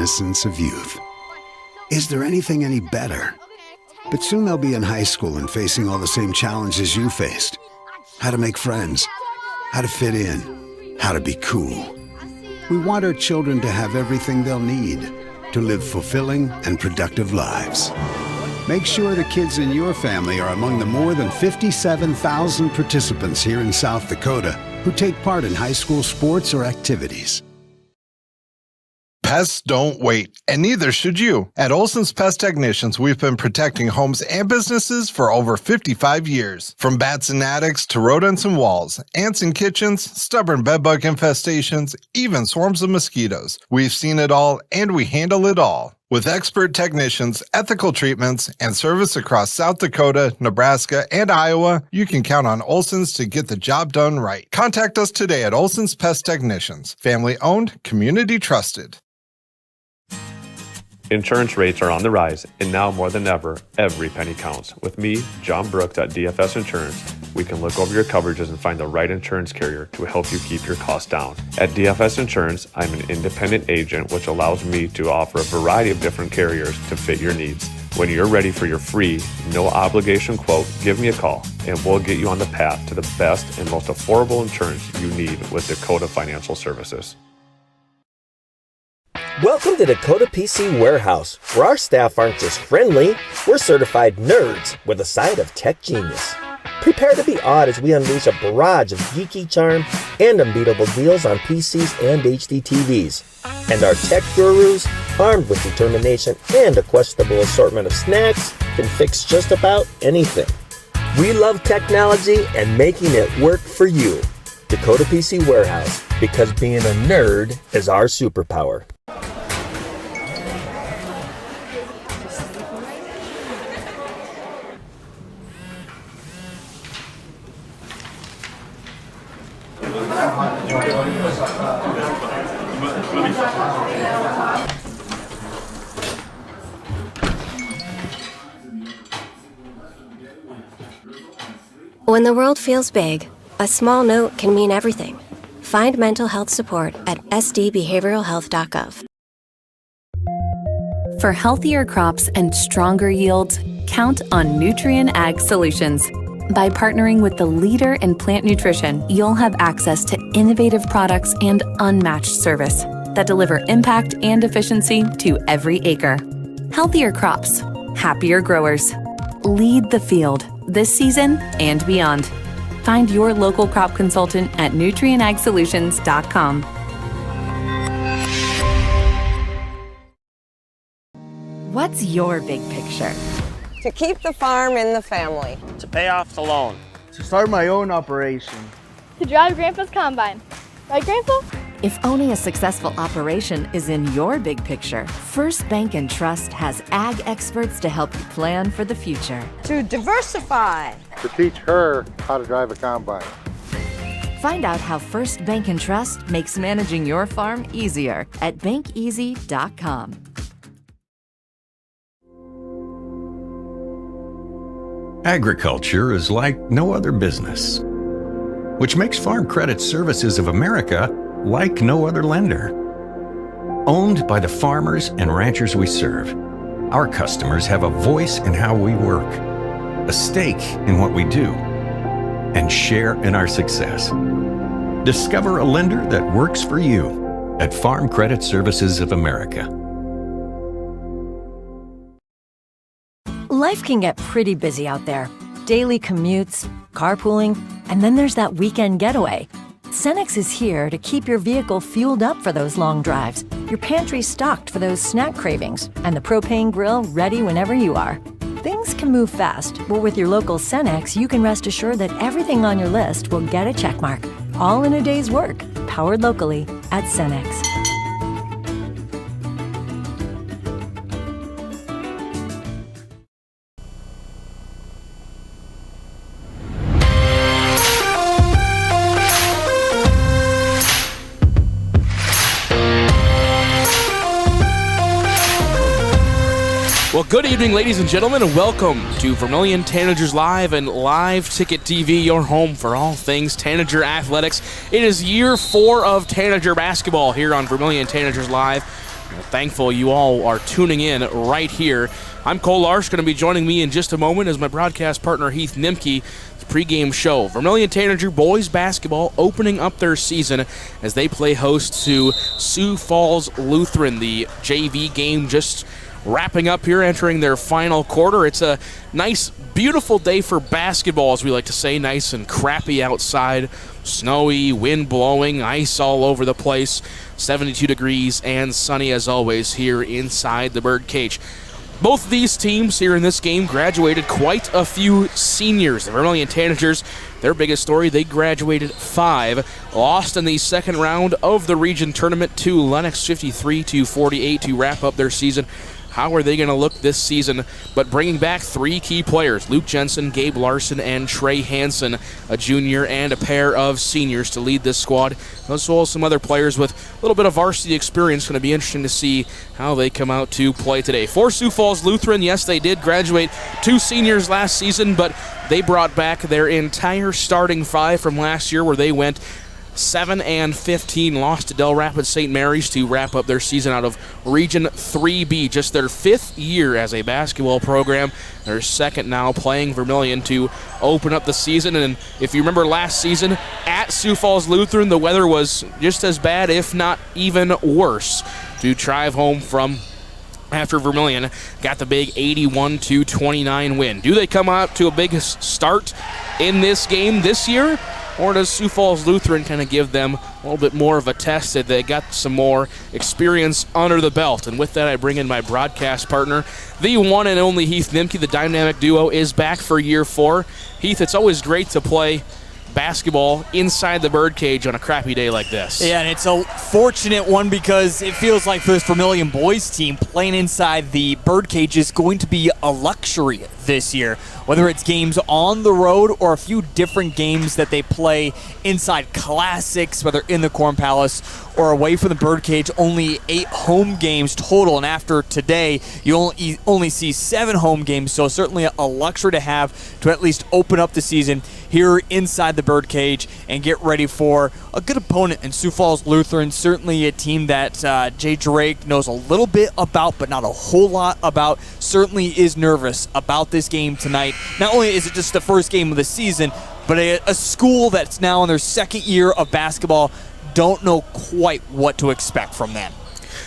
innocence of youth. Is there anything any better? But soon they'll be in high school and facing all the same challenges you faced. How to make friends, how to fit in, how to be cool. We want our children to have everything they'll need to live fulfilling and productive lives. Make sure the kids in your family are among the more than 57,000 participants here in South Dakota who take part in high school sports or activities. Pests don't wait, and neither should you. At Olson's Pest Technicians, we've been protecting homes and businesses for over 55 years. From bats in attics to rodents in walls, ants in kitchens, stubborn bedbug infestations, even swarms of mosquitoes. We've seen it all, and we handle it all. With expert technicians, ethical treatments, and service across South Dakota, Nebraska, and Iowa, you can count on Olson's to get the job done right. Contact us today at Olson's Pest Technicians. Family-owned, community-trusted. Insurance rates are on the rise, and now more than ever, every penny counts. With me, John Brooks at DFS Insurance, we can look over your coverages and find the right insurance carrier to help you keep your costs down. At DFS Insurance, I'm an independent agent, which allows me to offer a variety of different carriers to fit your needs. When you're ready for your free, no obligation quote, give me a call, and we'll get you on the path to the best and most affordable insurance you need with Dakota Financial Services. Welcome to Dakota PC Warehouse, where our staff aren't just friendly, we're certified nerds with a side of tech genius. Prepare to be awed as we unleash a barrage of geeky charm and unbeatable deals on PCs and HD TVs. And our tech gurus, armed with determination and a questionable assortment of snacks, can fix just about anything. We love technology and making it work for you. Dakota PC Warehouse, because being a nerd is our superpower. When the world feels big, a small note can mean everything. Find mental health support at sdbehavioralhealth.gov. For healthier crops and stronger yields, count on Nutrien Ag Solutions. By partnering with the leader in plant nutrition, you'll have access to innovative products and unmatched service that deliver impact and efficiency to every acre. Healthier crops, happier growers. Lead the field this season and beyond. Find your local crop consultant at nutrienagsolutions.com. What's your big picture? To keep the farm in the family. To pay off the loan. To start my own operation. To drive Grandpa's combine. Right, Grandpa? If owning a successful operation is in your big picture, First Bank & Trust has ag experts to help you plan for the future. To diversify. To teach her how to drive a combine. Find out how First Bank & Trust makes managing your farm easier at bankeasy.com. Agriculture is like no other business, which makes Farm Credit Services of America like no other lender. Owned by the farmers and ranchers we serve, our customers have a voice in how we work, a stake in what we do, and share in our success. Discover a lender that works for you at Farm Credit Services of America. Life can get pretty busy out there. Daily commutes, carpooling, and then there's that weekend getaway. Cenex is here to keep your vehicle fueled up for those long drives, your pantry stocked for those snack cravings, and the propane grill ready whenever you are. Things can move fast, but with your local Cenex, you can rest assured that everything on your list will get a check mark, all in a day's work, powered locally at Cenex. Well, good evening, ladies and gentlemen, and welcome to Vermillion Tanagers Live and Live Ticket TV, your home for all things Tanager athletics. It is year 4 of Tanager basketball here on Vermillion Tanagers Live. Thankful you all are tuning in right here. I'm Cole Larsch. Going to be joining me in just a moment as my broadcast partner Heath Nimke. Pregame show. Vermillion Tanager boys basketball opening up their season as they play host to Sioux Falls Lutheran. The JV game just wrapping up here, entering their final quarter. It's a nice, beautiful day for basketball, as we like to say. Nice and crappy outside. Snowy, wind blowing, ice all over the place. 72 degrees and sunny as always here inside the birdcage. Both of these teams here in this game graduated quite a few seniors. The Vermillion Tanagers, their biggest story, they graduated 5. Lost in the second round of the region tournament to Lennox 53-48 to wrap up their season. How are they going to look this season? But bringing back 3 key players, Luke Jensen, Gabe Larson, and Trey Hansen, a junior and a pair of seniors to lead this squad, as well as some other players with a little bit of varsity experience. Going to be interesting to see how they come out to play today. For Sioux Falls Lutheran, yes, they did graduate 2 seniors last season, but they brought back their entire starting 5 from last year, where they went 7-15, lost to Del Rapids St. Mary's to wrap up their season out of Region 3B. Just their 5th year as a basketball program. Their 2nd now playing Vermillion to open up the season. And if you remember last season at Sioux Falls Lutheran, the weather was just as bad, if not even worse, to drive home from after Vermillion got the big 81-29 win. Do they come out to a big start in this game this year? Or does Sioux Falls Lutheran kind of give them a little bit more of a test that they got some more experience under the belt? And with that, I bring in my broadcast partner, the one and only Heath Nimke. The dynamic duo is back for year 4. Heath, it's always great to play basketball inside the birdcage on a crappy day like this. Yeah, and it's a fortunate one because it feels like for this Vermillion boys team, playing inside the birdcage is going to be a luxury this year. Whether it's games on the road or a few different games that they play inside classics, whether in the Corn Palace or away from the birdcage, only 8 home games total. And after today, you only see 7 home games, so certainly a luxury to have to at least open up the season here inside the birdcage and get ready for a good opponent in Sioux Falls Lutheran. Certainly a team that Jay Drake knows a little bit about, but not a whole lot about. Certainly is nervous about this game tonight. Not only is it just the first game of the season, but a school that's now in their 2nd year of basketball don't know quite what to expect from them.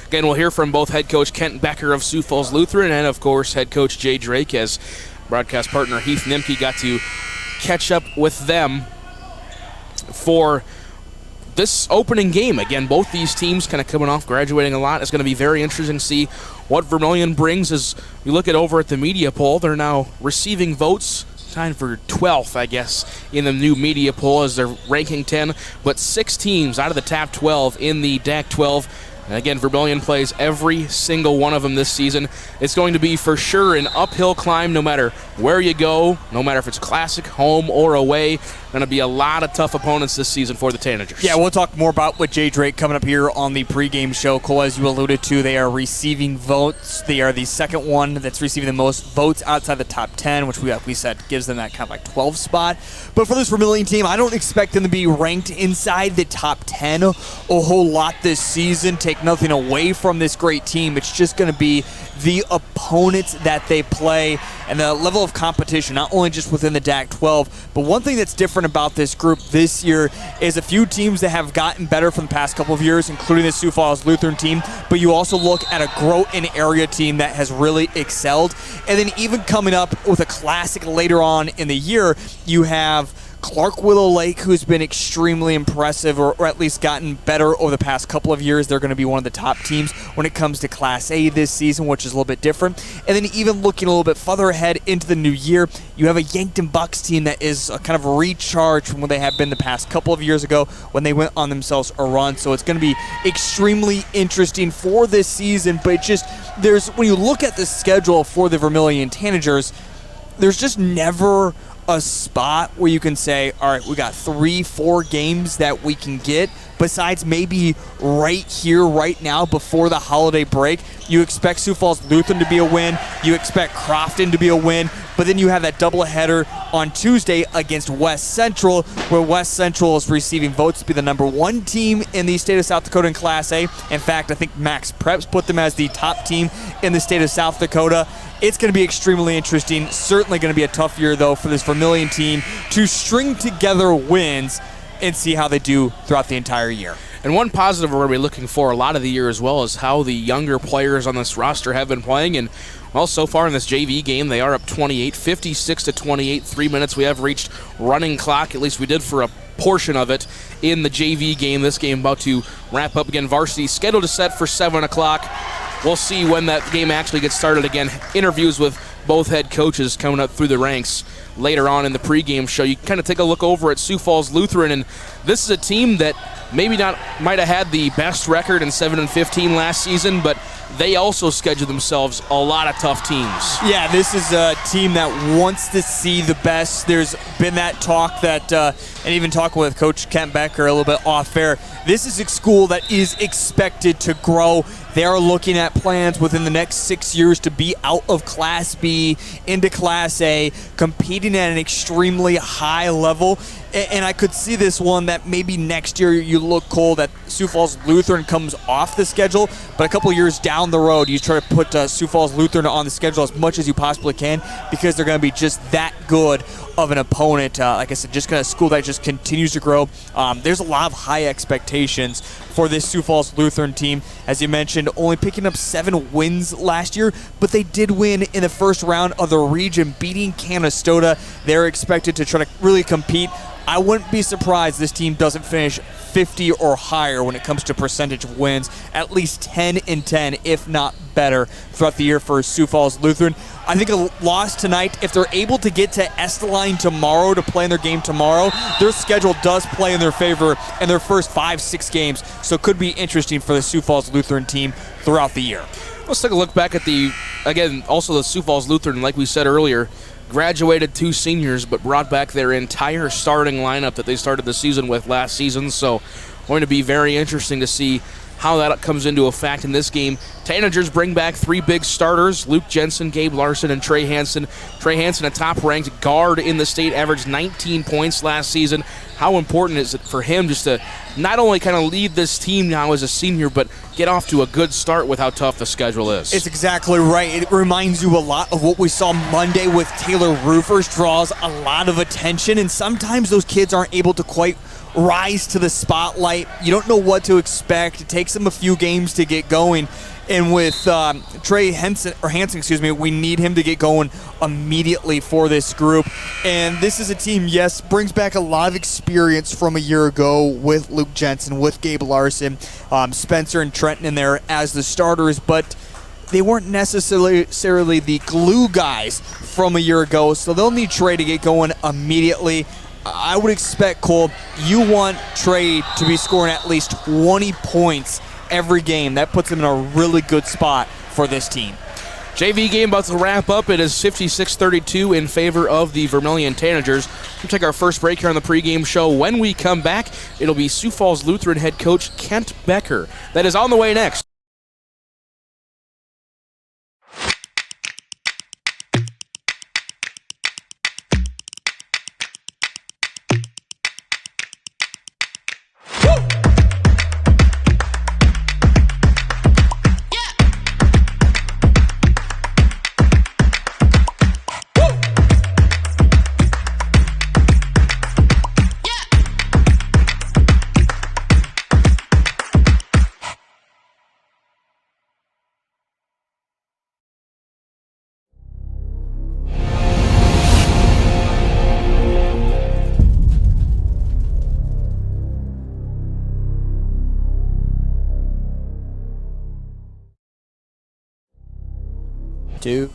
Again, we'll hear from both head coach Kent Becker of Sioux Falls Lutheran and, of course, head coach Jay Drake, as broadcast partner Heath Nimke got to catch up with them for this opening game. Again, both these teams kind of coming off graduating a lot. It's going to be very interesting to see what Vermillion brings as we look at over at the media poll. They're now receiving votes, tied for 12th, I guess, in the new media poll as they're ranking 10, but 6 teams out of the top 12 in the DAC 12. And again, Vermillion plays every single one of them this season. It's going to be for sure an uphill climb no matter where you go, no matter if it's classic, home, or away. Going to be a lot of tough opponents this season for the Tanagers. Yeah, we'll talk more about with Jay Drake coming up here on the pregame show. Cole, as you alluded to, they are receiving votes. They are the 2nd one that's receiving the most votes outside the top 10, which we said gives them that kind of like 12 spot. But for this Vermillion team, I don't expect them to be ranked inside the top 10 a whole lot this season. Take nothing away from this great team. It's just going to be the opponents that they play and the level of competition, not only just within the DAC 12, but one thing that's different about this group this year is a few teams that have gotten better from the past couple of years, including the Sioux Falls Lutheran team, but you also look at a Groton area team that has really excelled. And then even coming up with a classic later on in the year, you have Clark Willow Lake, who's been extremely impressive, or at least gotten better over the past couple of years. They're going to be one of the top teams when it comes to Class A this season, which is a little bit different. And then even looking a little bit further ahead into the new year, you have a Yankton Bucks team that is kind of recharged from what they have been the past couple of years ago when they went on themselves a run. So it's going to be extremely interesting for this season. But when you look at the schedule for the Vermillion Tanagers, there's just never a spot where you can say, all right, we got 3-4 games that we can get, besides maybe right here, right now, before the holiday break. You expect Sioux Falls Lutheran to be a win. You expect Crofton to be a win. but then you have that doubleheader on Tuesday against West Central, where West Central is receiving votes to be the #1 team in the state of South Dakota in Class A. In fact, I think Max Preps put them as the top team in the state of South Dakota. It's going to be extremely interesting. Certainly going to be a tough year, though, for this Vermillion team to string together wins and see how they do throughout the entire year. And one positive we're going to be looking for a lot of the year as well is how the younger players on this roster have been playing. And, well, so far in this JV game, they are up 28, 56-28. 3 minutes we have reached running clock, at least we did for a portion of it in the JV game. This game about to wrap up again. Varsity scheduled to set for 7 o'clock. We'll see when that game actually gets started again. Interviews with both head coaches coming up through the ranks later on in the pregame show. You kind of take a look over at Sioux Falls Lutheran, and this is a team that maybe not might have had the best record in 7-15 last season, but they also schedule themselves a lot of tough teams. Yeah, this is a team that wants to see the best. There's been that talk that, and even talking with Coach Kent Becker a little bit off air, this is a school that is expected to grow. They are looking at plans within the next 6 years to be out of Class B into Class A, competing at an extremely high level. And I could see this one that maybe next year you look, Cole, that Sioux Falls Lutheran comes off the schedule, but a couple years down the road, you try to put Sioux Falls Lutheran on the schedule as much as you possibly can because they're going to be just that good of an opponent. Like I said, just kind of school that just continues to grow. There's a lot of high expectations for this Sioux Falls Lutheran team. As you mentioned, only picking up 7 wins last year, but they did win in the first round of the region, beating Canastota. They're expected to try to really compete. I wouldn't be surprised this team doesn't finish 50 or higher when it comes to percentage of wins, at least 10-10, if not better, throughout the year for Sioux Falls Lutheran. I think a loss tonight, if they're able to get to Esteline tomorrow to play in their game tomorrow, their schedule does play in their favor in their first 5-6 games, so it could be interesting for the Sioux Falls Lutheran team throughout the year. Let's take a look back at the Sioux Falls Lutheran, like we said earlier, graduated 2 seniors, but brought back their entire starting lineup that they started the season with last season. So going to be very interesting to see how that comes into effect in this game. Tanagers bring back 3 big starters, Luke Jensen, Gabe Larson, and Trey Hansen. Trey Hansen, a top-ranked guard in the state, averaged 19 points last season. How important is it for him just to not only kind of lead this team now as a senior, but get off to a good start with how tough the schedule is? It's exactly right. It reminds you a lot of what we saw Monday with Taylor Roofers. Draws a lot of attention, and sometimes those kids aren't able to quite rise to the spotlight. You don't know what to expect. It takes them a few games to get going. And with Trey Hansen, we need him to get going immediately for this group. And this is a team, yes, brings back a lot of experience from a year ago with Luke Jensen, with Gabe Larson, Spencer and Trenton in there as the starters, but they weren't necessarily the glue guys from a year ago, so they'll need Trey to get going immediately. I would expect, Cole, you want Trey to be scoring at least 20 points every game. That puts him in a really good spot for this team. JV game about to wrap up. It is 56-32 in favor of the Vermillion Tanagers. We'll take our first break here on the pregame show. When we come back, it'll be Sioux Falls Lutheran head coach Kent Becker. That is on the way next. Two.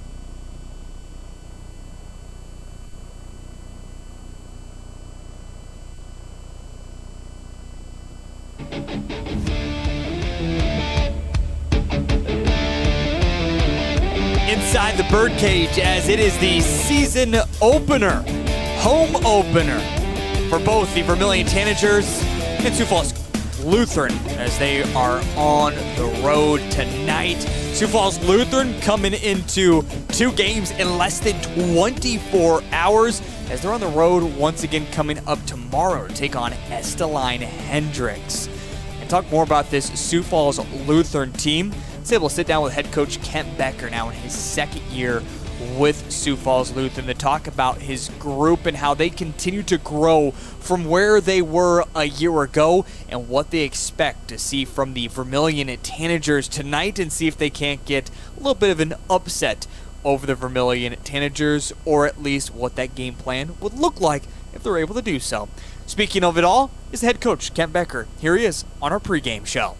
Inside the birdcage, as it is the season opener, home opener for both the Vermillion Tanagers and Sioux Falls Lutheran as they are on the road tonight. Sioux Falls Lutheran coming into 2 games in less than 24 hours as they're on the road once again coming up tomorrow to take on Esteline Hendricks. And talk more about this Sioux Falls Lutheran team. Let's able to sit down with head coach Kent Becker now in his 2nd year with Sioux Falls Lutheran to talk about his group and how they continue to grow from where they were a year ago and what they expect to see from the Vermillion Tanagers tonight, and see if they can't get a little bit of an upset over the Vermillion Tanagers, or at least what that game plan would look like if they're able to do so. Speaking of it all is the head coach Kent Becker. Here he is on our pregame show.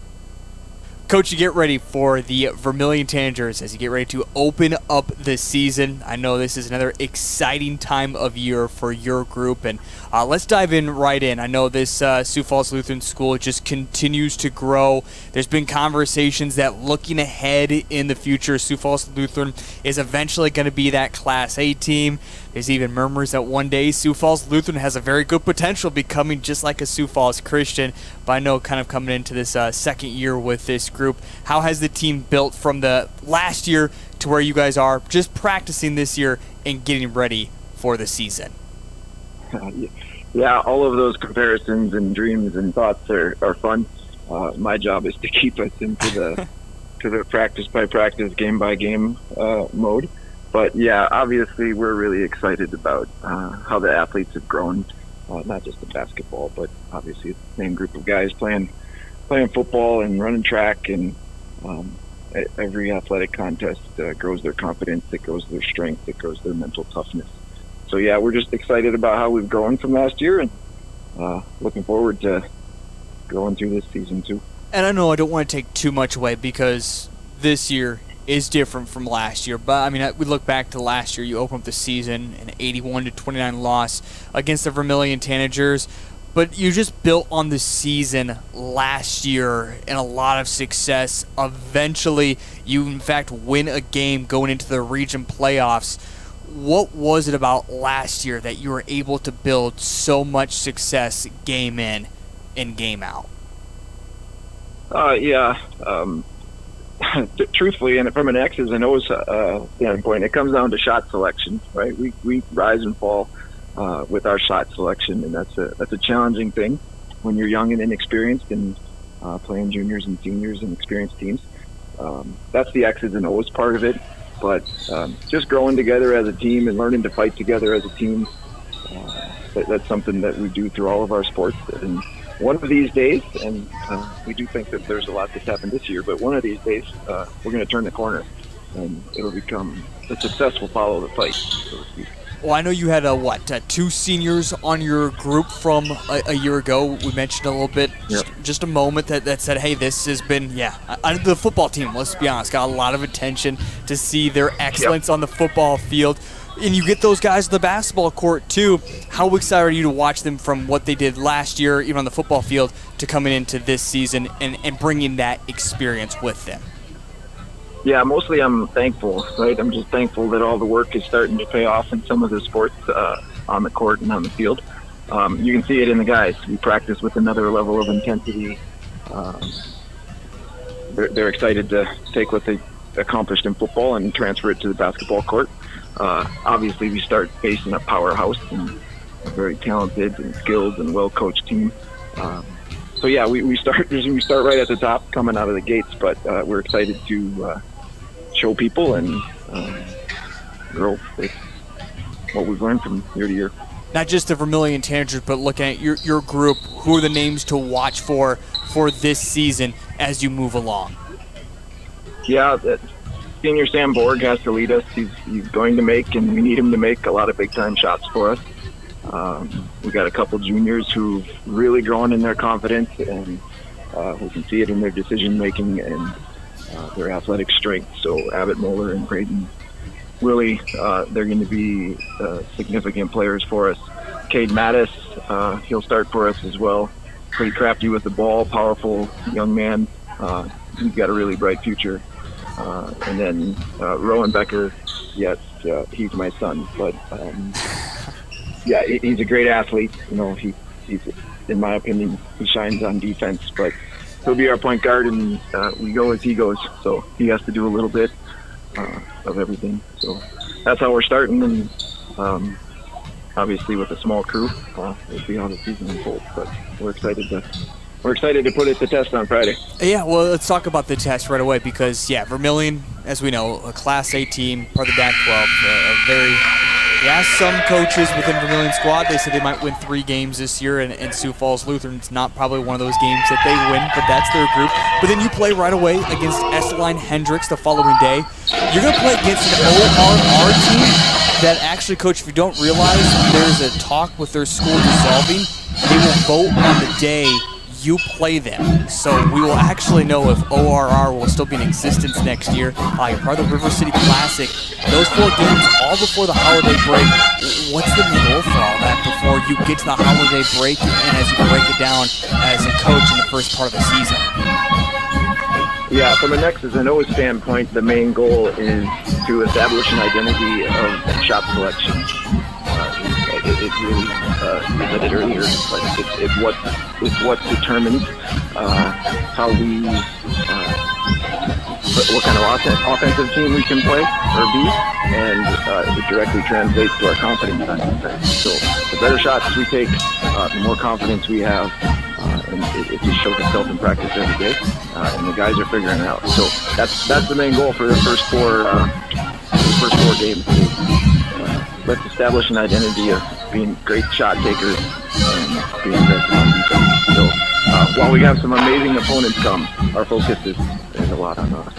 Coach, you get ready for the Vermillion Tanagers as you get ready to open up the season. I know this is another exciting time of year for your group, and let's dive in right in. I know this Sioux Falls Lutheran School just continues to grow. There's been conversations that looking ahead in the future, Sioux Falls Lutheran is eventually going to be that Class A team. There's even murmurs that one day Sioux Falls Lutheran has a very good potential of becoming just like a Sioux Falls Christian. But I know kind of coming into this 2nd year with this group, how has the team built from the last year to where you guys are just practicing this year and getting ready for the season? Yeah, all of those comparisons and dreams and thoughts are fun. My job is to keep us into the to the practice by practice, game by game mode. But yeah, obviously we're really excited about how the athletes have grown, not just in basketball, but obviously it's the same group of guys playing football and running track, and every athletic contest grows their confidence, it grows their strength, it grows their mental toughness. So yeah, we're just excited about how we've grown from last year, and looking forward to going through this season too. And I know I don't want to take too much away because this year is different from last year, but I mean, we look back to last year. You open up the season an 81-29 loss against the Vermillion Tanagers, but you just built on the season last year and a lot of success. Eventually, you in fact win a game going into the region playoffs. What was it about last year that you were able to build so much success game in and game out? Truthfully, and from an X's and O's standpoint, it comes down to shot selection, right? We rise and fall with our shot selection, and that's a challenging thing when you're young and inexperienced and playing juniors and seniors and experienced teams. That's the X's and O's part of it, but just growing together as a team and learning to fight together as a team, that's something that we do through all of our sports. And one of these days, and we do think that there's a lot that's happened this year, but one of these days we're going to turn the corner and it'll become a successful follow the fight, so to speak. Well, I know you had 2 seniors on your group from a year ago. We mentioned a little bit, just a moment that said, hey, this has been, the football team, let's be honest, got a lot of attention to see their excellence on the football field. And you get those guys on the basketball court, too. How excited are you to watch them from what they did last year, even on the football field, to coming into this season and bringing that experience with them? Yeah, mostly I'm thankful, right? I'm just thankful that all the work is starting to pay off in some of the sports on the court and on the field. You can see it in the guys. We practice with another level of intensity. They're excited to take what they accomplished in football and transfer it to the basketball court. Obviously, we start facing a powerhouse and a very talented and skilled and well-coached team. So yeah, we start right at the top coming out of the gates, but we're excited to show people and grow with what we've learned from year to year. Not just the Vermillion Tanagers, but looking at your group, who are the names to watch for this season as you move along? Yeah, Senior Sam Borg has to lead us. He's going to make, and we need him to make, a lot of big-time shots for us. We've got a couple juniors who've really grown in their confidence, and we can see it in their decision-making and their athletic strength. So Abbott Moeller and Braden Willie, they're going to be significant players for us. Cade Mattis, he'll start for us as well. Pretty crafty with the ball, powerful young man. He's got a really bright future. And then Rowan Becker, yes, he's my son, but yeah, he's a great athlete. You know, he in my opinion, he shines on defense, but he'll be our point guard, and we go as he goes. So he has to do a little bit of everything. So that's how we're starting, and obviously with a small crew, we'll see how the season unfolds. But we're excited to put it to test on Friday. Yeah, well, let's talk about the test right away because, Vermillion, as we know, a Class A team, part of the Pac-12, we asked some coaches within Vermillion squad, they said they might win 3 games this year, and Sioux Falls Lutheran's not probably one of those games that they win, but that's their group. But then you play right away against Esteline Hendricks the following day. You're going to play against an ORR team that actually, Coach, if you don't realize, there's a talk with their school dissolving. They will vote on the day you play them. So we will actually know if ORR will still be in existence next year. You're part of the River City Classic. Those 4 games all before the holiday break. What's the goal for all that before you get to the holiday break and as you break it down as a coach in the first part of the season? Yeah, from an X's and O's standpoint, the main goal is to establish an identity of shot selection. It really, you said it earlier, it's what determines how we, what kind of offensive team we can play or be, and it directly translates to our confidence on defense. So the better shots we take, the more confidence we have, and it just shows itself in practice every day, and the guys are figuring it out. So that's the main goal for the first 4 games. Let's establish an identity of being great shot takers and being aggressive on defense. So while we have some amazing opponents come, our focus is a lot on us.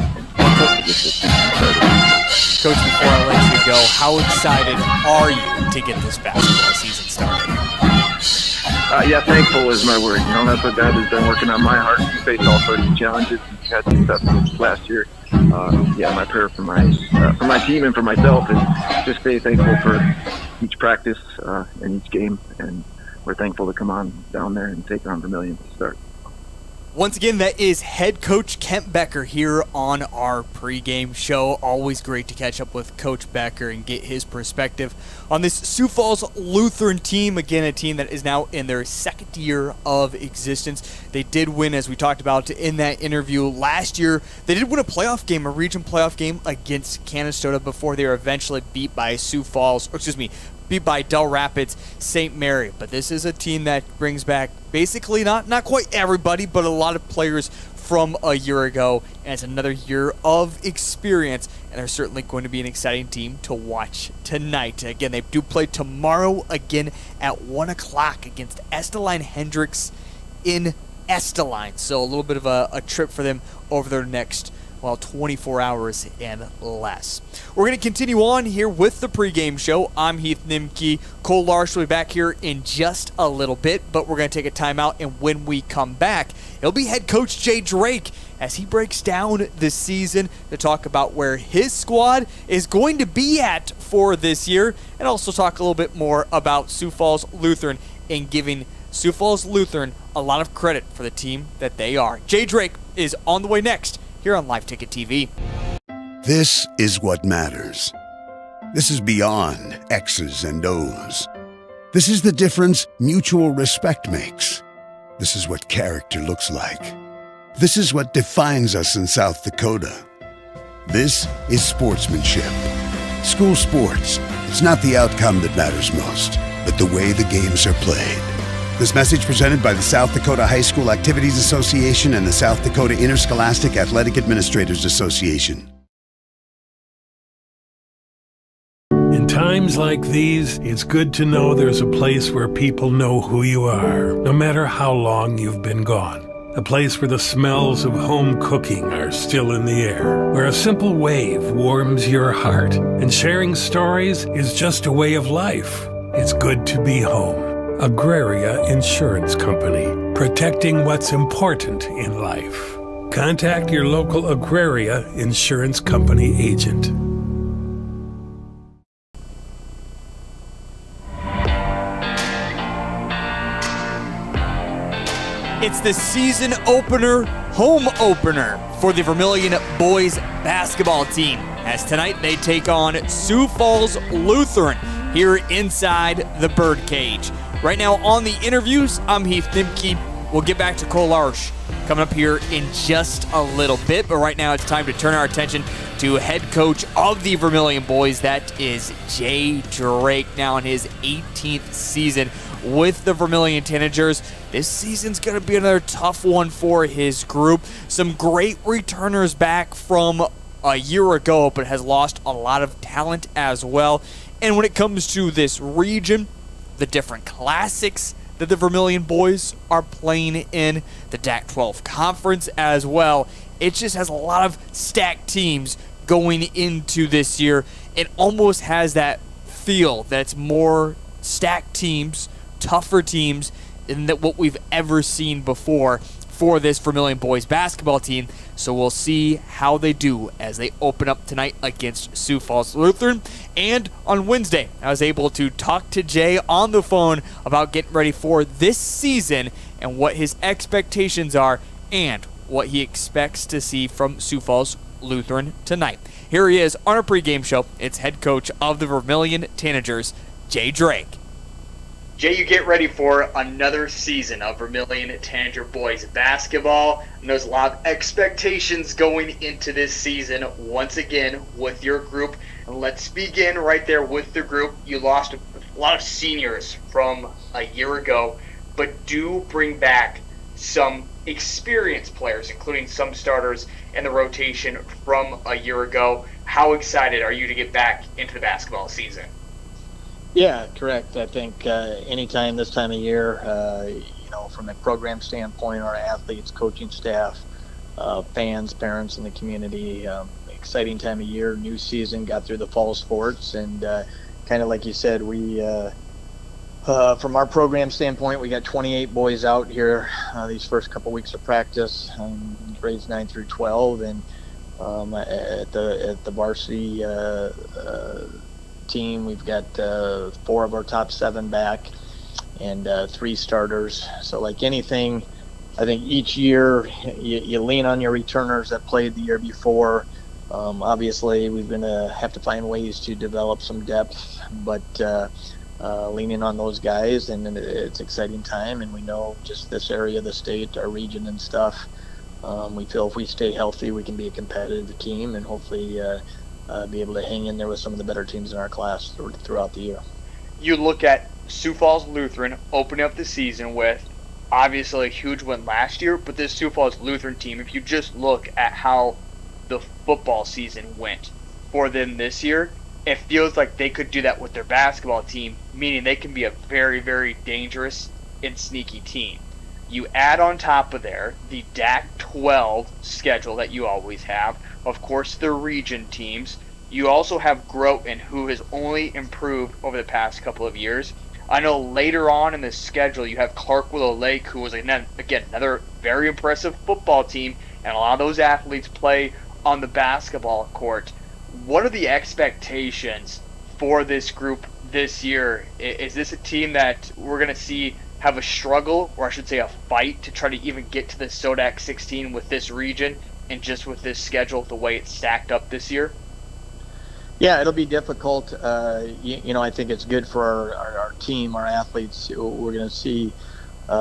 Coach, before I let you go, how excited are you to get this basketball season started? Thankful is my word. That's what God has been working on my heart. We faced all sorts of challenges. We had success last year. My prayer for my team and for myself is just stay thankful for each practice and each game, and we're thankful to come on down there and take on Vermillion to start. Once again, that is head coach Kent Becker here on our pregame show. Always great to catch up with Coach Becker and get his perspective on this Sioux Falls Lutheran team. Again, a team that is now in their 2nd year of existence. They did win, as we talked about in that interview last year. They did win a playoff game, a region playoff game against Canastota before they were eventually beat by beat by Del Rapids St. Mary. But this is a team that brings back basically not quite everybody, but a lot of players from a year ago, and it's another year of experience, and they're certainly going to be an exciting team to watch tonight. Again, they do play tomorrow again at 1 o'clock against Esteline Hendricks in Esteline. So a little bit of a trip for them over their next 24 hours and less. We're going to continue on here with the pregame show. I'm Heath Nimke. Cole Larsch will be back here in just a little bit, but we're going to take a timeout, and when we come back, it'll be head coach Jay Drake as he breaks down the season to talk about where his squad is going to be at for this year, and also talk a little bit more about Sioux Falls Lutheran and giving Sioux Falls Lutheran a lot of credit for the team that they are. Jay Drake is on the way next here on Live Ticket TV. This is what matters. This is beyond X's and O's. This is the difference mutual respect makes. This is what character looks like. This is what defines us in South Dakota. This is sportsmanship. School sports, it's not the outcome that matters most, but the way the games are played. This message presented by the South Dakota High School Activities Association and the South Dakota Interscholastic Athletic Administrators Association. In times like these, it's good to know there's a place where people know who you are, no matter how long you've been gone. A place where the smells of home cooking are still in the air, where a simple wave warms your heart, and sharing stories is just a way of life. It's good to be home. Agraria Insurance Company, protecting what's important in life. Contact your local Agraria Insurance Company agent. It's the season opener, home opener for the Vermillion boys basketball team, as tonight they take on Sioux Falls Lutheran here inside the Birdcage. Right now on the interviews, I'm Heath Nimke. We'll get back to Cole Larsch coming up here in just a little bit, but right now it's time to turn our attention to head coach of the Vermillion boys. That is Jay Drake, now in his 18th season with the Vermillion Tanagers. This season's going to be another tough one for his group. Some great returners back from a year ago, but has lost a lot of talent as well. And when it comes to this region, the different classics that the Vermillion boys are playing in, the DAC-12 conference as well, it just has a lot of stacked teams going into this year. It almost has that feel that it's more stacked teams, tougher teams than what we've ever seen before for this Vermillion boys basketball team. So we'll see how they do as they open up tonight against Sioux Falls Lutheran. And on Wednesday, I was able to talk to Jay on the phone about getting ready for this season and what his expectations are and what he expects to see from Sioux Falls Lutheran tonight. Here he is on our pregame show. It's head coach of the Vermillion Tanagers, Jay Drake. Jay, you get ready for another season of Vermillion Tanager boys basketball. And there's a lot of expectations going into this season once again with your group. And let's begin right there with the group. You lost a lot of seniors from a year ago, but do bring back some experienced players, including some starters in the rotation from a year ago. How excited are you to get back into the basketball season? Yeah, correct. I think anytime this time of year, from a program standpoint, our athletes, coaching staff, fans, parents in the community, exciting time of year, new season, got through the fall sports, and kind of like you said, we, from our program standpoint, we got 28 boys out here these first couple weeks of practice, grades 9 through 12, and at the varsity team, we've got 4 of our top 7 back and 3 starters. So like anything, I think each year you lean on your returners that played the year before. Obviously, we're going to have to find ways to develop some depth, but leaning on those guys, and it's an exciting time, and we know just this area of the state, our region and stuff, we feel if we stay healthy, we can be a competitive team and hopefully be able to hang in there with some of the better teams in our class throughout the year. You look at Sioux Falls Lutheran opening up the season with obviously a huge win last year, but this Sioux Falls Lutheran team, if you just look at how the football season went for them this year, it feels like they could do that with their basketball team, meaning they can be a very, very dangerous and sneaky team. You add on top of there the DAC-12 schedule that you always have, of course the region teams. You also have Groton, who has only improved over the past couple of years. I know later on in the schedule you have Clark Willow Lake, who was again another very impressive football team, and a lot of those athletes play on the basketball court. What are the expectations for this group this year? Is this a team that we're going to see have a struggle, or I should say a fight, to try to even get to the SODAC 16 with this region and just with this schedule the way it's stacked up this year? Yeah, it'll be difficult. I think it's good for our team, our athletes. We're going to see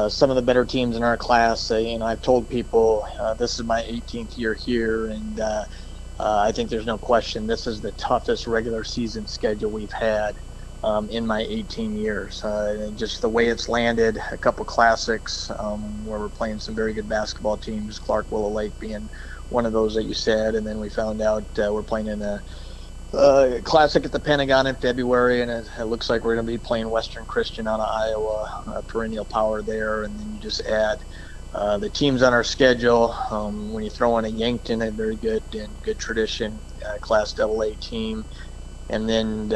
some of the better teams in our class. I've told people this is my 18th year here, and I think there's no question this is the toughest regular season schedule we've had in my 18 years. Just the way it's landed, a couple classics where we're playing some very good basketball teams, Clark Willow Lake being one of those that you said, and then we found out we're playing in a classic at the Pentagon in February, and it looks like we're going to be playing Western Christian out of Iowa, a perennial power there, and then you just add the teams on our schedule. When you throw in a Yankton, a very good and good tradition Class AA team, and then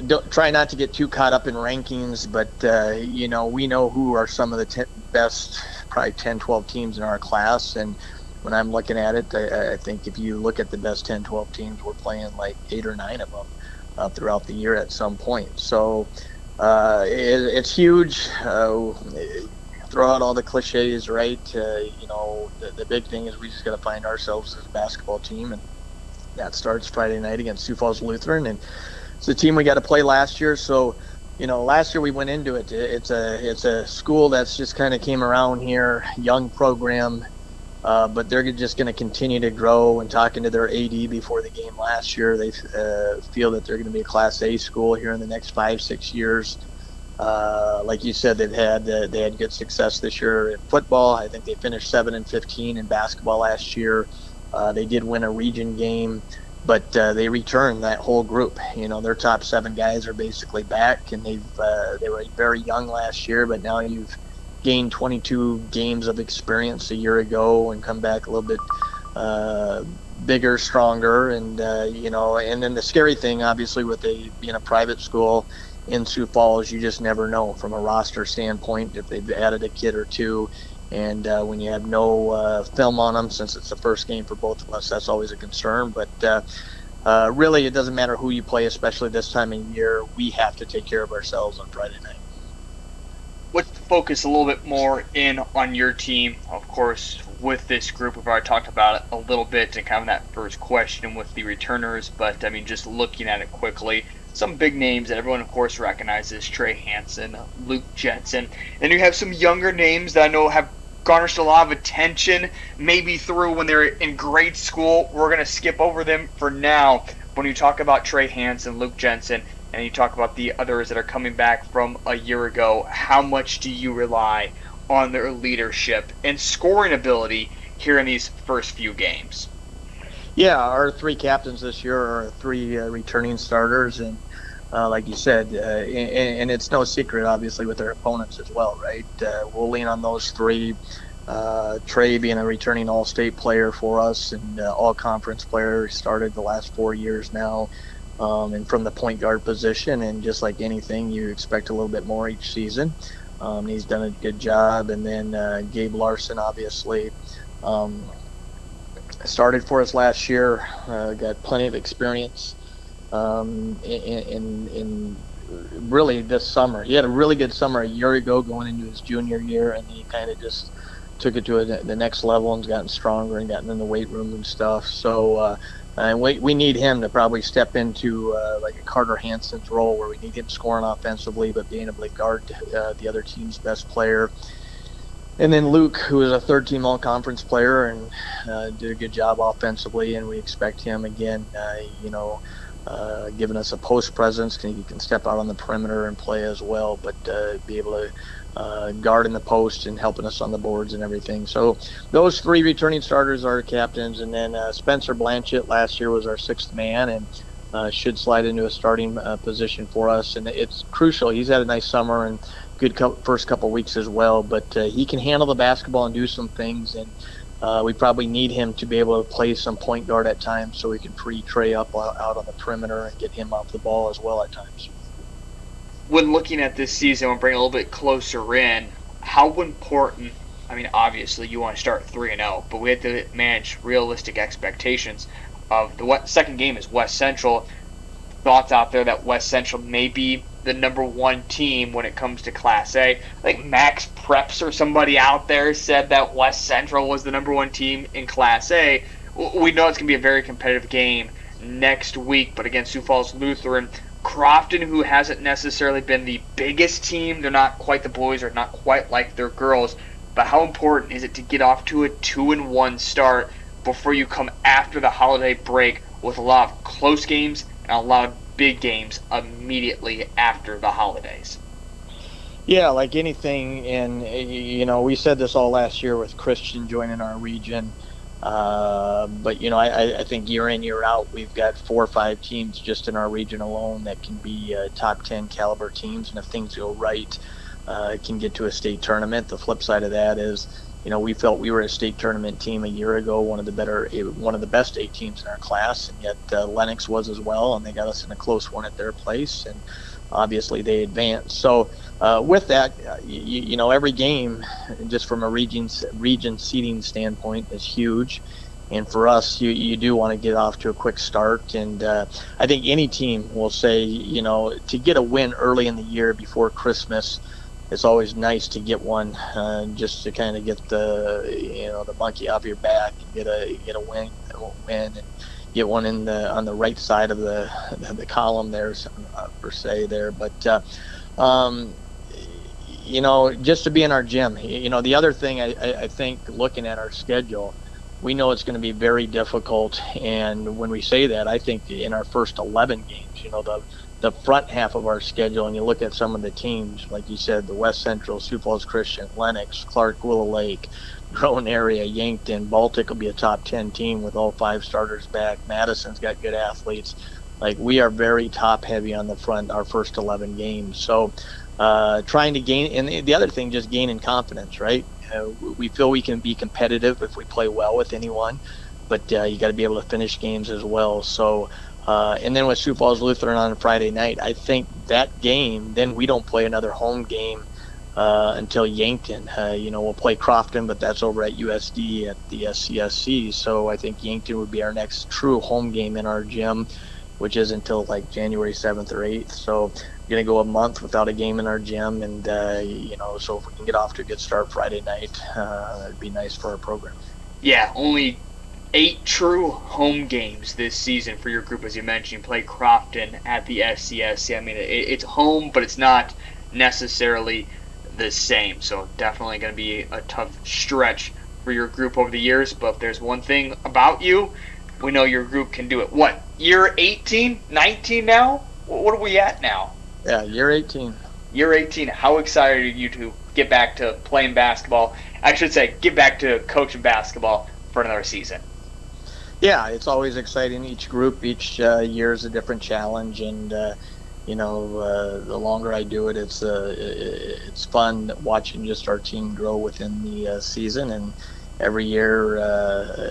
don't try not to get too caught up in rankings, but we know who are some of the best, probably 10-12 teams in our class, and when I'm looking at it, I think if you look at the best 10-12 teams, we're playing like 8 or 9 of them throughout the year at some point. So it's huge. Throw out all the cliches, right? The big thing is we just got to find ourselves as a basketball team, and that starts Friday night against Sioux Falls Lutheran, and it's the team we got to play last year. So last year we went into it. It's a school that's just kind of came around here, young program, but they're just going to continue to grow. And talking to their AD before the game last year, they feel that they're going to be a Class A school here in the next 5-6 years. Like you said, they had good success this year in football. I think they finished 7-15 in basketball last year. They did win a region game, but they returned that whole group. Their top 7 guys are basically back, and they were very young last year, but now you've gained 22 games of experience a year ago and come back a little bit bigger, stronger, and and then the scary thing, obviously, with being a private school in Sioux Falls, you just never know from a roster standpoint if they've added a kid or two. And when you have no film on them, since it's the first game for both of us, that's always a concern. But really, it doesn't matter who you play, especially this time of year. We have to take care of ourselves on Friday night. Let's focus a little bit more in on your team. Of course, with this group, we've already talked about it a little bit in kind of that first question with the returners. But, just looking at it quickly, some big names that everyone, of course, recognizes: Trey Hansen, Luke Jensen. And you have some younger names that I know have garnished a lot of attention, maybe through when they're in grade school. We're going to skip over them for now. When you talk about Trey Hansen, Luke Jensen, and you talk about the others that are coming back from a year ago, how much do you rely on their leadership and scoring ability here in these first few games? Yeah, our 3 captains this year are 3 returning starters, and like you said, and it's no secret, obviously, with their opponents as well, right? We'll lean on those 3. Trey being a returning all-state player for us and all-conference player, started the last 4 years now, and from the point guard position, and just like anything, you expect a little bit more each season. He's done a good job. And then Gabe Larson, obviously, started for us last year, got plenty of experience in really this summer. He had a really good summer a year ago going into his junior year, and he kind of just took it to the next level and's gotten stronger and gotten in the weight room and stuff. So and we need him to probably step into like a Carter Hansen's role, where we need him scoring offensively but being able to guard the other team's best player. And then Luke, who is a third-team all-conference player and did a good job offensively, and we expect him again, giving us a post presence. He can step out on the perimeter and play as well, but be able to guard in the post and helping us on the boards and everything. So those 3 returning starters are captains. And then Spencer Blanchett last year was our 6th man and should slide into a starting position for us. And it's crucial. He's had a nice summer and good first couple weeks as well, but he can handle the basketball and do some things, and we probably need him to be able to play some point guard at times, so we can free Trey up out on the perimeter and get him off the ball as well at times. When looking at this season, we'll bring a little bit closer in, how important, obviously you want to start 3-0, but we have to manage realistic expectations of the second game is West Central. Thoughts out there that West Central may be the number 1 team when it comes to Class A. I think Max Preps or somebody out there said that West Central was the number 1 team in Class A. We know it's going to be a very competitive game next week, but against Sioux Falls Lutheran, Crofton, who hasn't necessarily been the biggest team, they're not quite the boys or not quite like their girls, but how important is it to get off to a 2-1 start before you come after the holiday break with a lot of close games and a lot of big games immediately after the holidays? Yeah, like anything, and we said this all last year with Christian joining our region, but I think year in, year out, we've got 4 or 5 teams just in our region alone that can be top 10 caliber teams, and if things go right, can get to a state tournament. The flip side of that is, we felt we were a state tournament team a year ago, one of the best 8 teams in our class, and yet Lennox was as well, and they got us in a close one at their place, and obviously they advanced. So with that, every game, just from a region seeding standpoint, is huge. And for us, you do want to get off to a quick start. And I think any team will say, to get a win early in the year before Christmas, it's always nice to get one, just to kind of get the monkey off your back, get a win, and get one on the right side of the column there, per se there. But just to be in our gym. The other thing I think, looking at our schedule, we know it's going to be very difficult. And when we say that, I think in our first 11 games, the front half of our schedule, and you look at some of the teams, like you said, the West Central, Sioux Falls Christian, Lennox, Clark, Willow Lake, Grown Area, Yankton, Baltic will be a top 10 team with all 5 starters back. Madison's got good athletes. Like, we are very top heavy on the front, our first 11 games. So trying to gain, and the other thing, just gaining confidence, right? We feel we can be competitive if we play well with anyone, but you got to be able to finish games as well. So, and then with Sioux Falls Lutheran on Friday night, I think that game, then we don't play another home game until Yankton. We'll play Crofton, but that's over at USD at the SCSC. So I think Yankton would be our next true home game in our gym, which is until like January 7th or 8th. So we're going to go a month without a game in our gym. And, so if we can get off to a good start Friday night, that'd be nice for our program. Yeah, only 8 true home games this season for your group, as you mentioned. You play Crofton at the SCSC. I mean, it's home, but it's not necessarily the same. So definitely going to be a tough stretch for your group over the years. But if there's one thing about you, we know your group can do it. What, year 18, 19 now? What are we at now? Yeah, year 18. Year 18. How excited are you to get back to playing basketball? I should say, get back to coaching basketball for another season. Yeah, it's always exciting. Each group, each year is a different challenge, and the longer I do it, it's fun watching just our team grow within the season. And every year,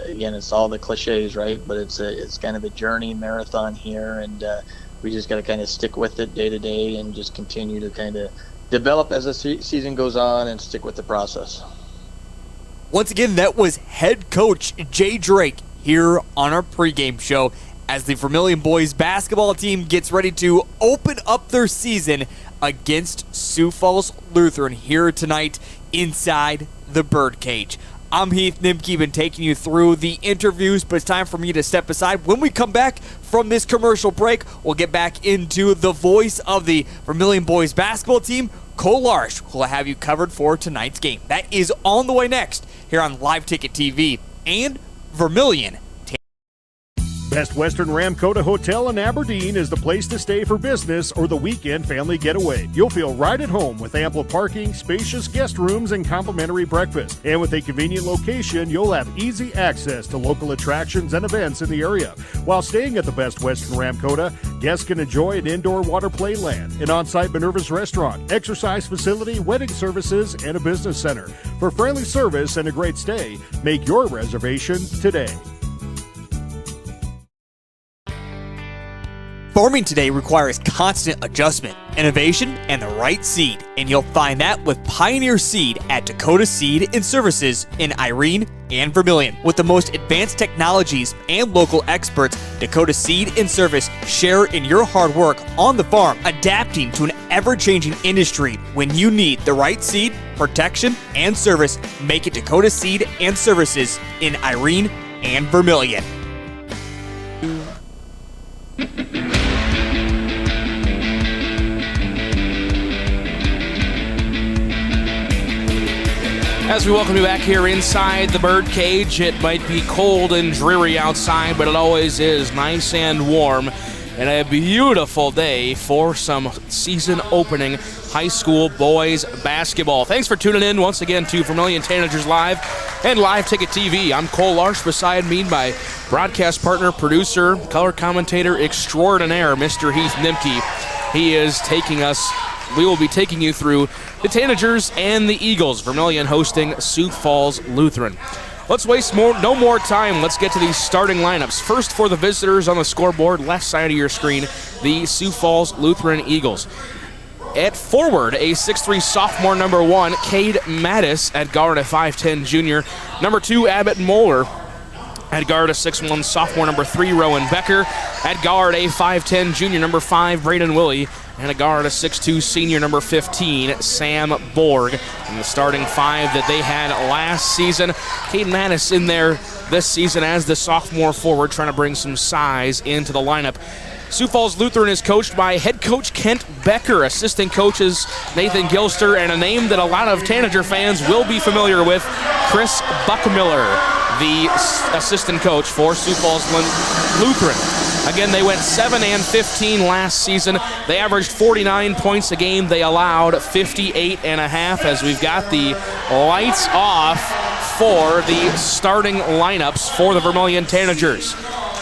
again, it's all the cliches, right? But it's kind of a journey marathon here, and we just got to kind of stick with it day to day and just continue to kind of develop as the season goes on and stick with the process. Once again, that was head coach Jay Drake here on our pregame show as the Vermillion boys basketball team gets ready to open up their season against Sioux Falls Lutheran here tonight inside the Birdcage. I'm Heath Nimke, been taking you through the interviews, but it's time for me to step aside. When we come back from this commercial break, we'll get back into the voice of the Vermillion boys basketball team, Cole Larsch, who will have you covered for tonight's game. That is on the way next here on Live Ticket TV and Vermillion. Best Western Ramkota Hotel in Aberdeen is the place to stay for business or the weekend family getaway. You'll feel right at home with ample parking, spacious guest rooms, and complimentary breakfast. And with a convenient location, you'll have easy access to local attractions and events in the area. While staying at the Best Western Ramkota, guests can enjoy an indoor water play land, an on-site Minerva's restaurant, exercise facility, wedding services, and a business center. For friendly service and a great stay, make your reservation today. Farming today requires constant adjustment, innovation, and the right seed, and you'll find that with Pioneer Seed at Dakota Seed and Services in Irene and Vermillion. With the most advanced technologies and local experts, Dakota Seed and Service share in your hard work on the farm, adapting to an ever-changing industry. When you need the right seed, protection, and service, make it Dakota Seed and Services in Irene and Vermillion. As we welcome you back here inside the Birdcage, it might be cold and dreary outside, but it always is nice and warm. And a beautiful day for some season-opening high school boys basketball. Thanks for tuning in once again to Vermillion Tanagers Live and Live Ticket TV. I'm Cole Larsch, beside me my broadcast partner, producer, color commentator extraordinaire, Mr. Heath Nimke. He is taking us, we will be taking you through the Tanagers and the Eagles. Vermillion hosting Sioux Falls Lutheran. Let's waste no more time. Let's get to these starting lineups. First, for the visitors on the scoreboard, left side of your screen, the Sioux Falls Lutheran Eagles. At forward, a 6'3 sophomore, number 1, Cade Mattis. At guard, a 5'10 junior, number 2, Abbott Moeller. At guard, a 6'1 sophomore, number 3, Rowan Becker. At guard, a 5'10 junior, number 5, Braden Willie. And a guard, a 6'2 senior, number 15, Sam Borg. And the starting 5 that they had last season. Cade Mattis in there this season as the sophomore forward, trying to bring some size into the lineup. Sioux Falls Lutheran is coached by head coach Kent Becker, assistant coaches Nathan Gilster, and a name that a lot of Tanager fans will be familiar with, Chris Buckmiller, the assistant coach for Sioux Falls Lutheran. Again, they went 7-15 last season. They averaged 49 points a game. They allowed 58.5 as we've got the lights off for the starting lineups for the Vermillion Tanagers.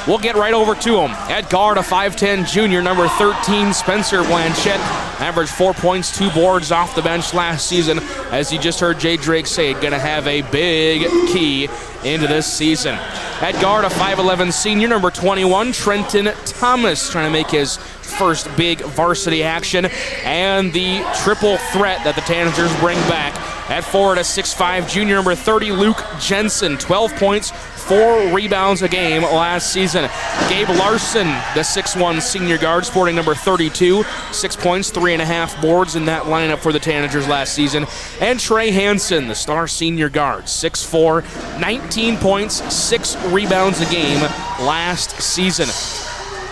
We'll get right over to him. At guard, a 5'10 junior, number 13, Spencer Blanchette. Averaged 4 points, 2 boards off the bench last season. As you just heard Jay Drake say, going to have a big key into this season. At guard, a 5'11 senior, number 21, Trenton Thomas, trying to make his first big varsity action. And the triple threat that the Tanagers bring back. At forward, a 6'5 junior, number 30, Luke Jensen, 12 points, 4 rebounds a game last season. Gabe Larson, the 6'1 senior guard, sporting number 32, 6 points, 3.5 boards in that lineup for the Tanagers last season. And Trey Hansen, the star senior guard, 6'4, 19 points, 6 rebounds a game last season.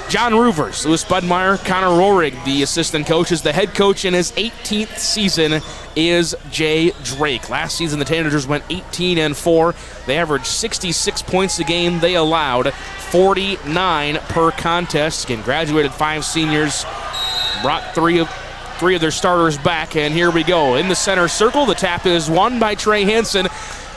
John Roovers, Louis Budmeyer, Connor Rohrig, the assistant coaches. The head coach in his 18th season is Jay Drake. Last season, the Tanagers went 18-4. They averaged 66 points a game. They allowed 49 per contest. Again, graduated 5 seniors, brought three of their starters back, and here we go. In the center circle, the tap is won by Trey Hansen.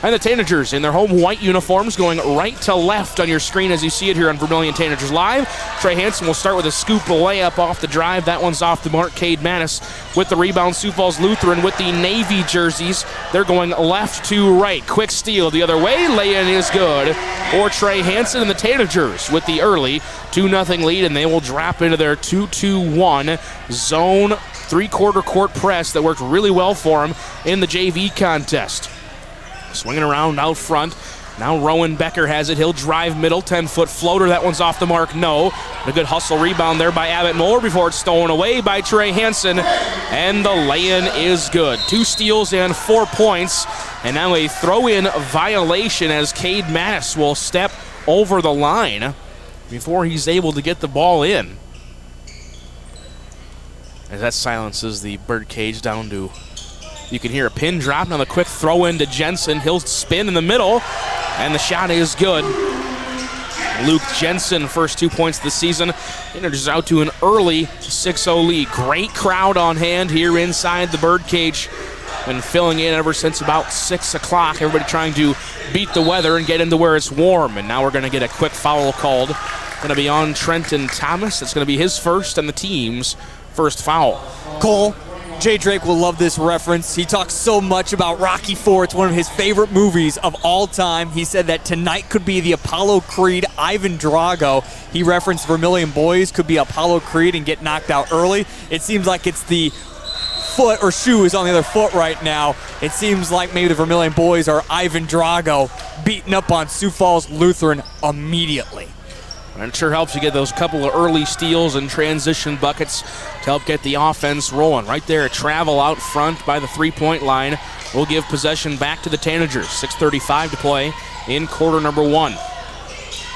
And the Tanagers in their home white uniforms going right to left on your screen as you see it here on Vermillion Tanagers Live. Trey Hansen will start with a scoop layup off the drive. That one's off the mark. Cade Mattis with the rebound. Sioux Falls Lutheran with the navy jerseys. They're going left to right. Quick steal the other way. Lay-in is good for Trey Hansen, and the Tanagers with the early 2-0 lead, and they will drop into their 2-2-1 zone three-quarter court press that worked really well for them in the JV contest. Swinging around out front. Now Rowan Becker has it. He'll drive middle. 10-foot floater. That one's off the mark. No. A good hustle rebound there by Abbott Moeller before it's stolen away by Trey Hansen. And the lay-in is good. 2 steals and 4 points. And now a throw-in violation as Cade Mattis will step over the line before he's able to get the ball in. As that silences the birdcage down to... You can hear a pin drop. Now the quick throw in to Jensen. He'll spin in the middle, and the shot is good. Luke Jensen, first 2 points of the season. Tanagers out to an early 6-0 lead. Great crowd on hand here inside the birdcage. Been filling in ever since about 6 o'clock. Everybody trying to beat the weather and get into where it's warm. And now we're going to get a quick foul called. Going to be on Trenton Thomas. That's going to be his first and the team's first foul. Cole, Jay Drake will love this reference. He talks so much about Rocky IV. It's one of his favorite movies of all time. He said that tonight could be the Apollo Creed Ivan Drago. He referenced Vermillion boys could be Apollo Creed and get knocked out early. It seems like it's the foot or shoe is on the other foot right now. It seems like maybe the Vermillion boys are Ivan Drago beating up on Sioux Falls Lutheran immediately. And it sure helps you get those couple of early steals and transition buckets to help get the offense rolling. Right there, a travel out front by the three-point line will give possession back to the Tanagers. 6:35 to play in quarter number 1.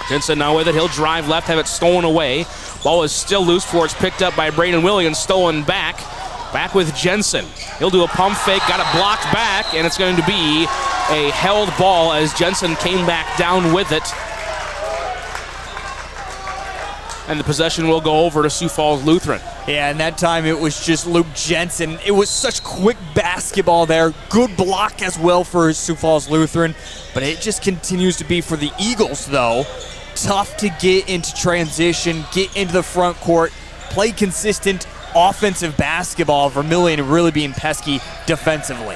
Jensen now with it. He'll drive left, have it stolen away. Ball is still loose before it's picked up by Braden Williams. Stolen back. Back with Jensen. He'll do a pump fake, got it blocked back, and it's going to be a held ball as Jensen came back down with it. And the possession will go over to Sioux Falls Lutheran. Yeah, and that time it was just Luke Jensen. It was such quick basketball there. Good block as well for Sioux Falls Lutheran. But it just continues to be for the Eagles, though. Tough to get into transition, get into the front court, play consistent offensive basketball. Vermillion really being pesky defensively.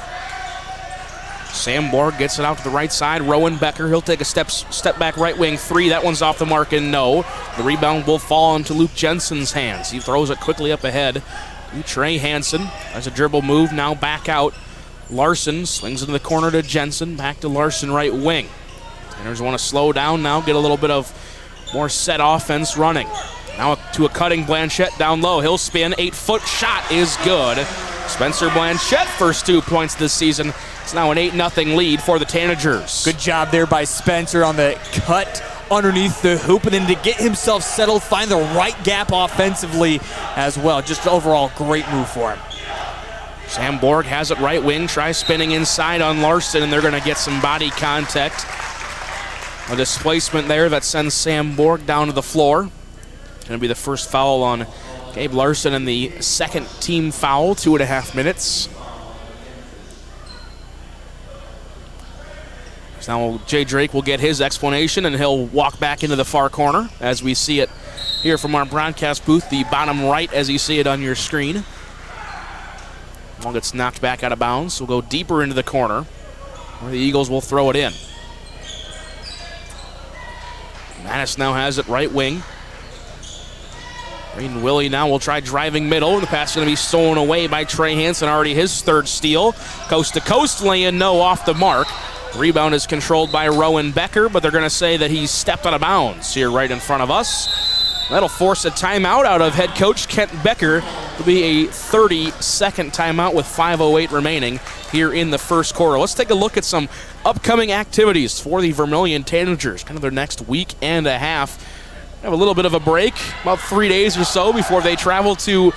Sam Borg gets it out to the right side. Rowan Becker, he'll take a step back right wing 3. That one's off the mark and no. The rebound will fall into Luke Jensen's hands. He throws it quickly up ahead to Trey Hansen. There's a dribble move, now back out. Larson swings into the corner to Jensen. Back to Larson right wing. Tanagers want to slow down now, get a little bit of more set offense running. Now to a cutting Blanchette down low. He'll spin. 8-foot shot is good. Spencer Blanchette, first 2 points this season. It's now an 8-0 lead for the Tanagers. Good job there by Spencer on the cut underneath the hoop, and then to get himself settled, find the right gap offensively as well. Just overall great move for him. Sam Borg has it right wing, tries spinning inside on Larson, and they're going to get some body contact. A displacement there that sends Sam Borg down to the floor. Going to be the first foul on Gabe Larson and the second team foul, 2.5 minutes. So now Jay Drake will get his explanation, and he'll walk back into the far corner as we see it here from our broadcast booth, the bottom right as you see it on your screen. Ball gets knocked back out of bounds, so we'll go deeper into the corner where the Eagles will throw it in. Mattis now has it right wing. Braden Willie now will try driving middle. The pass is going to be stolen away by Trey Hansen, already his third steal. Coast to coast lay-in, no, off the mark. Rebound is controlled by Rowan Becker, but they're going to say that he stepped out of bounds here right in front of us. That'll force a timeout out of head coach Kent Becker. It'll be a 30-second timeout with 5:08 remaining here in the first quarter. Let's take a look at some upcoming activities for the Vermillion Tanagers, kind of their next week and a half. Have a little bit of a break, about 3 days or so before they travel to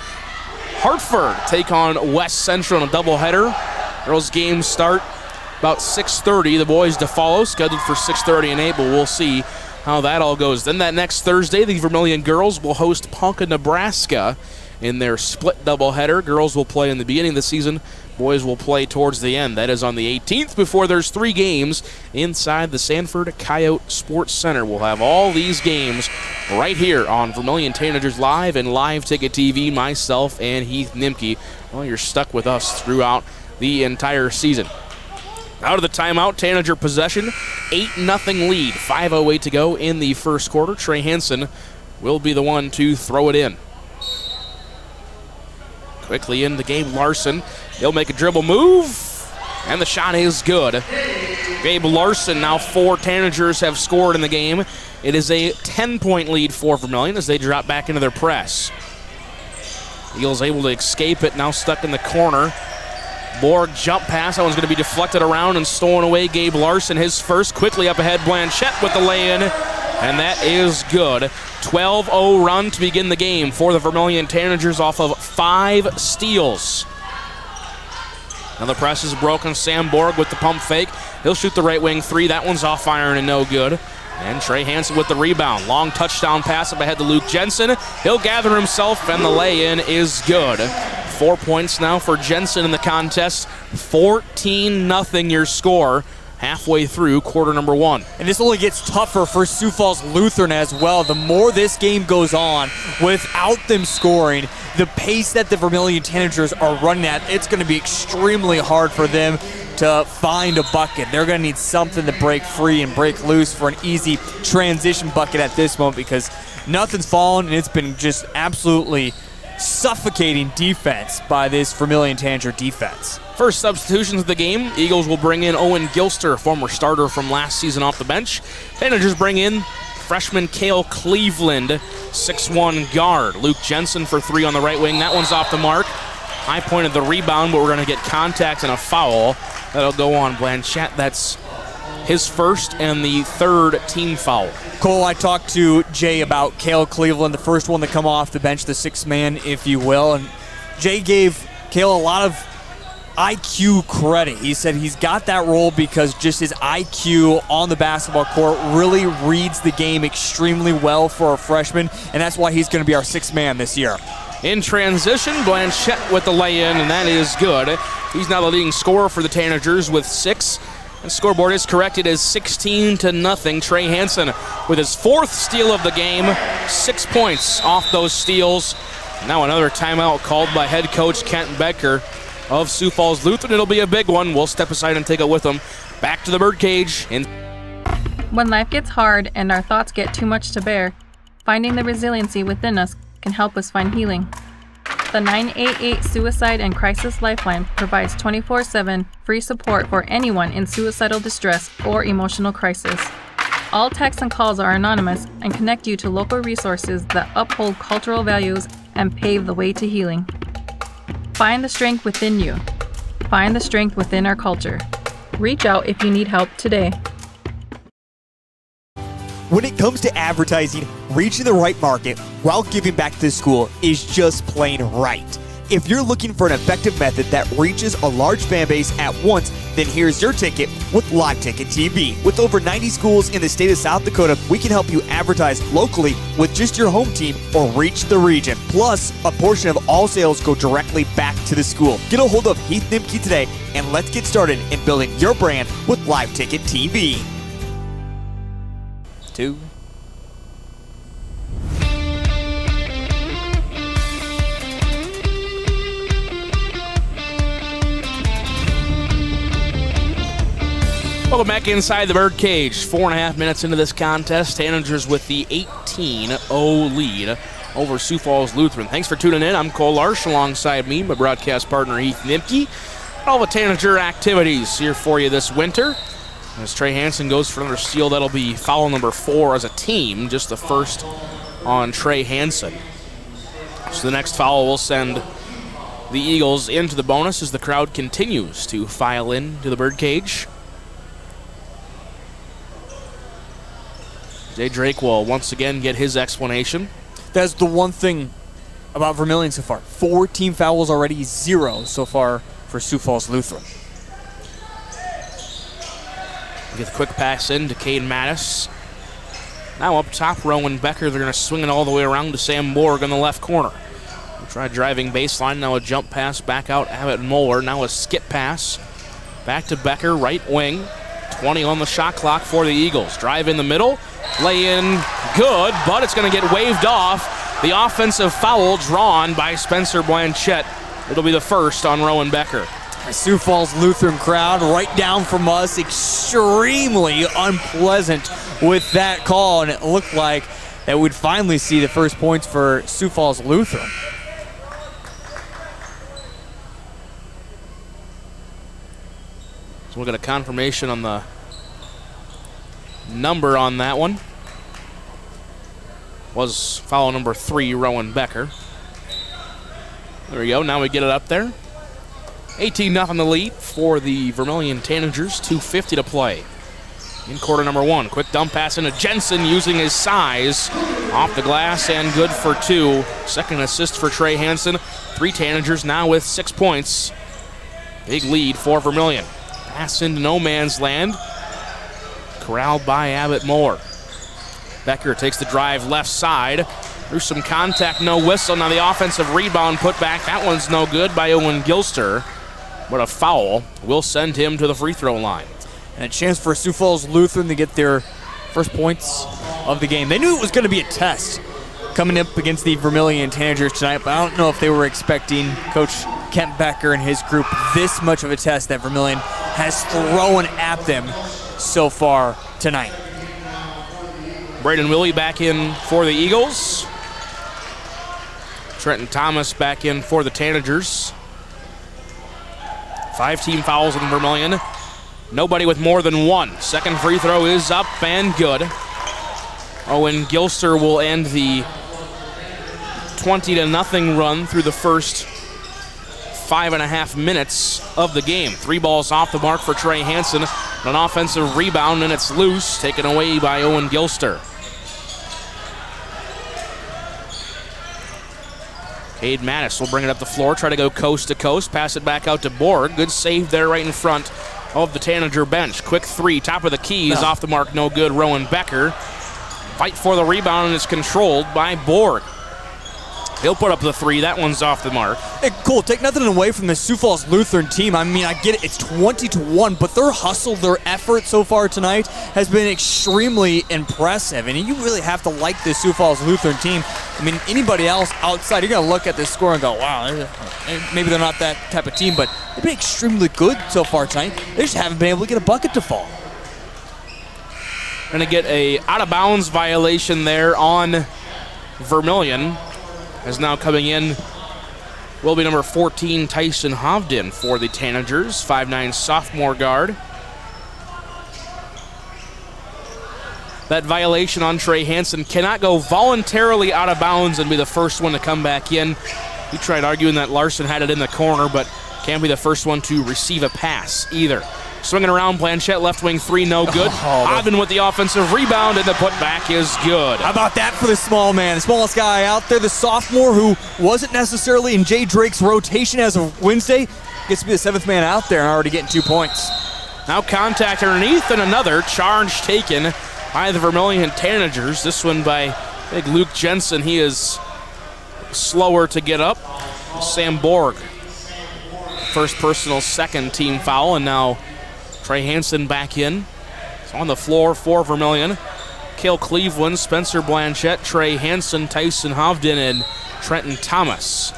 Hartford, take on West Central in a doubleheader. Girls games start about 6:30. The boys to follow, scheduled for 6:30 and 8, but we'll see how that all goes. Then that next Thursday, the Vermillion girls will host Ponca, Nebraska in their split doubleheader. Girls will play in the beginning of the season. Boys will play towards the end. That is on the 18th before there's 3 games inside the Sanford Coyote Sports Center. We'll have all these games right here on Vermillion Tanagers Live and Live Ticket TV, myself and Heath Nimke. Well, you're stuck with us throughout the entire season. Out of the timeout, Tanager possession, 8-0 lead, 5:08 to go in the first quarter. Trey Hansen will be the one to throw it in. Quickly in the game, Larson. He'll make a dribble move, and the shot is good. Gabe Larson, now 4 Tanagers have scored in the game. It is a 10-point lead for Vermillion as they drop back into their press. Eagles able to escape it, now stuck in the corner. Borg jump pass, that one's going to be deflected around and stolen away. Gabe Larson, his first, quickly up ahead. Blanchette with the lay-in, and that is good. 12-0 run to begin the game for the Vermillion Tanagers off of 5 steals. Now the press is broken. Sam Borg with the pump fake. He'll shoot the right wing 3. That one's off iron and no good. And Trey Hansen with the rebound. Long touchdown pass up ahead to Luke Jensen. He'll gather himself, and the lay-in is good. 4 points now for Jensen in the contest. 14-0 your score halfway through quarter number 1. And this only gets tougher for Sioux Falls Lutheran as well. The more this game goes on without them scoring, the pace that the Vermillion Tanagers are running at, it's going to be extremely hard for them to find a bucket. They're going to need something to break free and break loose for an easy transition bucket at this moment, because nothing's fallen, and it's been just absolutely suffocating defense by this Vermillion Tanager defense. First substitutions of the game, Eagles will bring in Owen Gilster, former starter from last season off the bench. Tanagers bring in freshman Cale Cleveland, 6'1" guard. Luke Jensen for 3 on the right wing. That one's off the mark. High point of the rebound, but we're going to get contact and a foul. That'll go on Blanchette. That's his first and the 3rd team foul. Cole, I talked to Jay about Cale Cleveland, the first one to come off the bench, the 6th man, if you will. And Jay gave Cale a lot of IQ credit. He said he's got that role because just his IQ on the basketball court really reads the game extremely well for a freshman, and that's why he's going to be our 6th man this year. In transition, Blanchette with the lay-in, and that is good. He's now the leading scorer for the Tanagers with 6. The scoreboard is corrected as 16-0. Trey Hansen with his 4th steal of the game, 6 points off those steals. Now another timeout called by head coach Kent Becker of Sioux Falls Lutheran. It'll be a big one. We'll step aside and take it with them. Back to the birdcage. When life gets hard and our thoughts get too much to bear, finding the resiliency within us can help us find healing. The 988 Suicide and Crisis Lifeline provides 24/7 free support for anyone in suicidal distress or emotional crisis. All texts and calls are anonymous and connect you to local resources that uphold cultural values and pave the way to healing. Find the strength within you. Find the strength within our culture. Reach out if you need help today. When it comes to advertising, reaching the right market while giving back to the school is just plain right. If you're looking for an effective method that reaches a large fan base at once, then here's your ticket with Live Ticket TV. With over 90 schools in the state of South Dakota, we can help you advertise locally with just your home team or reach the region. Plus, a portion of all sales go directly back to the school. Get a hold of Heath Nimke today, and let's get started in building your brand with Live Ticket TV. 2. Welcome back inside the birdcage. 4.5 minutes into this contest. Tanagers with the 18-0 lead over Sioux Falls Lutheran. Thanks for tuning in. I'm Cole Larsch. Alongside me, my broadcast partner Heath Nimke. All the Tanager activities here for you this winter. As Trey Hansen goes for another steal, that'll be foul number 4 as a team. Just the first on Trey Hansen. So the next foul will send the Eagles into the bonus as the crowd continues to file in to the birdcage. Jay Drake will once again get his explanation. That's the one thing about Vermillion so far. 4 team fouls already, 0 so far for Sioux Falls Lutheran. Get the quick pass in to Cade Mattis. Now up top, Rowan Becker. They're going to swing it all the way around to Sam Borg in the left corner. We'll try driving baseline. Now a jump pass back out. Abbott Moeller. Now a skip pass. Back to Becker, right wing. 20 on the shot clock for the Eagles. Drive in the middle. Lay in good, but it's going to get waved off. The offensive foul drawn by Spencer Blanchette. It'll be the first on Rowan Becker. Sioux Falls Lutheran crowd right down from us, extremely unpleasant with that call, and it looked like that we'd finally see the first points for Sioux Falls Lutheran. So we'll get a confirmation on the number on that one. Was foul number 3, Rowan Becker. There we go, now we get it up there. 18-0 the lead for the Vermillion Tanagers, 2:50 to play. In quarter number 1, quick dump pass into Jensen using his size. Off the glass and good for 2. Second assist for Trey Hansen. 3 Tanagers now with 6 points. Big lead for Vermillion. Pass into no man's land. Corralled by Abbott Moore. Becker takes the drive left side. Through some contact, no whistle. Now the offensive rebound put back. That one's no good by Owen Gilster. But a foul will send him to the free throw line. And a chance for Sioux Falls Lutheran to get their first points of the game. They knew it was going to be a test coming up against the Vermillion Tanagers tonight, but I don't know if they were expecting Coach Kent Becker and his group this much of a test that Vermillion has thrown at them so far tonight. Braden Willie back in for the Eagles. Trenton Thomas back in for the Tanagers. 5 team fouls in Vermillion. Nobody with more than 1. Second free throw is up and good. Owen Gilster will end the 20-0 run through the first 5.5 minutes of the game. 3 balls off the mark for Trey Hansen. An offensive rebound, and it's loose, taken away by Owen Gilster. Cade Mattis will bring it up the floor, try to go coast to coast, pass it back out to Borg. Good save there right in front of the Tanager bench. Quick 3, top of the keys, off the mark, no good. Rowan Becker. Fight for the rebound, and it's controlled by Borg. He'll put up the 3. That one's off the mark. Hey, cool. Take nothing away from the Sioux Falls Lutheran team. I mean, I get it. It's 20-1, but their hustle, their effort so far tonight has been extremely impressive. And you really have to like this Sioux Falls Lutheran team. I mean, anybody else outside, you're going to look at this score and go, wow, maybe they're not that type of team, but they've been extremely good so far tonight. They just haven't been able to get a bucket to fall. Going to get a out-of-bounds violation there on Vermillion. As now coming in will be number 14, Tyson Hovden for the Tanagers, 5'9" sophomore guard. That violation on Trey Hansen cannot go voluntarily out of bounds and be the first one to come back in. He tried arguing that Larson had it in the corner, but can't be the first one to receive a pass either. Swinging around, Blanchette, left wing 3, no good. Ivan with the offensive rebound, and the putback is good. How about that for the small man? The smallest guy out there, the sophomore who wasn't necessarily in Jay Drake's rotation as of Wednesday, gets to be the 7th man out there and already getting 2 points. Now contact underneath, and another charge taken by the Vermillion Tanagers. This one by big Luke Jensen. He is slower to get up. Sam Borg, first personal, second team foul, and now Trey Hansen back in. It's on the floor for Vermillion. Cale Cleveland, Spencer Blanchette, Trey Hansen, Tyson Hovden, and Trenton Thomas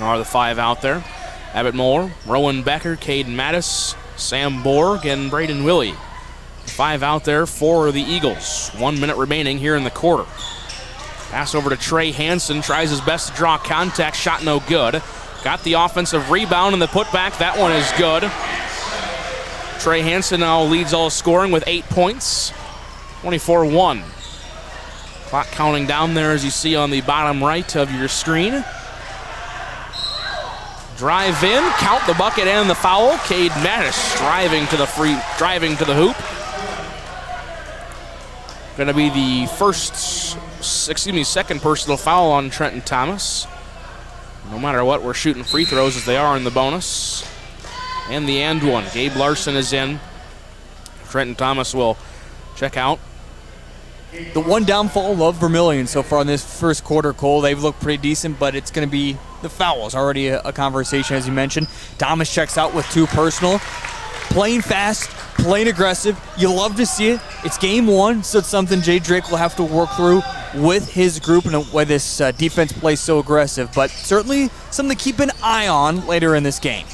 are the 5 out there. Abbott Moore, Rowan Becker, Caden Mattis, Sam Borg, and Braden Willie. 5 out there for the Eagles. 1 minute remaining here in the quarter. Pass over to Trey Hansen, tries his best to draw contact, shot no good. Got the offensive rebound and the putback, that one is good. Trey Hansen now leads all scoring with 8 points, 24-1. Clock counting down there as you see on the bottom right of your screen. Drive in, count the bucket and the foul. Cade Mattis driving to the hoop. Going to be the second personal foul on Trenton Thomas. No matter what, we're shooting free throws as they are in the bonus. And the and one. Gabe Larson is in. Trenton Thomas will check out. The one downfall of Vermillion so far in this first quarter, Cole, they've looked pretty decent, but it's going to be the fouls. Already a conversation, as you mentioned. Thomas checks out with 2 personal. Playing fast, playing aggressive. You love to see it. It's game 1, so it's something Jay Drake will have to work through with his group and why this defense plays so aggressive, but certainly something to keep an eye on later in this game.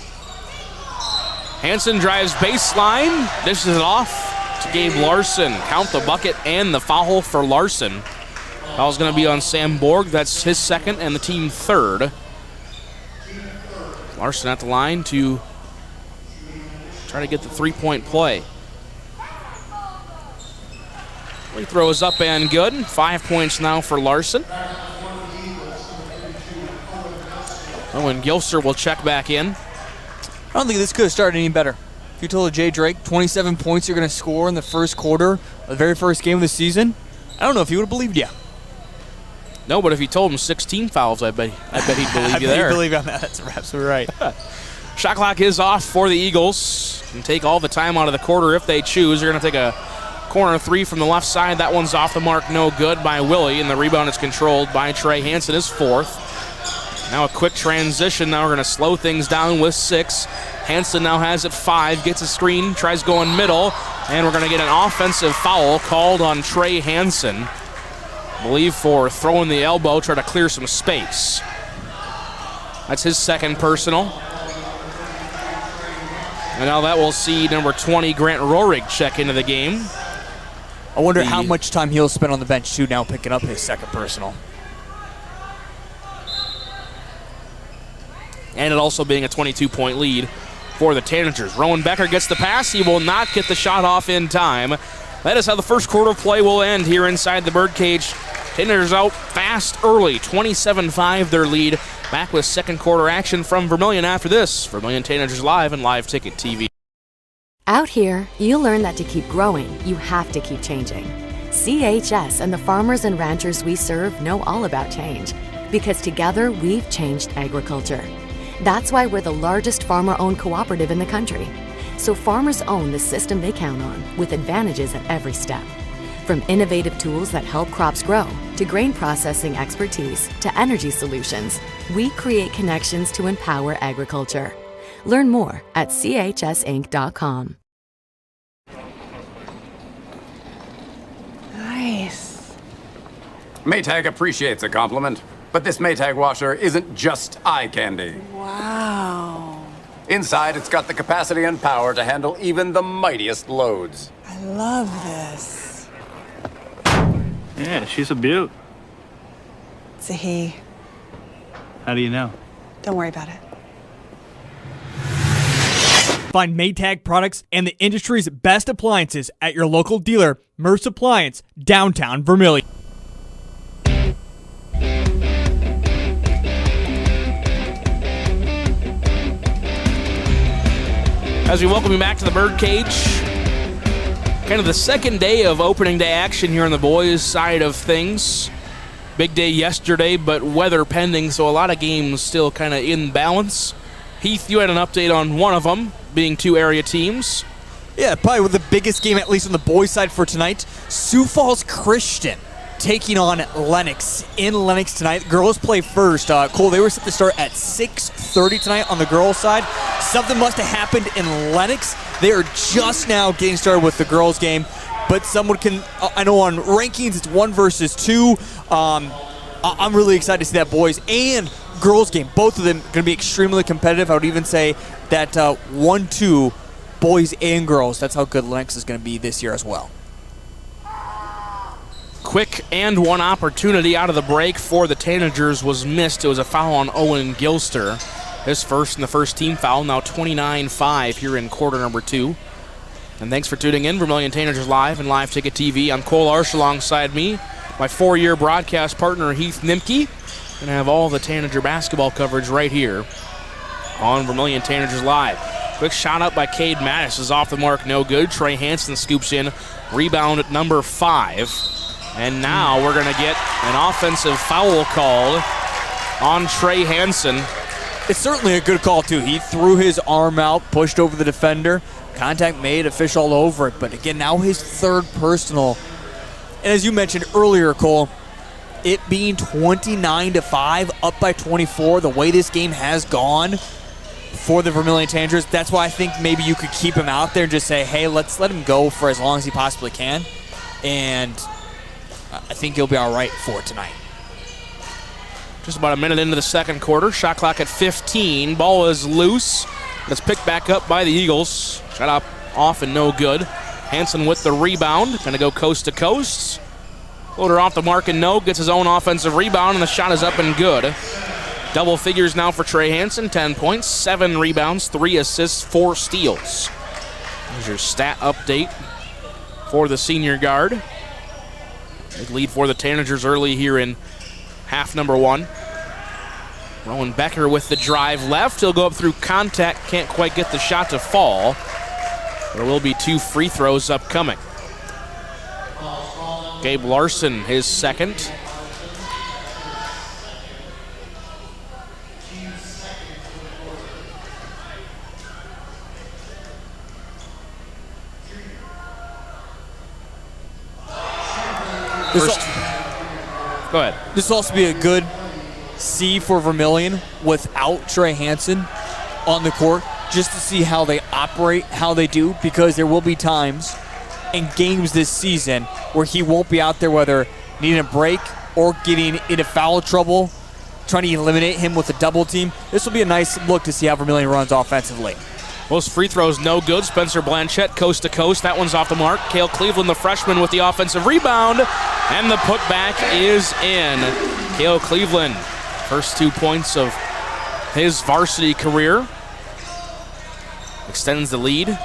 Hansen drives baseline, dishes it off to Gabe Larson. Count the bucket and the foul for Larson. Foul's going to be on Sam Borg. That's his second and the team third. Larson at the line to try to get the 3-point play. Free throw is up and good. 5 points now for Larson. And Gilster will check back in. I don't think this could have started any better. If you told Jay Drake 27 points you're going to score in the first quarter of the very first game of the season, I don't know if he would have believed you. No, but if you told him 16 fouls, I bet he'd believe you there. I believe you on that. That's absolutely right. Shot clock is off for the Eagles. Can take all the time out of the quarter if they choose. They're going to take a corner 3 from the left side. That one's off the mark, no good by Willie, and the rebound is controlled by Trey Hansen, his 4th. Now a quick transition. Now we're going to slow things down with 6. Hansen now has it 5, gets a screen, tries going middle, and we're going to get an offensive foul called on Trey Hansen. I believe for throwing the elbow, try to clear some space. That's his second personal. And now that will see number 20, Grant Rohrig, check into the game. I wonder how much time he'll spend on the bench, too, now picking up his second personal. And it also being a 22-point lead for the Tanagers. Rowan Becker gets the pass. He will not get the shot off in time. That is how the first quarter of play will end here inside the Birdcage. Tanagers out fast early, 27-5 their lead. Back with second quarter action from Vermillion after this. Vermillion Tanagers Live and Live Ticket TV. Out here, you learn that to keep growing, you have to keep changing. CHS and the farmers and ranchers we serve know all about change, because together we've changed agriculture. That's why we're the largest farmer-owned cooperative in the country. So farmers own the system they count on, with advantages at every step. From innovative tools that help crops grow, to grain processing expertise, to energy solutions, we create connections to empower agriculture. Learn more at chsinc.com. Nice. Maytag appreciates a compliment, but this Maytag washer isn't just eye candy. Wow. Inside, it's got the capacity and power to handle even the mightiest loads. I love this. Yeah, she's a beaut. It's a he. How do you know? Don't worry about it. Find Maytag products and the industry's best appliances at your local dealer, Merce Appliance, downtown Vermillion. As we welcome you back to the Birdcage, kind of the second day of opening day action here on the boys' side of things. Big day yesterday, but weather pending, so a lot of games still kind of in balance. Heath, you had an update on one of them, being two area teams. Yeah, probably the biggest game, at least on the boys' side for tonight. Sioux Falls Christian taking on Lennox in Lennox tonight. Girls play first. Cole, they were set to start at 6:30 tonight on the girls' side. Something must have happened in Lennox. They are just now getting started with the girls' game. But someone can, I know on rankings it's 1 versus 2. I'm really excited to see that boys and girls game. Both of them going to be extremely competitive. I would even say that 1-2 boys and girls. That's how good Lennox is going to be this year as well. Quick and one opportunity out of the break for the Tanagers was missed. It was a foul on Owen Gilster. His first and the first team foul, now 29-5 here in quarter number 2. And thanks for tuning in. Vermillion Tanagers Live and Live Ticket TV. I'm Cole Larsch alongside me, my 4-year broadcast partner, Heath Nimke. Going to have all the Tanager basketball coverage right here on Vermillion Tanagers Live. Quick shot up by Cade Mattis is off the mark, no good. Trey Hansen scoops in, rebound at number 5. And now we're going to get an offensive foul called on Trey Hansen. It's certainly a good call, too. He threw his arm out, pushed over the defender. Contact made, official all over it. But again, now his third personal. And as you mentioned earlier, Cole, it being 29-5, up by 24, the way this game has gone for the Vermillion Tanagers, that's why I think maybe you could keep him out there and just say, hey, let's let him go for as long as he possibly can. And I think he'll be all right for tonight. Just about a minute into the second quarter. Shot clock at 15. Ball is loose. It's picked back up by the Eagles. Shot up off and no good. Hansen with the rebound. Going to go coast to coast. Floater off the mark and no. Gets his own offensive rebound and the shot is up and good. Double figures now for Trey Hansen. 10 points, 7 rebounds, 3 assists, 4 steals. There's your stat update for the senior guard. Big lead for the Tanagers early here in half number 1. Rowan Becker with the drive left. He'll go up through contact. Can't quite get the shot to fall. There will be 2 free throws upcoming. Gabe Larson, his second. Go ahead. This will also be a good see for Vermillion without Trey Hansen on the court, just to see how they operate, how they do, because there will be times in games this season where he won't be out there, whether needing a break or getting into foul trouble, trying to eliminate him with a double team. This will be a nice look to see how Vermillion runs offensively. Most free throws no good. Spencer Blanchette coast to coast. That one's off the mark. Cale Cleveland, the freshman, with the offensive rebound. And the putback is in. Cale Cleveland, first 2 points of his varsity career. Extends the lead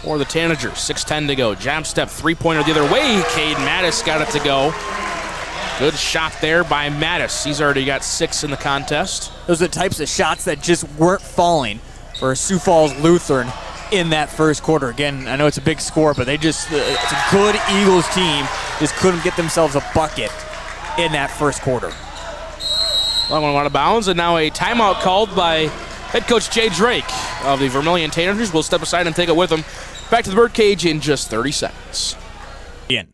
for the Tanagers. 6:10 to go. Jab step, three-pointer the other way. Cade Mattis got it to go. Good shot there by Mattis. He's already got 6 in the contest. Those are the types of shots that just weren't falling for Sioux Falls Lutheran in that first quarter. Again, I know it's a big score, but they just, it's a good Eagles team, just couldn't get themselves a bucket in that first quarter. Long one out of bounds, and now a timeout called by head coach Jay Drake of the Vermillion Tanagers. We'll step aside and take it with him. Back to the Birdcage in just 30 seconds. In.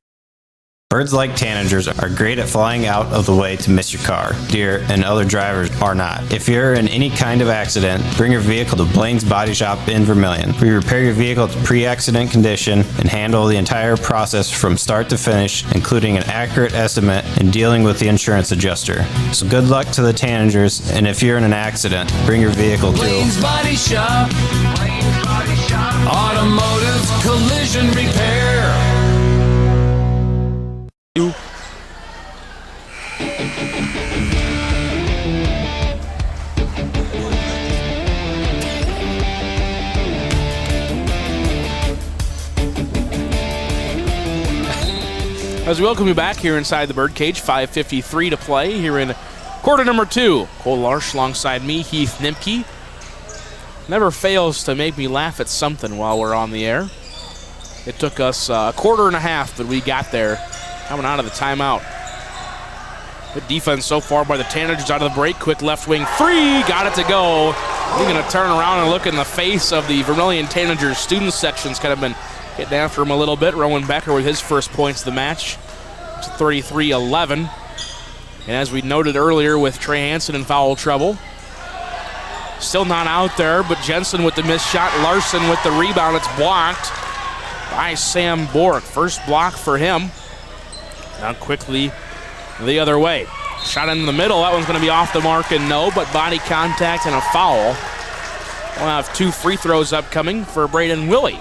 Birds like tanagers are great at flying out of the way to miss your car. Deer and other drivers are not. If you're in any kind of accident, bring your vehicle to Blaine's Body Shop in Vermillion. We repair your vehicle to pre-accident condition and handle the entire process from start to finish, including an accurate estimate and dealing with the insurance adjuster. So good luck to the tanagers, and if you're in an accident, bring your vehicle to Blaine's Body Shop. Blaine's Body Shop. Automotive collision repair. As we welcome you back here inside the Birdcage, 5:53 to play here in quarter number 2. Cole Larsch alongside me, Heath Nimke. never fails to make me laugh at something while we're on the air. It took us a quarter and a half that we got there coming out of the timeout. Good defense so far by the Tanagers out of the break. Quick left wing three, got it to go. We're going to turn around and look in the face of the Vermillion Tanagers student sections. Kind of been getting after him a little bit. Rowan Becker with his first points of the match. It's 33-11. And as we noted earlier with Trey Hansen in foul trouble. Still not out there, but Jensen with the missed shot. Larson with the rebound. It's blocked by Sam Bork. First block for him. Now quickly the other way. Shot in the middle. That one's going to be off the mark and no, but body contact and a foul. We'll have 2 free throws upcoming for Braden Willie.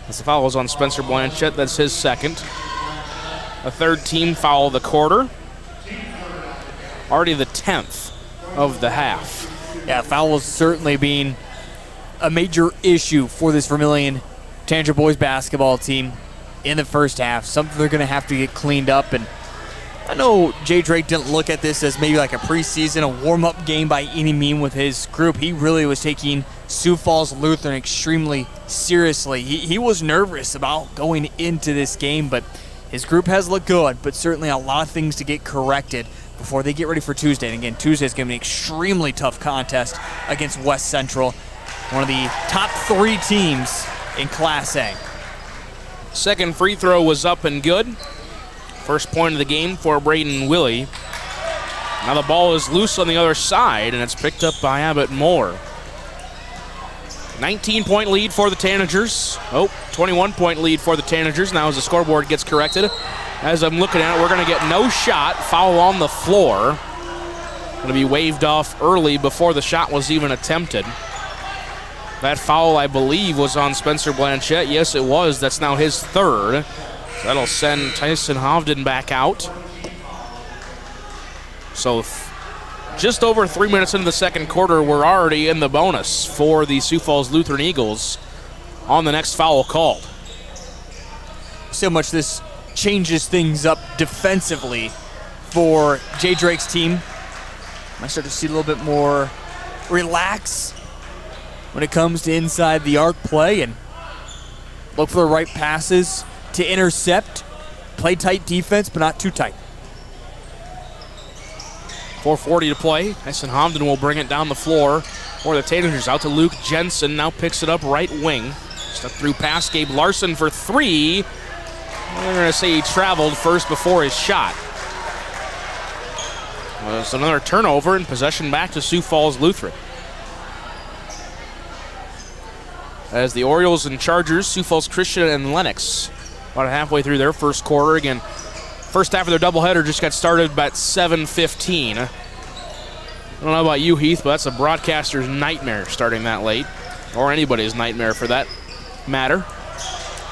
As the foul is on Spencer Blanchett, that's his second. A third team foul of the quarter. Already the 10th of the half. Yeah, fouls certainly being a major issue for this Vermillion Tanager boys basketball team in the first half. Something they're going to have to get cleaned up. And I know Jay Drake didn't look at this as maybe like a preseason, a warm-up game by any means with his group. He really was taking Sioux Falls Lutheran extremely seriously. He was nervous about going into this game, but his group has looked good, but certainly a lot of things to get corrected before they get ready for Tuesday. And again, Tuesday is going to be an extremely tough contest against West Central, one of the top 3 teams in Class A. Second free throw was up and good. First point of the game for Braden Willie. Now the ball is loose on the other side, and it's picked up by Abbott Moore. 19-point lead for the Tanagers. 21-point lead for the Tanagers. Now as the scoreboard gets corrected, as I'm looking at it, we're going to get no shot. Foul on the floor. Going to be waved off early before the shot was even attempted. That foul, I believe, was on Spencer Blanchett. Yes, it was. That's now his third. That'll send Tyson Hovden back out. So just over 3 minutes into the second quarter, we're already in the bonus for the Sioux Falls Lutheran Eagles on the next foul called. So much this changes things up defensively for Jay Drake's team. Might start to see a little bit more relax when it comes to inside the arc play and look for the right passes to intercept, play tight defense, but not too tight. 4:40 to play. Tyson Hovden will bring it down the floor for the Tanagers. Out to Luke Jensen, now picks it up right wing. Step through pass, Gabe Larson for 3. We're going to say he traveled first before his shot. Well, it's another turnover and possession back to Sioux Falls Lutheran. As the Orioles and Chargers, Sioux Falls Christian and Lennox, about halfway through their first quarter. Again, first half of their doubleheader just got started about 7:15. I don't know about you, Heath, but that's a broadcaster's nightmare starting that late, or anybody's nightmare for that matter.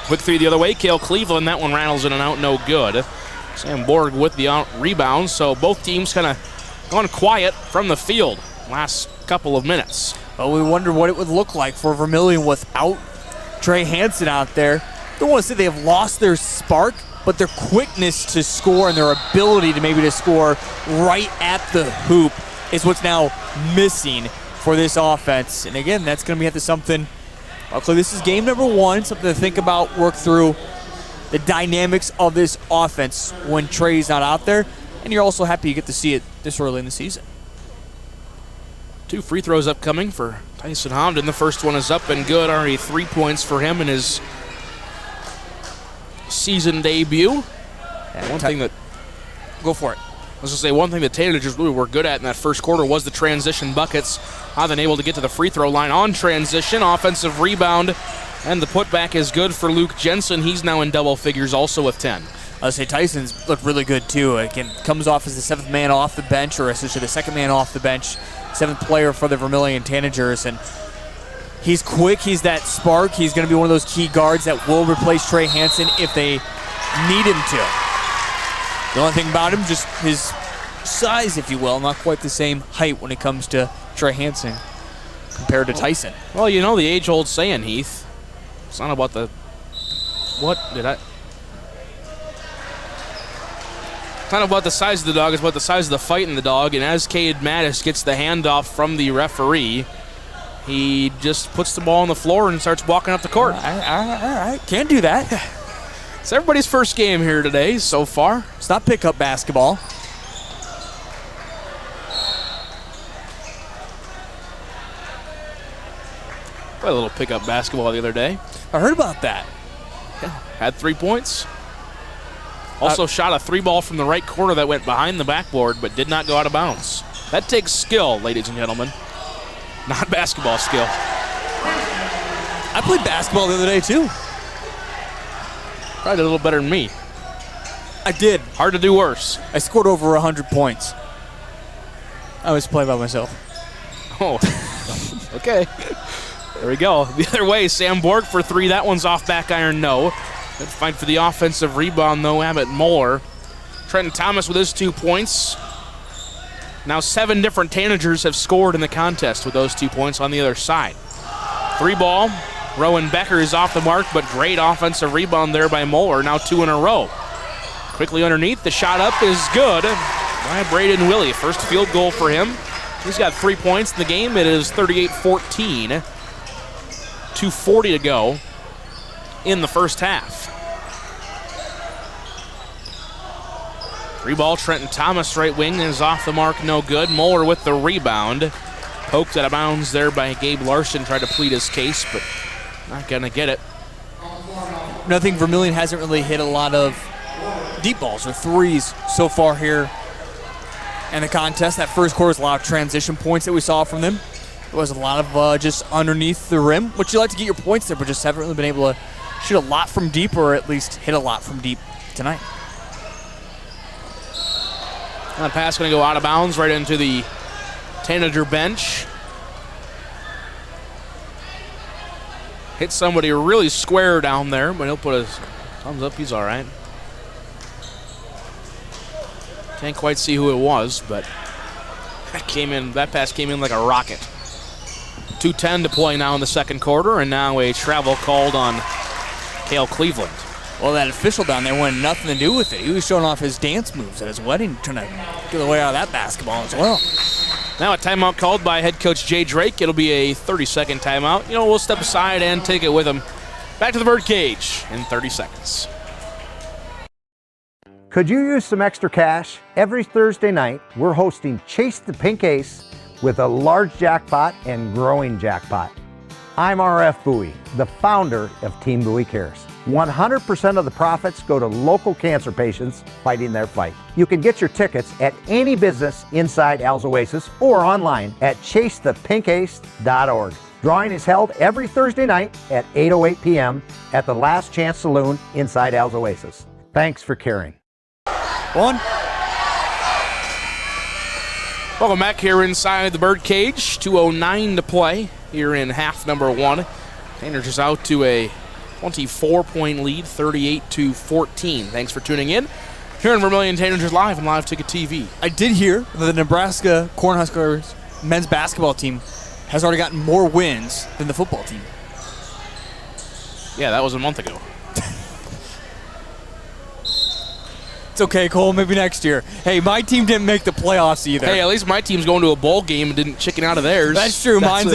Quick 3 the other way, Cale Cleveland, that one rattles in and out, no good. Sam Borg with the rebound, so both teams kind of gone quiet from the field last couple of minutes. Well, we wonder what it would look like for Vermillion without Trey Hansen out there. Don't want to say they have lost their spark, but their quickness to score and their ability to maybe to score right at the hoop is what's now missing for this offense. And again, that's going to be something. Luckily, this is game number 1, something to think about, work through the dynamics of this offense when Trey's not out there. And you're also happy you get to see it this early in the season. 2 free throws upcoming for Tyson Hovden. The first one is up and good. Already 3 points for him in his season debut. Yeah, one thing that... Go for it. I was going to say, one thing the Tanagers really were good at in that first quarter was the transition buckets. Hovden able to get to the free throw line on transition. Offensive rebound, and the putback is good for Luke Jensen. He's now in double figures also with 10. I'll say Tyson's looked really good too. Again, comes off as the 7th man off the bench, or essentially the 2nd man off the bench, 7th player for the Vermillion Tanagers. And he's quick, he's that spark. He's going to be one of those key guards that will replace Trey Hansen if they need him to. The only thing about him, just his size, if you will, not quite the same height when it comes to Trey Hansen compared to Tyson. Well, you know the age-old saying, Heath. It's not about the... What did I... It's not about the size of the dog, it's about the size of the fight in the dog. And as Cade Mattis gets the handoff from the referee, He just puts the ball on the floor and starts walking up the court. All right. Can't do that. It's everybody's first game here today so far. It's not pickup basketball. Played a little pickup basketball the other day. I heard about that. Yeah, had 3 points. Also shot a 3-ball from the right corner that went behind the backboard but did not go out of bounds. That takes skill, ladies and gentlemen. Not basketball skill. I played basketball the other day, too. Probably did a little better than me. I did. Hard to do worse. I scored over 100 points. I was playing by myself. Oh, okay. There we go. The other way, Sam Borg for 3. That one's off back iron, no. Good fight for the offensive rebound, though, Abbott Moeller. Trenton Thomas with his 2 points. Now 7 different Tanagers have scored in the contest with those 2 points on the other side. 3-ball. Rowan Becker is off the mark, but great offensive rebound there by Moeller. Now 2 in a row. Quickly underneath, the shot up is good by Braden Willie. First field goal for him. He's got 3 points in the game. It is 38-14. 2:40 to go in the first half. 3-ball, Trenton Thomas, right wing, is off the mark, no good. Moeller with the rebound. Poked out of bounds there by Gabe Larson. Tried to plead his case, but not going to get it. I think Vermillion hasn't really hit a lot of deep balls or threes so far here in the contest. That first quarter was a lot of transition points that we saw from them. It was a lot of just underneath the rim, which you like to get your points there, but just haven't really been able to shoot a lot from deep or at least hit a lot from deep tonight. That pass going to go out of bounds right into the Tanager bench. Hit somebody really square down there, but he'll put his thumbs up. He's all right. Can't quite see who it was, but that pass came in like a rocket. 2:10 to play now in the second quarter, and now a travel called on Cale Cleveland. Well, that official down there wanted nothing to do with it. He was showing off his dance moves at his wedding, trying to get away out of that basketball as well. Now a timeout called by head coach Jay Drake. It'll be a 30-second timeout. We'll step aside and take it with him. Back to the birdcage in 30 seconds. Could you use some extra cash? Every Thursday night, we're hosting Chase the Pink Ace with a large jackpot and growing jackpot. I'm RF Bowie, the founder of Team Bowie Cares. 100% of the profits go to local cancer patients fighting their fight. You can get your tickets at any business inside Al's Oasis or online at chasethepinkace.org. Drawing is held every Thursday night at 8:08 p.m. at the Last Chance Saloon inside Al's Oasis. Thanks for caring. One. Welcome back here inside the birdcage. 2:09 to play here in half number 1. Tanagers out to a 24-point lead, 38-14. Thanks for tuning in. Here in Vermillion Tanagers Live and Live Ticket TV. I did hear that the Nebraska Cornhuskers men's basketball team has already gotten more wins than the football team. Yeah, that was a month ago. It's okay, Cole. Maybe next year. Hey, my team didn't make the playoffs either. Hey, at least my team's going to a bowl game and didn't chicken out of theirs. That's true. Mine's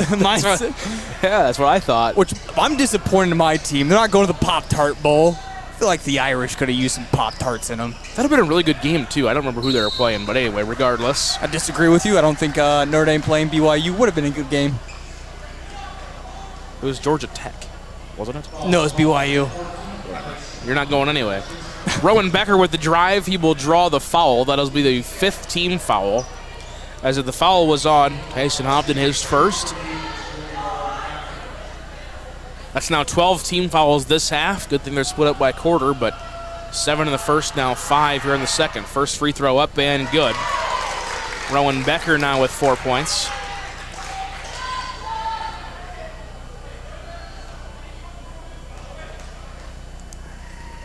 that's what I thought. Which I'm disappointed in my team. They're not going to the Pop-Tart Bowl. I feel like the Irish could have used some Pop-Tarts in them. That would have been a really good game, too. I don't remember who they were playing, but anyway, regardless. I disagree with you. I don't think Notre Dame playing BYU would have been a good game. It was Georgia Tech, wasn't it? No, it was BYU. You're not going anyway. Rowan Becker with the drive. He will draw the foul. That'll be the 5th team foul. As if the foul was on Tyson Hobden, his first. That's now 12 team fouls this half. Good thing they're split up by a quarter, but 7 in the first, now 5 here in the second. First free throw up and good. Rowan Becker now with 4 points.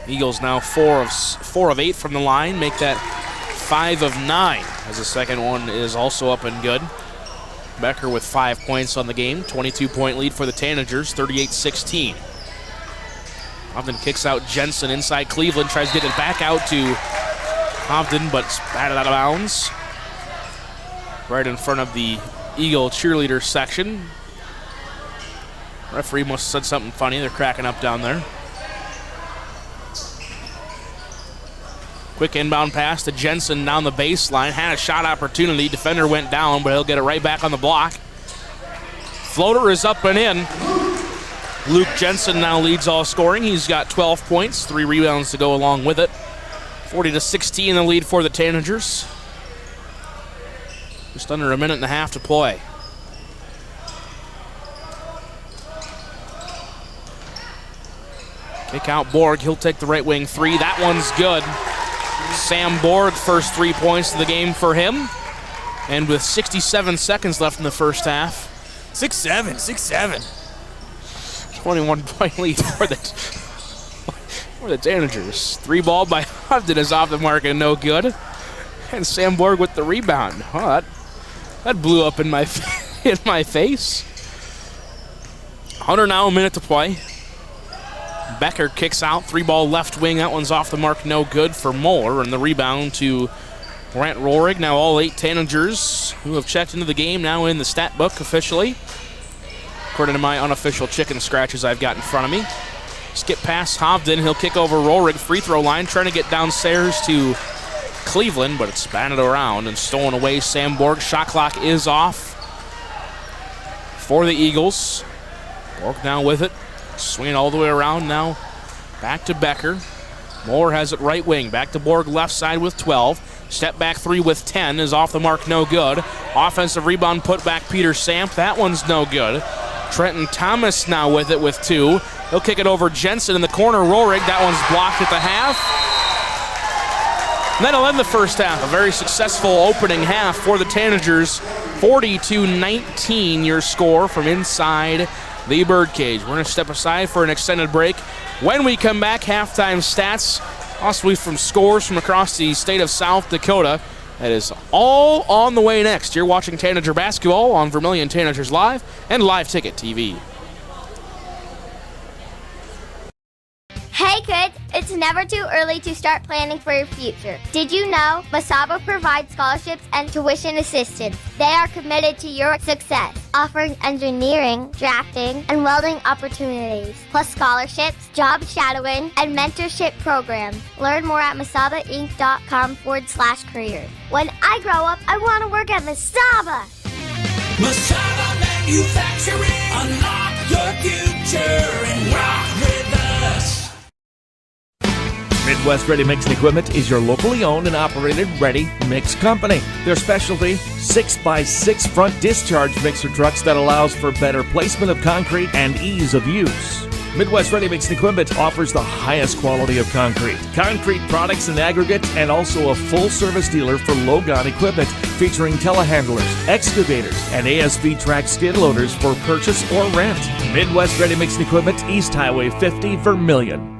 Eagles now 4 of 8 from the line, make that 5 of 9 as the second one is also up and good. Becker with 5 points on the game, 22-point lead for the Tanagers, 38-16. Hobden kicks out Jensen inside Cleveland, tries to get it back out to Hobden, but it's batted out of bounds. Right in front of the Eagle cheerleader section. Referee must have said something funny. They're cracking up down there. Quick inbound pass to Jensen down the baseline. Had a shot opportunity. Defender went down, but he'll get it right back on the block. Floater is up and in. Luke Jensen now leads all scoring. He's got 12 points, 3 rebounds to go along with it. 40-16 the lead for the Tanagers. Just under a minute and a half to play. Kick out Borg. He'll take the right wing 3. That one's good. Sam Borg, first 3 points of the game for him. And with 67 seconds left in the first half. 6-7. 21-point lead for the Tanagers. 3 ball by Hovden is off the mark and no good. And Sam Borg with the rebound. Oh, that blew up in my face. 100 now, a minute to play. Becker kicks out, 3 ball left wing. That one's off the mark, no good for Moeller. And the rebound to Grant Rohrig. Now all 8 Tanagers who have checked into the game now in the stat book officially, according to my unofficial chicken scratches I've got in front of me. Skip past Hovden. He'll kick over Rohrig. Free throw line, trying to get downstairs to Cleveland, but it's batted around and stolen away. Sam Borg. Shot clock is off for the Eagles. Borg now with it. Swinging all the way around now. Back to Becker. Moore has it right wing. Back to Borg left side with 12. Step back 3 with 10 is off the mark, no good. Offensive rebound put back Peter Samp. That one's no good. Trenton Thomas now with it with 2. He'll kick it over Jensen in the corner. Rohrig, that one's blocked at the half. And that'll end the first half. A very successful opening half for the Tanagers. 40-19 your score from inside the birdcage. We're going to step aside for an extended break. When we come back, halftime stats, possibly from scores from across the state of South Dakota. That is all on the way next. You're watching Tanager Basketball on Vermillion Tanagers Live and Live Ticket TV. Hey kids, it's never too early to start planning for your future. Did you know Masaba provides scholarships and tuition assistance? They are committed to your success, offering engineering, drafting, and welding opportunities, plus scholarships, job shadowing, and mentorship programs. Learn more at masabainc.com/careers. When I grow up, I want to work at Masaba. Masaba Manufacturing. Unlock your future and rock with us. Midwest Ready Mix and Equipment is your locally owned and operated ready mix company. Their specialty, 6x6 front discharge mixer trucks that allows for better placement of concrete and ease of use. Midwest Ready Mix and Equipment offers the highest quality of concrete products and aggregate, and also a full-service dealer for Logon equipment featuring telehandlers, excavators, and ASV track skid loaders for purchase or rent. Midwest Ready Mix and Equipment, East Highway 50, Vermillion.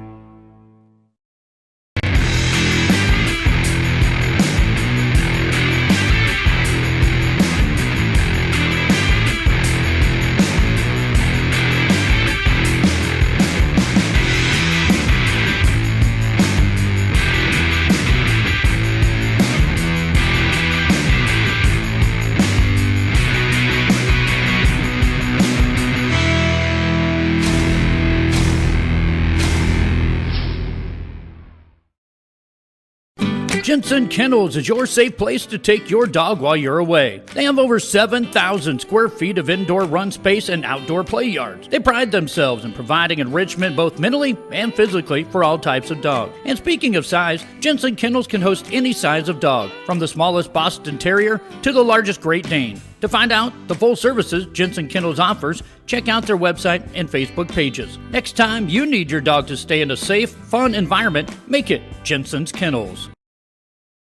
Jensen Kennels is your safe place to take your dog while you're away. They have over 7,000 square feet of indoor run space and outdoor play yards. They pride themselves in providing enrichment both mentally and physically for all types of dogs. And speaking of size, Jensen Kennels can host any size of dog, from the smallest Boston Terrier to the largest Great Dane. To find out the full services Jensen Kennels offers, check out their website and Facebook pages. Next time you need your dog to stay in a safe, fun environment, make it Jensen's Kennels.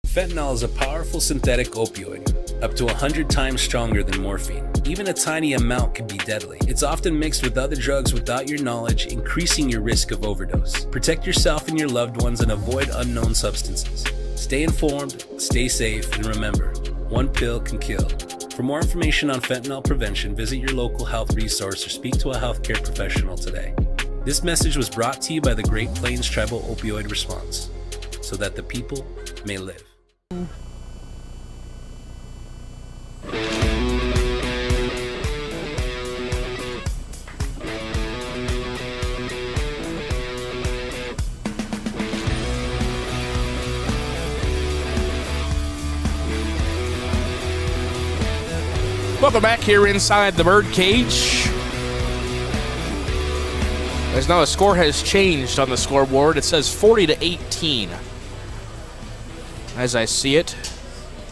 Fentanyl is a powerful synthetic opioid, up to 100 times stronger than morphine. Even a tiny amount can be deadly. It's often mixed with other drugs without your knowledge, increasing your risk of overdose. Protect yourself and your loved ones and avoid unknown substances. Stay informed, stay safe, and remember, one pill can kill. For more information on fentanyl prevention, visit your local health resource or speak to a healthcare professional today. This message was brought to you by the Great Plains Tribal Opioid Response, so that the people may live. Welcome back here inside the Birdcage. As now the score has changed on the scoreboard. It says 40-18. As I see it,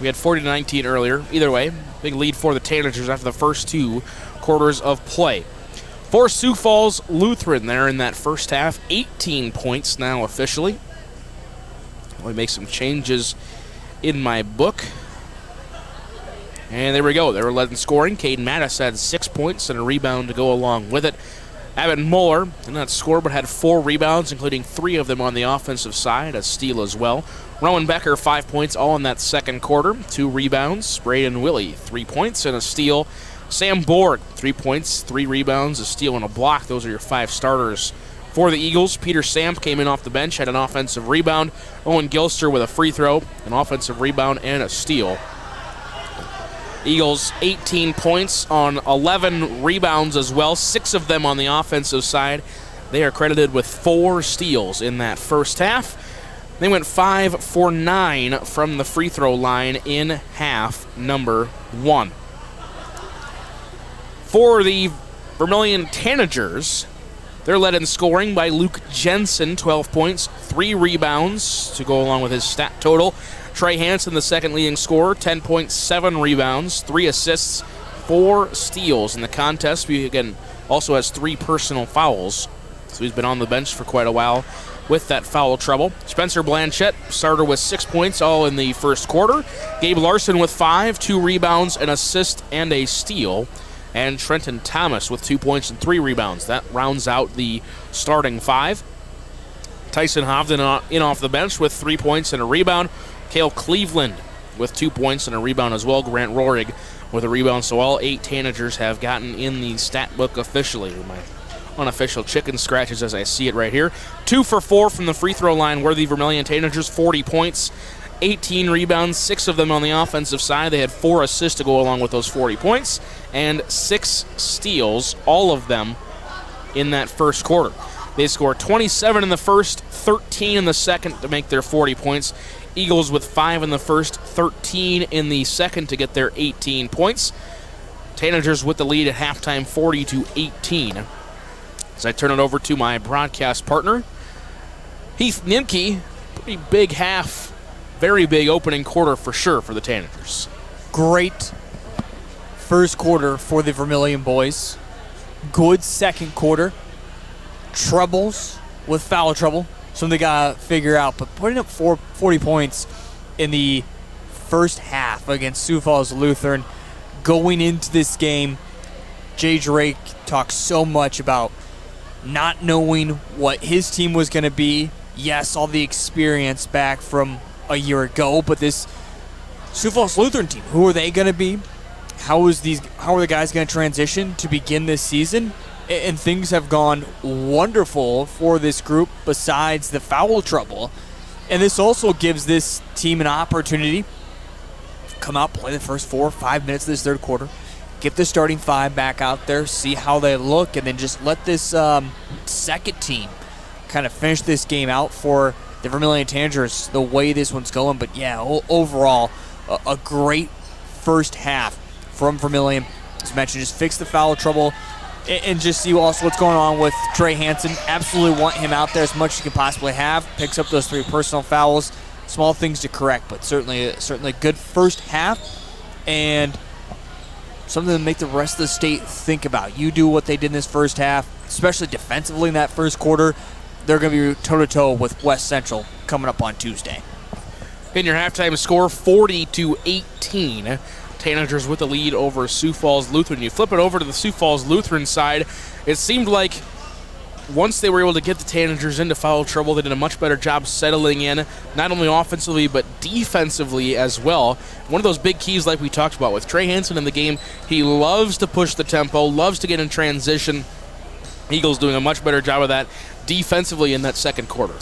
we had 40-19 earlier. Either way, big lead for the Tanagers after the first 2 quarters of play. For Sioux Falls Lutheran there in that first half, 18 points now officially. Let me make some changes in my book. And there we go. They were led in scoring. Caden Mattis had 6 points and a rebound to go along with it. Abbott Muller did not score but had 4 rebounds, including 3 of them on the offensive side, a steal as well. Rowan Becker, 5 points, all in that second quarter. 2 rebounds. Braden Willie, 3 points and a steal. Sam Borg, 3 points, 3 rebounds, a steal, and a block. Those are your 5 starters for the Eagles. Peter Samp came in off the bench, had an offensive rebound. Owen Gilster with a free throw, an offensive rebound, and a steal. Eagles 18 points on 11 rebounds as well, 6 of them on the offensive side. They are credited with 4 steals in that first half. They went 5 for 9 from the free throw line in half number 1. For the Vermillion Tanagers, they're led in scoring by Luke Jensen, 12 points, 3 rebounds to go along with his stat total. Trey Hansen, the second leading scorer, 10 points, 7 rebounds, 3 assists, 4 steals in the contest. He, again, also has 3 personal fouls, so he's been on the bench for quite a while with that foul trouble. Spencer Blanchett, starter with 6 points, all in the first quarter. Gabe Larson with 5, 2 rebounds, an assist, and a steal. And Trenton Thomas with 2 points and 3 rebounds. That rounds out the starting 5. Tyson Hovden in off the bench with 3 points and a rebound. Cale Cleveland with 2 points and a rebound as well. Grant Rohrig with a rebound. So all 8 Tanagers have gotten in the stat book officially. My unofficial chicken scratches as I see it right here. 2 for 4 from the free throw line were the Vermillion Tanagers, 40 points, 18 rebounds, 6 of them on the offensive side. They had 4 assists to go along with those 40 points, and 6 steals, all of them in that first quarter. They scored 27 in the first, 13 in the second to make their 40 points. Eagles with 5 in the first, 13 in the second to get their 18 points. Tanagers with the lead at halftime, 40-18. As I turn it over to my broadcast partner, Heath Nimke. Pretty big half, very big opening quarter for sure for the Tanagers. Great first quarter for the Vermillion boys. Good second quarter. Troubles with foul trouble. Something they got to figure out. But putting up 40 points in the first half against Sioux Falls Lutheran. Going into this game, Jay Drake talked so much about not knowing what his team was going to be. Yes, all the experience back from a year ago, but this Sioux Falls Lutheran team, who are they going to be? How are the guys going to transition to begin this season? And things have gone wonderful for this group besides the foul trouble. And this also gives this team an opportunity to come out, play the first 4 or 5 minutes of this third quarter, get the starting 5 back out there, see how they look, and then just let this second team kind of finish this game out for the Vermillion Tanagers the way this one's going. But yeah, overall, a great first half from Vermillion. As mentioned, just fix the foul trouble and just see also what's going on with Trey Hansen. Absolutely want him out there as much as you can possibly have. Picks up those 3 personal fouls. Small things to correct, but certainly a good first half and something to make the rest of the state think about. You do what they did in this first half, especially defensively in that first quarter. They're going to be toe-to-toe with West Central coming up on Tuesday. In your halftime score, 40-18. Tanagers with the lead over Sioux Falls Lutheran. You flip it over to the Sioux Falls Lutheran side. It seemed like once they were able to get the Tanagers into foul trouble, they did a much better job settling in, not only offensively but defensively as well. One of those big keys like we talked about with Trey Hansen in the game, he loves to push the tempo, loves to get in transition. Eagles doing a much better job of that defensively in that second quarter.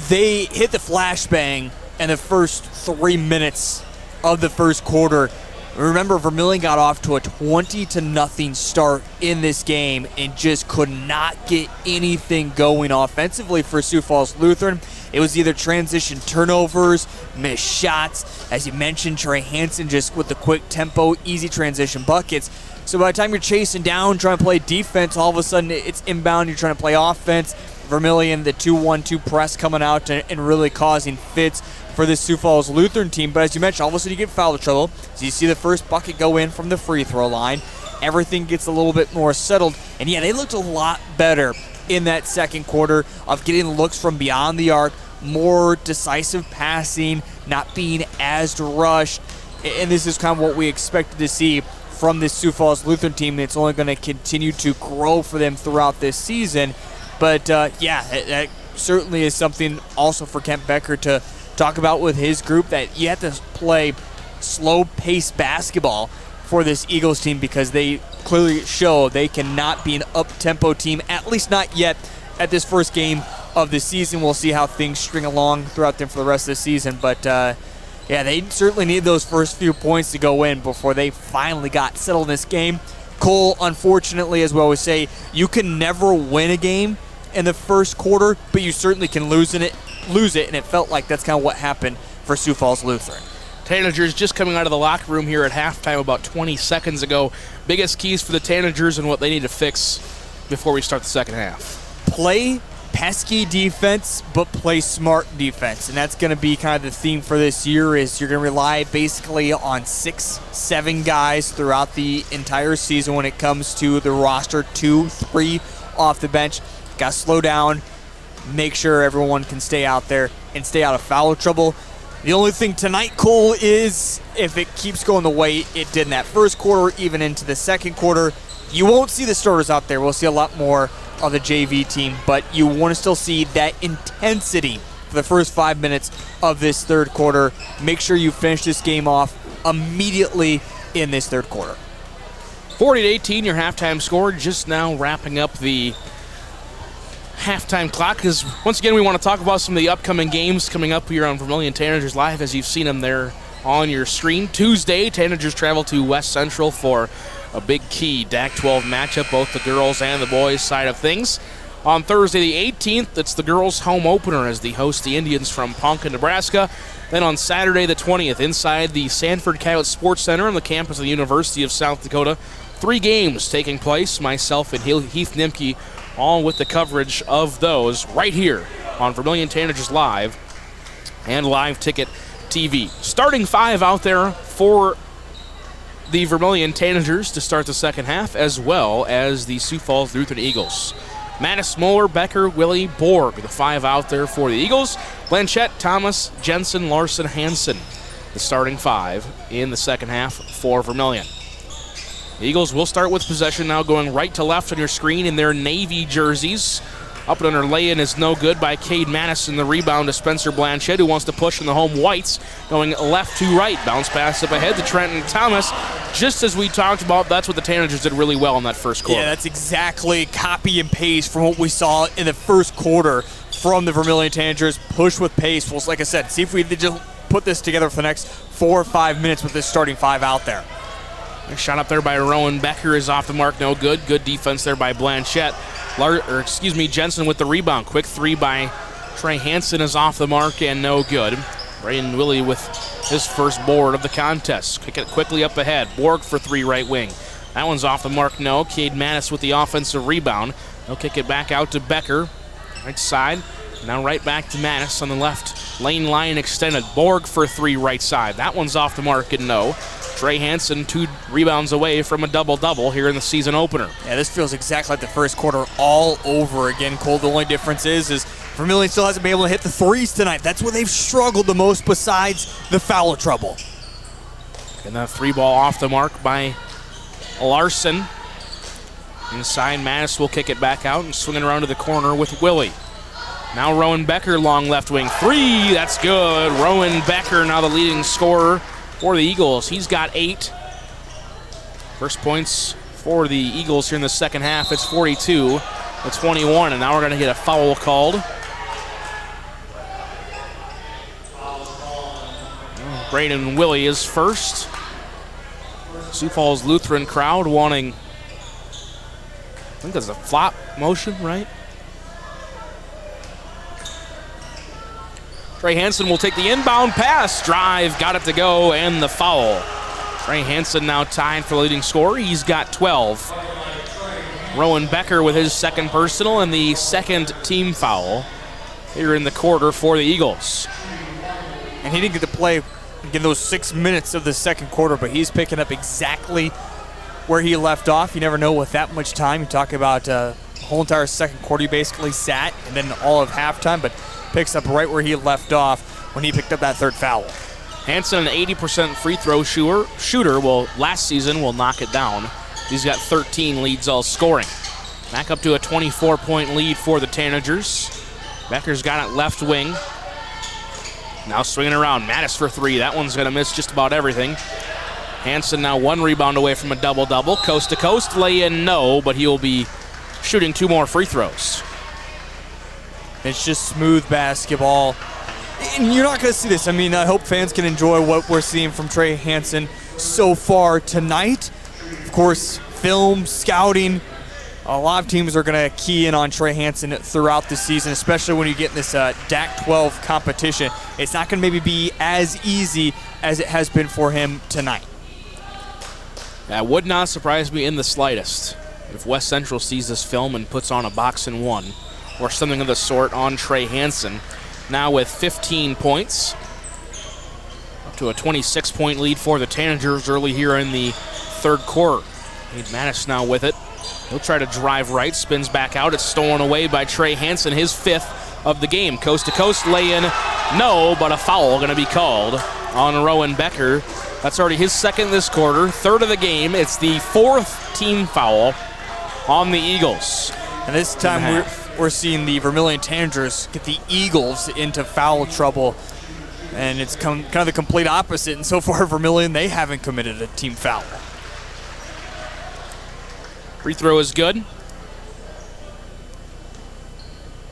They hit the flashbang in the first 3 minutes of the first quarter. Remember, Vermillion got off to a 20-0 start in this game and just could not get anything going offensively for Sioux Falls Lutheran. It was either transition turnovers, missed shots. As you mentioned, Trey Hansen just with the quick tempo, easy transition buckets. So by the time you're chasing down, trying to play defense, all of a sudden it's inbound, you're trying to play offense. Vermillion, the 2-1-2 press coming out and really causing fits for this Sioux Falls Lutheran team. But as you mentioned, all of a sudden you get foul trouble. So you see the first bucket go in from the free throw line. Everything gets a little bit more settled. And yeah, they looked a lot better in that second quarter of getting looks from beyond the arc, more decisive passing, not being as rushed. And this is kind of what we expected to see from this Sioux Falls Lutheran team. It's only going to continue to grow for them throughout this season. But yeah, that certainly is something also for Kent Becker to talk about with his group, that you have to play slow-paced basketball for this Eagles team because they clearly show they cannot be an up-tempo team, at least not yet at this first game of the season. We'll see how things string along throughout them for the rest of the season. But yeah, they certainly need those first few points to go in before they finally got settled in this game. Cole, unfortunately, as we always say, you can never win a game in the first quarter, but you certainly can lose it, and it felt like that's kind of what happened for Sioux Falls Lutheran. Tanagers just coming out of the locker room here at halftime about 20 seconds ago. Biggest keys for the Tanagers and what they need to fix before we start the second half. Play pesky defense, but play smart defense. And that's going to be kind of the theme for this year, is you're going to rely basically on 6-7 guys throughout the entire season when it comes to the roster, 2-3 off the bench. Got to slow down, make sure everyone can stay out there and stay out of foul trouble. The only thing tonight, Cole, is if it keeps going the way it did in that first quarter, even into the second quarter, you won't see the starters out there. We'll see a lot more of the JV team, but you want to still see that intensity for the first 5 minutes of this third quarter. Make sure you finish this game off immediately in this third quarter. 40-18, your halftime score. Just now wrapping up the halftime clock, because once again we want to talk about some of the upcoming games coming up here on Vermillion Tanagers Live, as you've seen them there on your screen. Tuesday, Tanagers travel to West Central for a big key DAC-12 matchup, both the girls and the boys side of things. On Thursday the 18th, it's the girls' home opener as they host the Indians from Ponca, Nebraska. Then on Saturday the 20th, inside the Sanford Coyote Sports Center on the campus of the University of South Dakota, 3 games taking place. Myself and Heath Nimke all with the coverage of those right here on Vermillion Tanagers Live and Live Ticket TV. Starting 5 out there for the Vermillion Tanagers to start the second half, as well as the Sioux Falls Lutheran Eagles. Mattis, Moeller, Becker, Willie, Borg, the 5 out there for the Eagles. Blanchette, Thomas, Jensen, Larson, Hansen, the starting 5 in the second half for Vermillion. The Eagles will start with possession now, going right to left on your screen in their navy jerseys. Up and under lay-in is no good by Cade Madison. The rebound to Spencer Blanchette, who wants to push in the home whites. Going left to right. Bounce pass up ahead to Trenton Thomas. Just as we talked about, that's what the Tanagers did really well in that first quarter. Yeah, that's exactly copy and paste from what we saw in the first quarter from the Vermillion Tanagers. Push with pace. Well, like I said, see if we just put this together for the next 4 or 5 minutes with this starting 5 out there. A shot up there by Rowan Becker is off the mark, no good. Good defense there by Blanchette. Jensen with the rebound. Quick 3 by Trey Hansen is off the mark and no good. Braden Willie with his first board of the contest. Kick it quickly up ahead. Borg for 3 right wing. That one's off the mark, no. Cade Mattis with the offensive rebound. They'll kick it back out to Becker. Right side. Now right back to Mattis on the left. Lane line extended. Borg for 3 right side. That one's off the mark and no. Trey Hansen 2 rebounds away from a double-double here in the season opener. Yeah, this feels exactly like the first quarter all over again, Cole. The only difference is Vermillion still hasn't been able to hit the threes tonight. That's where they've struggled the most besides the foul trouble. And that 3 ball off the mark by Larson. Inside, Mattis will kick it back out and swing it around to the corner with Willie. Now Rowan Becker, long left wing 3. That's good. Rowan Becker now the leading scorer for the Eagles. He's got 8. First points for the Eagles here in the second half. It's 42-21, and now we're going to get a foul called. Braden Willie is first. Sioux Falls Lutheran crowd wanting, I think that's a flop motion, right? Trey Hansen will take the inbound pass. Drive, got it to go, and the foul. Trey Hansen now tied for the leading scorer. He's got 12. Rowan Becker with his second personal and the second team foul here in the quarter for the Eagles. And he didn't get to play in those 6 minutes of the second quarter, but he's picking up exactly where he left off. You never know with that much time. You talk about the whole entire second quarter, he basically sat, and then all of halftime, but picks up right where he left off when he picked up that third foul. Hansen, an 80% free throw shooter, last season will knock it down. He's got 13 leads all scoring. Back up to a 24-point lead for the Tanagers. Becker's got it left wing. Now swinging around. Mattis for three. That one's going to miss just about everything. Hansen now one rebound away from a double-double. Coast to coast, lay in, no, but he'll be shooting 2 more free throws. It's just smooth basketball. And you're not going to see this. I mean, I hope fans can enjoy what we're seeing from Trey Hansen so far tonight. Of course, film, scouting, a lot of teams are going to key in on Trey Hansen throughout the season, especially when you get in this DAC-12 competition. It's not going to maybe be as easy as it has been for him tonight. That would not surprise me in the slightest if West Central sees this film and puts on a box and one or something of the sort on Trey Hansen. Now with 15 points, up to a 26-point lead for the Tanagers early here in the third quarter. Need Mattis now with it. He'll try to drive right, spins back out. It's stolen away by Trey Hansen, his 5th of the game. Coast to coast, lay in, no, but a foul going to be called on Rowan Becker. That's already his 2nd this quarter, 3rd of the game. It's the 4th team foul on the Eagles. And this time we're seeing the Vermillion Tanagers get the Eagles into foul trouble. And it's kind of the complete opposite. And so far, Vermillion, they haven't committed a team foul. Free throw is good.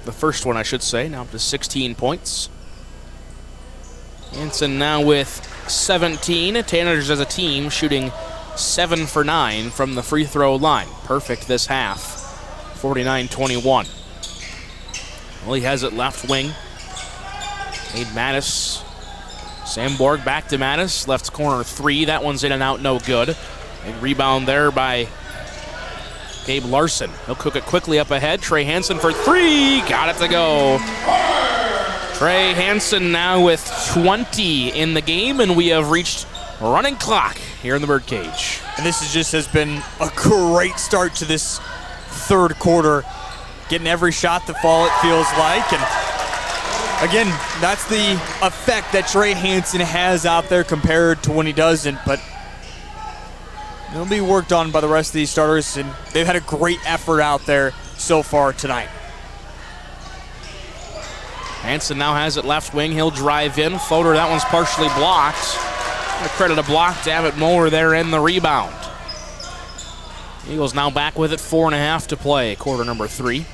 The first one, I should say, now up to 16 points. Hansen now with 17. Tanagers as a team shooting 7 for 9 from the free throw line. Perfect this half. 49-21. Well, he has it left wing. Made Mattis. Sandborg back to Mattis. Left corner 3. That one's in and out, no good. Big rebound there by Gabe Larson. He'll cook it quickly up ahead. Trey Hansen for 3. Got it to go. Trey Hansen now with 20 in the game, and we have reached running clock here in the birdcage. And this has been a great start to this third quarter. Getting every shot to fall, it feels like. And again, that's the effect that Trey Hansen has out there compared to when he doesn't. But it'll be worked on by the rest of these starters, and they've had a great effort out there so far tonight. Hansen now has it left wing. He'll drive in. Floater, that one's partially blocked. A credit a block to Abbott Moeller there in the rebound. Eagles now back with it, 4.5 to play, quarter number 3.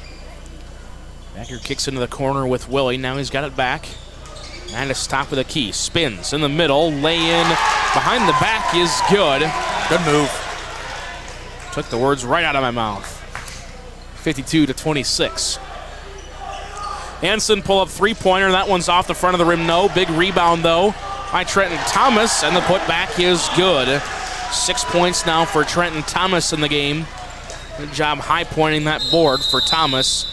Becker kicks into the corner with Willie. Now he's got it back. Mattis top of the key. Spins in the middle. Lay in behind the back is good. Good move. Took the words right out of my mouth. 52-26. Hansen pull up 3-pointer. That one's off the front of the rim. No. Big rebound though by Trenton Thomas, and the putback is good. 6 points now for Trenton Thomas in the game. Good job high pointing that board for Thomas.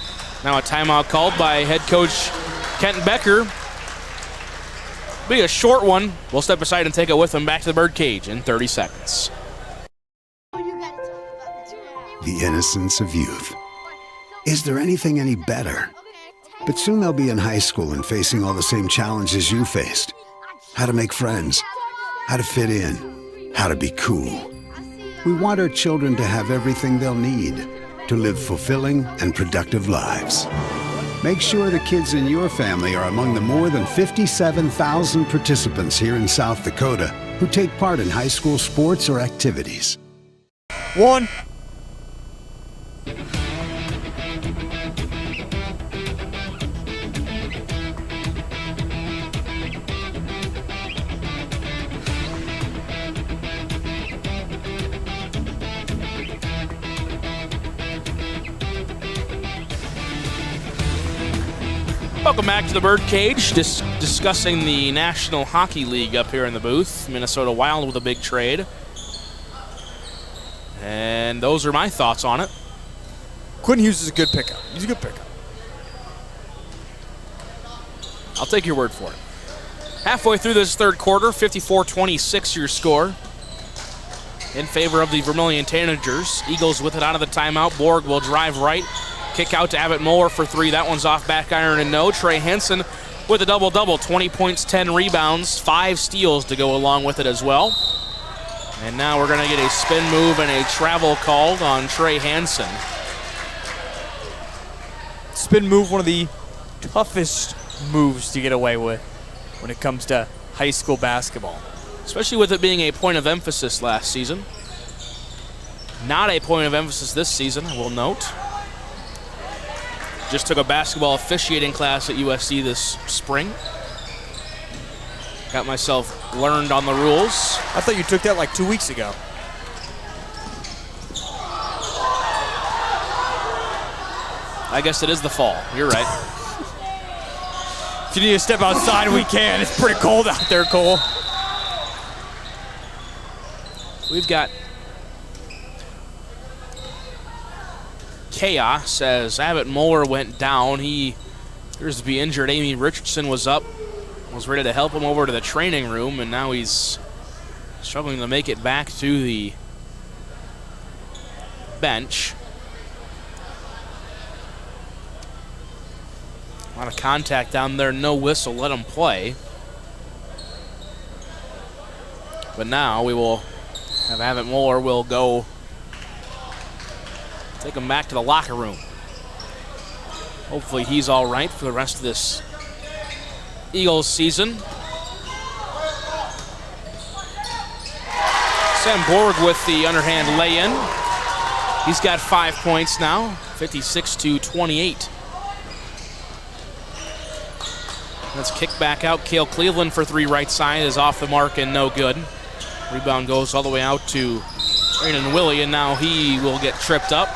Now a timeout called by head coach Kenton Becker. Be a short one. We'll step aside and take it with him back to the birdcage in 30 seconds. The innocence of youth. Is there anything any better? But soon they'll be in high school and facing all the same challenges you faced. How to make friends, how to fit in, how to be cool. We want our children to have everything they'll need to live fulfilling and productive lives. Make sure the kids in your family are among the more than 57,000 participants here in South Dakota who take part in high school sports or activities. One. Welcome back to the Birdcage, discussing the National Hockey League up here in the booth. Minnesota Wild with a big trade. And those are my thoughts on it. Quinn Hughes is a good pickup. He's a good pickup. I'll take your word for it. Halfway through this third quarter, 54-26 your score. In favor of the Vermillion Tanagers. Eagles with it out of the timeout. Borg will drive right. Kick out to Abbott Moeller for three. That one's off back iron and no. Trey Hansen with a double-double. 20 points, 10 rebounds, 5 steals to go along with it as well. And now we're going to get a spin move and a travel called on Trey Hansen. Spin move, one of the toughest moves to get away with when it comes to high school basketball. Especially with it being a point of emphasis last season. Not a point of emphasis this season, I will note. Just took a basketball officiating class at USC this spring. Got myself learned on the rules. I thought you took that like 2 weeks ago. I guess it is the fall. You're right. If you need to step outside, we can. It's pretty cold out there, Cole. We've got chaos as Abbott Moeller went down. He appears to be injured. Amy Richardson was up, was ready to help him over to the training room, and now he's struggling to make it back to the bench. A lot of contact down there, no whistle, let him play. But now we will have Abbott Moeller will go take him back to the locker room. Hopefully he's all right for the rest of this Eagles season. Sam Borg with the underhand lay-in. He's got 5 points now, 56-28. Let's kick back out. Cale Cleveland for three right side is off the mark and no good. Rebound goes all the way out to Brandon Willie, and now he will get tripped up.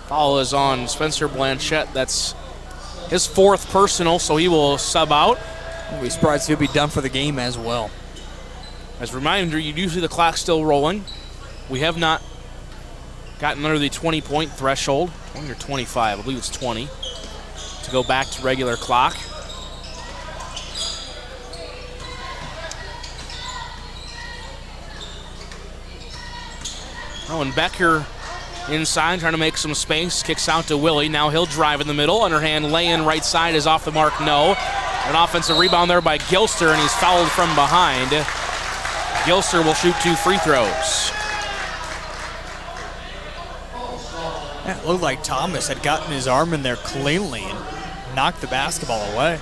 Foul is on Spencer Blanchette. That's his fourth personal, so he will sub out. I'll be surprised he'll be done for the game as well. As a reminder, you do see the clock still rolling. We have not gotten under the 20-point threshold, 20 or 25, I believe it's 20, to go back to regular clock. Oh, and Becker inside trying to make some space, kicks out to Willie. Now he'll drive in the middle, underhand lay-in right side is off the mark, no. An offensive rebound there by Gilster, and he's fouled from behind. Gilster will shoot 2 free throws. Yeah, it looked like Thomas had gotten his arm in there cleanly and knocked the basketball away.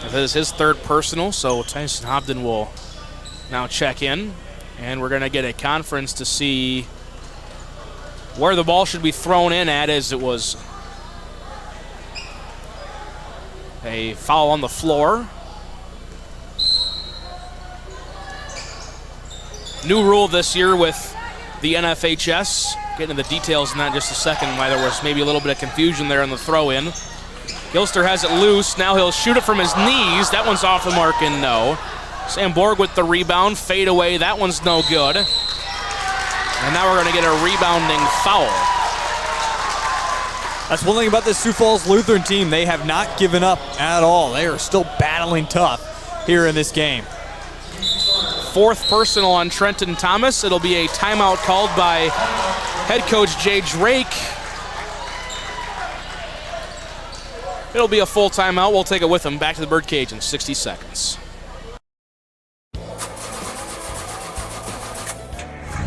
That is his third personal, so Tyson Hobden will now check in. And we're going to get a conference to see where the ball should be thrown in at, as it was a foul on the floor. New rule this year with the NFHS. Get into the details in that in just a second, why there was maybe a little bit of confusion there on the throw-in. Gilster has it loose. Now he'll shoot it from his knees. That one's off the mark and no. Sam Borg with the rebound. Fade away. That one's no good. And now we're going to get a rebounding foul. That's one thing about this Sioux Falls Lutheran team. They have not given up at all. They are still battling tough here in this game. Fourth personal on Trenton Thomas. It'll be a timeout called by head coach Jay Drake. It'll be a full timeout. We'll take it with him back to the Birdcage in 60 seconds.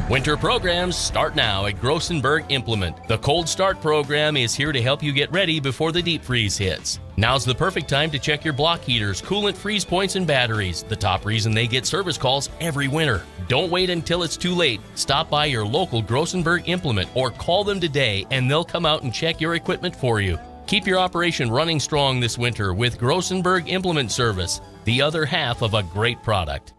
Winter programs start now at Grossenberg Implement. The Cold Start program is here to help you get ready before the deep freeze hits. Now's the perfect time to check your block heaters, coolant freeze points, and batteries. The top reason they get service calls every winter. Don't wait until it's too late. Stop by your local Grossenberg Implement or call them today and they'll come out and check your equipment for you. Keep your operation running strong this winter with Grossenberg Implement Service, the other half of a great product.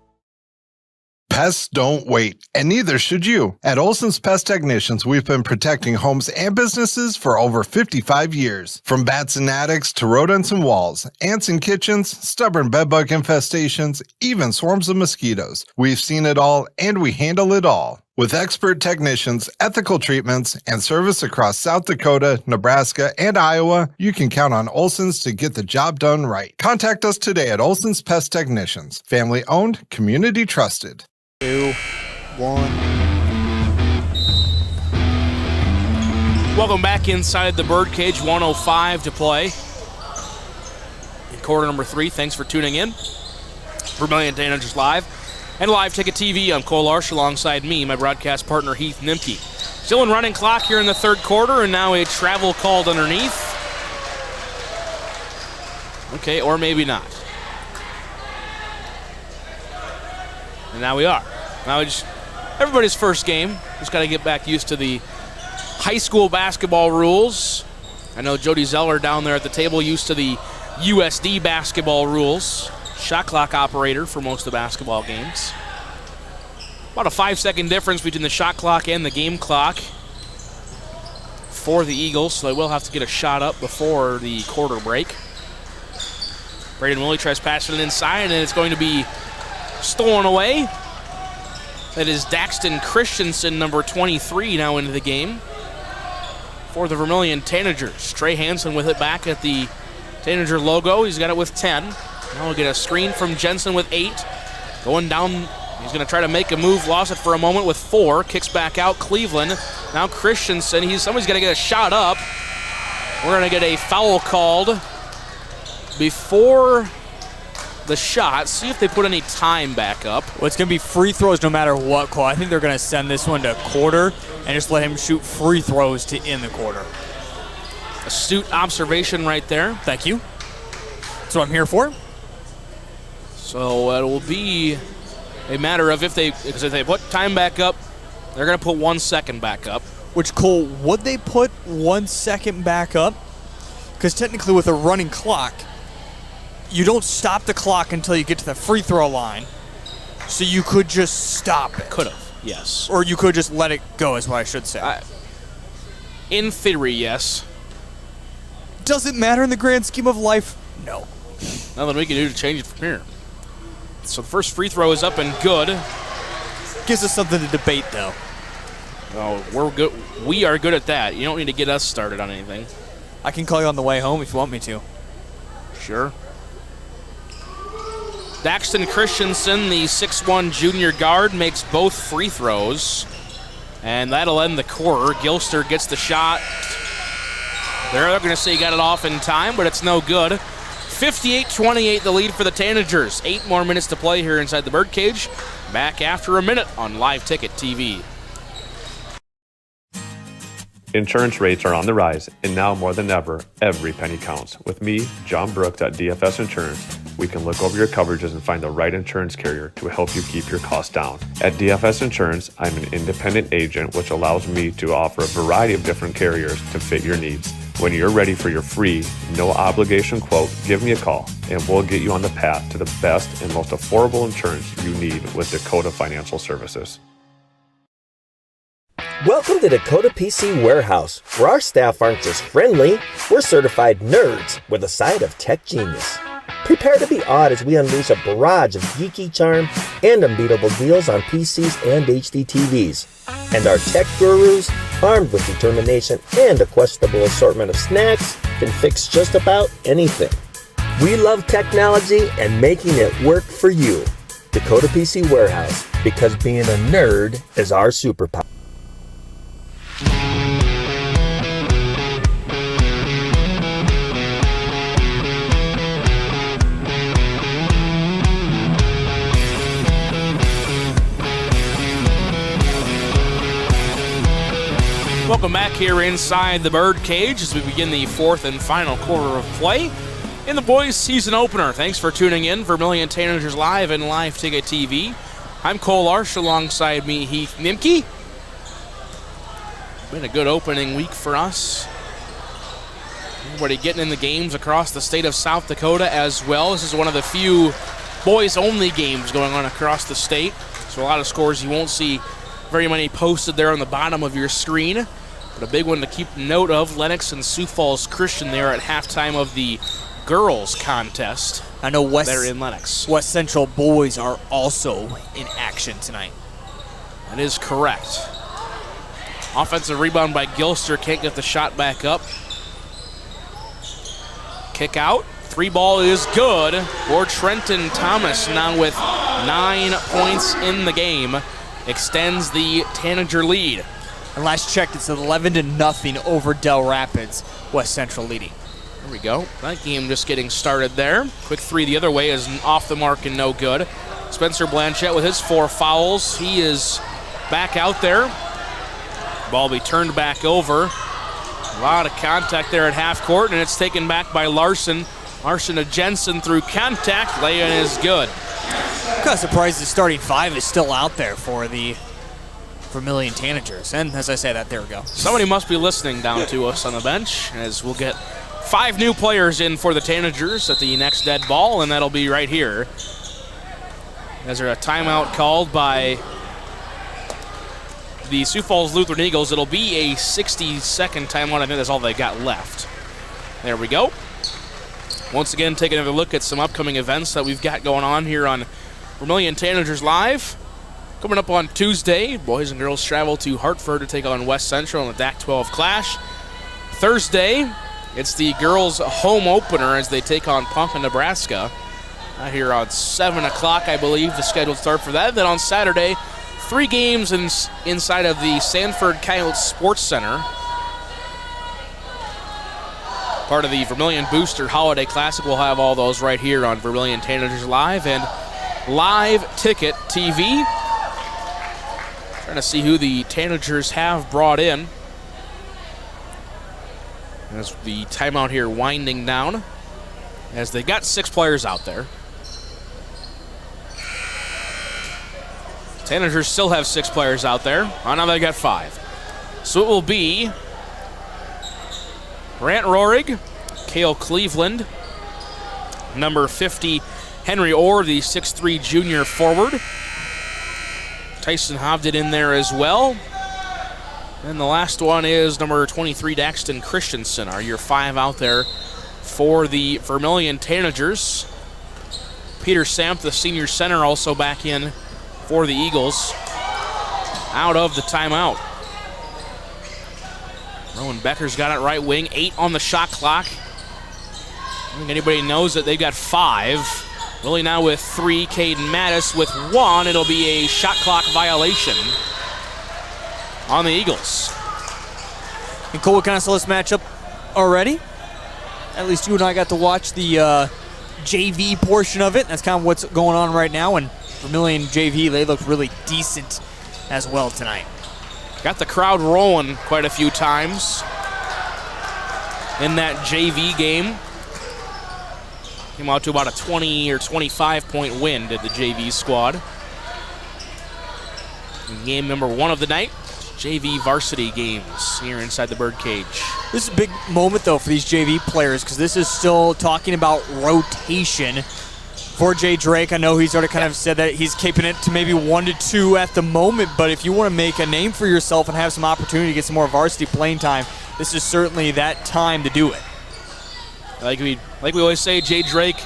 Pests don't wait, and neither should you. At Olson's Pest Technicians, we've been protecting homes and businesses for over 55 years. From bats and attics to rodents and walls, ants in kitchens, stubborn bedbug infestations, even swarms of mosquitoes. We've seen it all, and we handle it all. With expert technicians, ethical treatments, and service across South Dakota, Nebraska, and Iowa, you can count on Olson's to get the job done right. Contact us today at Olson's Pest Technicians. Family owned, community trusted. 2, 1. Welcome back inside the Birdcage. 1:05 to play in quarter number 3. Thanks for tuning in. Vermillion Tanagers live and live ticket TV. I'm Cole Larsch alongside me, my broadcast partner Heath Nimke. Still in running clock here in the third quarter, and now a travel called underneath. Okay, or maybe not. And now we are. Now it's everybody's first game. Just got to get back used to the high school basketball rules. I know Jody Zeller down there at the table used to the USD basketball rules. Shot clock operator for most of the basketball games. About a 5-second difference between the shot clock and the game clock for the Eagles, so they will have to get a shot up before the quarter break. Braden Willie tries passing it inside, and it's going to be stolen away. That is Daxton Christensen, number 23, now into the game for the Vermillion Tanagers. Trey Hansen with it back at the Tanager logo. He's got it with 10. Now we'll get a screen from Jensen with 8. Going down, he's going to try to make a move. Lost it for a moment with 4. Kicks back out, Cleveland. Now Christensen, somebody's going to get a shot up. We're going to get a foul called before the shot. See if they put any time back up. Well, it's going to be free throws no matter what, Cole. I think they're going to send this one to quarter and just let him shoot free throws to end the quarter. Astute observation right there. Thank you. That's what I'm here for. So it will be a matter of if they put time back up, they're going to put 1 second back up. Which, Cole, would they put 1 second back up? Because technically with a running clock, you don't stop the clock until you get to the free throw line. So you could just stop it. Could have, yes. Or you could just let it go, is what I should say. In theory, yes. Does it matter in the grand scheme of life? No. Nothing we can do to change it from here. So the first free throw is up and good. Gives us something to debate, though. Oh, we're good. We are good at that. You don't need to get us started on anything. I can call you on the way home if you want me to. Sure. Daxton Christensen, the 6'1 junior guard, makes both free throws. And that'll end the quarter. Gilster gets the shot. They're going to say he got it off in time, but it's no good. 58-28 the lead for the Tanagers. 8 more minutes to play here inside the Birdcage. Back after a minute on Live Ticket TV. Insurance rates are on the rise, and now more than ever, every penny counts. With me, John Brooks at DFS Insurance, we can look over your coverages and find the right insurance carrier to help you keep your costs down. At DFS Insurance, I'm an independent agent, which allows me to offer a variety of different carriers to fit your needs. When you're ready for your free, no obligation quote, give me a call, and we'll get you on the path to the best and most affordable insurance you need with Dakota Financial Services. Welcome to Dakota PC Warehouse, where our staff aren't just friendly, we're certified nerds with a side of tech genius. Prepare to be awed as we unleash a barrage of geeky charm and unbeatable deals on PCs and HD TVs. And our tech gurus, armed with determination and a questionable assortment of snacks, can fix just about anything. We love technology and making it work for you. Dakota PC Warehouse, because being a nerd is our superpower. Welcome back here inside the Birdcage as we begin the fourth and final quarter of play in the boys' season opener. Thanks for tuning in. Vermillion Tanagers live and Live Ticket TV. I'm Cole Larsch, alongside me Heath Nimke. Been a good opening week for us. Everybody getting in the games across the state of South Dakota as well. This is one of the few boys-only games going on across the state. So a lot of scores you won't see very many posted there on the bottom of your screen. But a big one to keep note of, Lennox and Sioux Falls Christian there at halftime of the girls contest. I know they're in Lennox. West Central boys are also in action tonight. That is correct. Offensive rebound by Gilster, can't get the shot back up. Kick out, 3 ball is good for Trenton Thomas, now with 9 points in the game. Extends the Tanager lead. And last checked, it's 11-0 over Del Rapids. West Central leading. There we go. That game just getting started there. Quick 3 the other way is off the mark and no good. Spencer Blanchette with his 4 fouls. He is back out there. Ball be turned back over. A lot of contact there at half court, and it's taken back by Larson. Larson to Jensen through contact. Lay-in is good. I'm kind of surprised the starting 5 is still out there for the Vermillion Tanagers. And as I say that, there we go. Somebody must be listening down to us on the bench, as we'll get 5 new players in for the Tanagers at the next dead ball, and that'll be right here. As there a timeout called by the Sioux Falls Lutheran Eagles. It'll be a 60-second timeout. I think that's all they got left. There we go. Once again, taking another look at some upcoming events that we've got going on here on Vermillion Tanagers Live. Coming up on Tuesday, boys and girls travel to Hartford to take on West Central in the DAC-12 clash. Thursday, it's the girls' home opener as they take on Ponca, Nebraska. Out here on 7 o'clock, I believe, the scheduled start for that. Then on Saturday, 3 games inside of the Sanford Coyotes Sports Center. Part of the Vermillion Booster Holiday Classic. We'll have all those right here on Vermillion Tanagers Live and Live Ticket TV. Trying to see who the Tanagers have brought in. As the timeout here winding down, as they got 6 players out there. Tanagers still have 6 players out there. Oh, now they got 5. So it will be Brant Rohrig, Cale Cleveland, number 50, Henry Orr, the 6'3 junior forward. Tyson Hovden in there as well. And the last one is number 23, Daxton Christensen, our year 5 out there for the Vermillion Tanagers. Peter Samp, the senior center, also back in for the Eagles, out of the timeout. Rowan Becker's got it right wing, 8 on the shot clock. I don't think anybody knows that they've got 5. Willie now with 3, Caden Mattis with 1. It'll be a shot clock violation on the Eagles. And Cole, we kind of saw this matchup already. At least you and I got to watch the JV portion of it. That's kind of what's going on right now. And Vermillion JV, they look really decent as well tonight. Got the crowd rolling quite a few times in that JV game. Came out to about a 20 or 25 point win, did the JV squad. In game number 1 of the night, JV varsity games here inside the birdcage. This is a big moment, though, for these JV players, because this is still talking about rotation for Jay Drake. I know he's already kind of said that he's keeping it to maybe 1 to 2 at the moment, but if you want to make a name for yourself and have some opportunity to get some more varsity playing time, this is certainly that time to do it. Like we always say, Jay Drake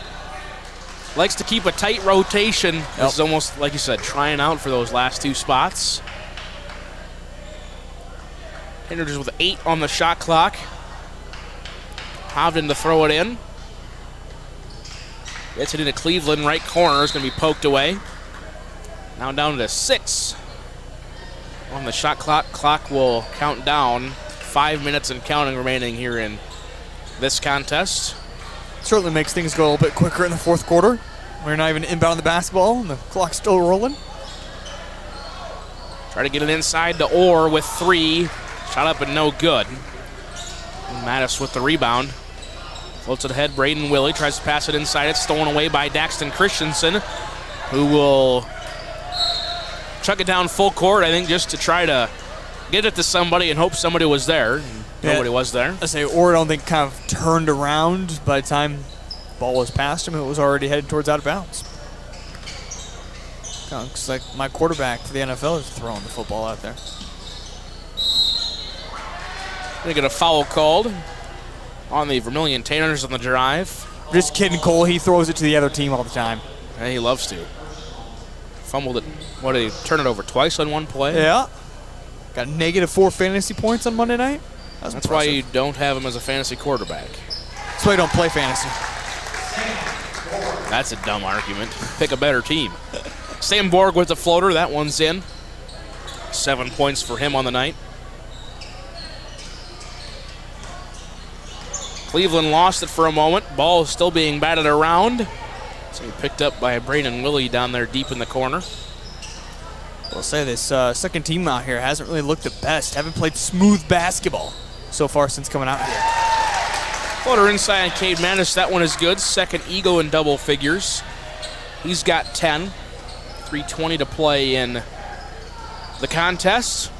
likes to keep a tight rotation. Yep. This is almost, like you said, trying out for those last 2 spots. Tanagers with 8 on the shot clock. Hovden to throw it in. Gets it into Cleveland, right corner. Is going to be poked away. Now down to 6 on the shot clock. Clock will count down. 5 minutes and counting remaining here in this contest. Certainly makes things go a little bit quicker in the 4th quarter. We're not even inbound the basketball, and the clock's still rolling. Try to get it inside to Orr with 3. Shot up and no good. Mattis with the rebound. Floats it ahead. Braden Willie tries to pass it inside. It's stolen away by Daxton Christensen, who will chuck it down full court, I think, just to try to get it to somebody and hope somebody was there. Nobody was there. I say Orr, I don't think, kind of turned around by the time the ball was past him. It was already headed towards out of bounds. Looks like my quarterback for the NFL is throwing the football out there. They get a foul called on the Vermillion Tanagers on the drive. Just kidding, Cole. He throws it to the other team all the time. Yeah, he loves to. Fumbled it. What, did he turn it over twice on one play? Yeah. Got -4 fantasy points on Monday night. That's why you don't have him as a fantasy quarterback. That's why you don't play fantasy. That's a dumb argument. Pick a better team. Sam Borg with the floater. That one's in. 7 points for him on the night. Cleveland lost it for a moment. Ball is still being batted around. So picked up by Braden Willie down there deep in the corner. I'll say this second team out here hasn't really looked the best. Haven't played smooth basketball so far since coming out here. Floater inside Cade Manish. That one is good. Second Eagle in double figures. He's got 10. 3:20 to play in the contest.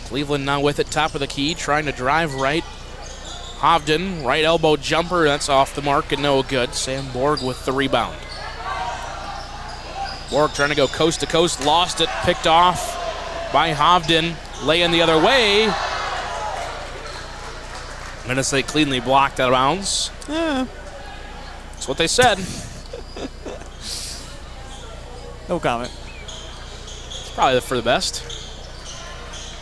Cleveland now with it, top of the key, trying to drive right. Hovden, right elbow jumper, that's off the mark and no good. Sam Borg with the rebound. Borg trying to go coast to coast, lost it, picked off by Hovden, laying the other way. I'm going to say cleanly blocked out of bounds. Yeah. That's what they said. No comment. It's probably for the best.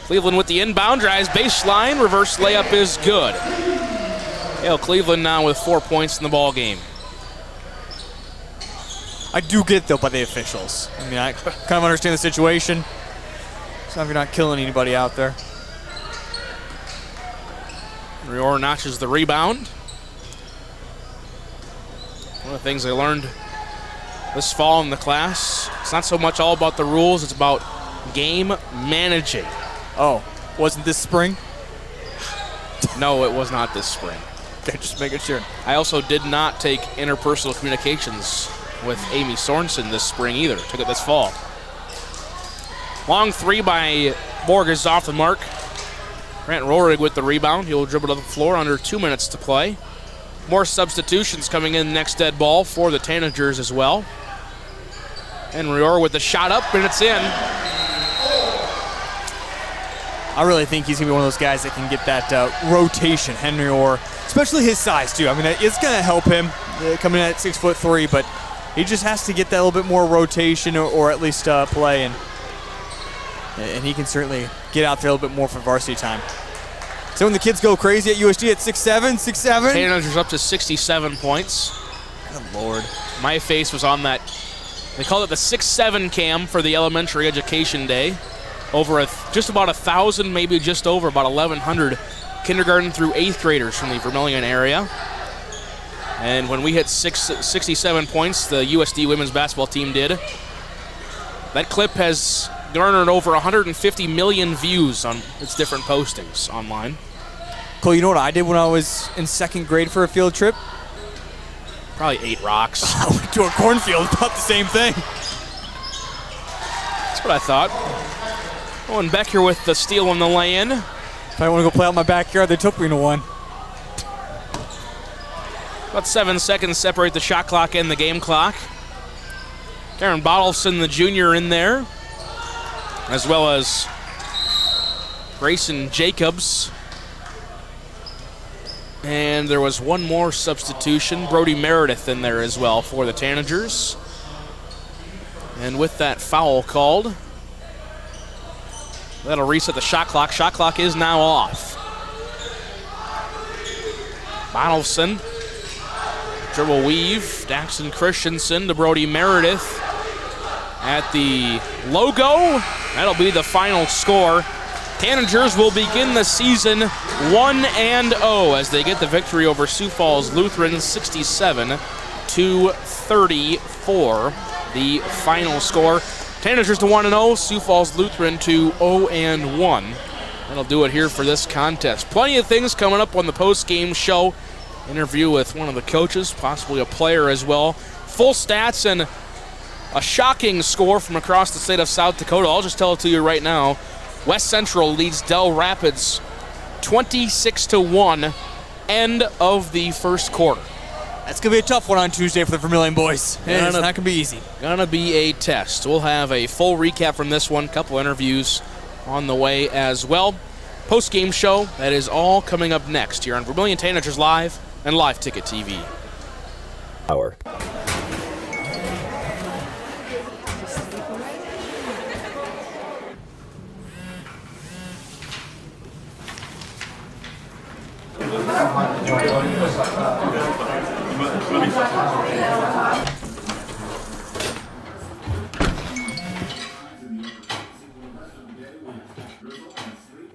Cleveland with the inbound, drives baseline, reverse layup is good. Hail Cleveland now with 4 points in the ball game. I do get though by the officials. I mean, I kind of understand the situation. So if you're not killing anybody out there. Rior notches the rebound. One of the things I learned this fall in the class, it's not so much all about the rules, it's about game managing. Oh, wasn't this spring? No, it was not this spring. Okay, just making sure. I also did not take interpersonal communications with Amy Sorensen this spring either. Took it this fall. Long three by Borg is off the mark. Grant Rohrig with the rebound. He'll dribble to the floor under 2 minutes to play. More substitutions coming in next dead ball for the Tanagers as well. And Rior with the shot up, and it's in. I really think he's going to be one of those guys that can get that rotation, Henry Orr, especially his size, too. I mean, it's going to help him coming in at 6'3", but he just has to get that little bit more rotation or at least play, and he can certainly get out there a little bit more for varsity time. So when the kids go crazy at USD at 6'7", 6'7". Tanagers up to 67 points. Good Lord. My face was on that. They called it the 6'7" cam for the elementary education day. Over just about 1,000, maybe just over about 1,100 kindergarten through 8th graders from the Vermillion area. And when we hit 67 points, the USD women's basketball team did. That clip has garnered over 150 million views on its different postings online. Cole, you know what I did when I was in 2nd grade for a field trip? Probably 8 rocks. I went to a cornfield, about the same thing. That's what I thought. Owen Becker with the steal on the lay-in. If I want to go play out in my backyard, they took me to one. About 7 seconds separate the shot clock and the game clock. Karen Bottleson, the junior, in there, as well as Grayson Jacobs. And there was one more substitution, Brody Meredith in there as well for the Tanagers. And with that foul called, that'll reset the shot clock. Shot clock is now off. Bottleson, dribble weave, Daxton Christensen to Brody Meredith at the logo. That'll be the final score. Tanagers will begin the season 1-0 as they get the victory over Sioux Falls Lutheran, 67-34. The final score. Tanagers to 1-0, Sioux Falls Lutheran to 0-1. That'll do it here for this contest. Plenty of things coming up on the post-game show. Interview with one of the coaches, possibly a player as well. Full stats and a shocking score from across the state of South Dakota. I'll just tell it to you right now. West Central leads Del Rapids 26-1, end of the first quarter. That's going to be a tough one on Tuesday for the Vermillion boys. It's not going to be easy. Gonna be a test. We'll have a full recap from this one, couple interviews on the way as well. Post-game show, that is all coming up next here on Vermillion Tanagers Live and Live Ticket TV. Hour.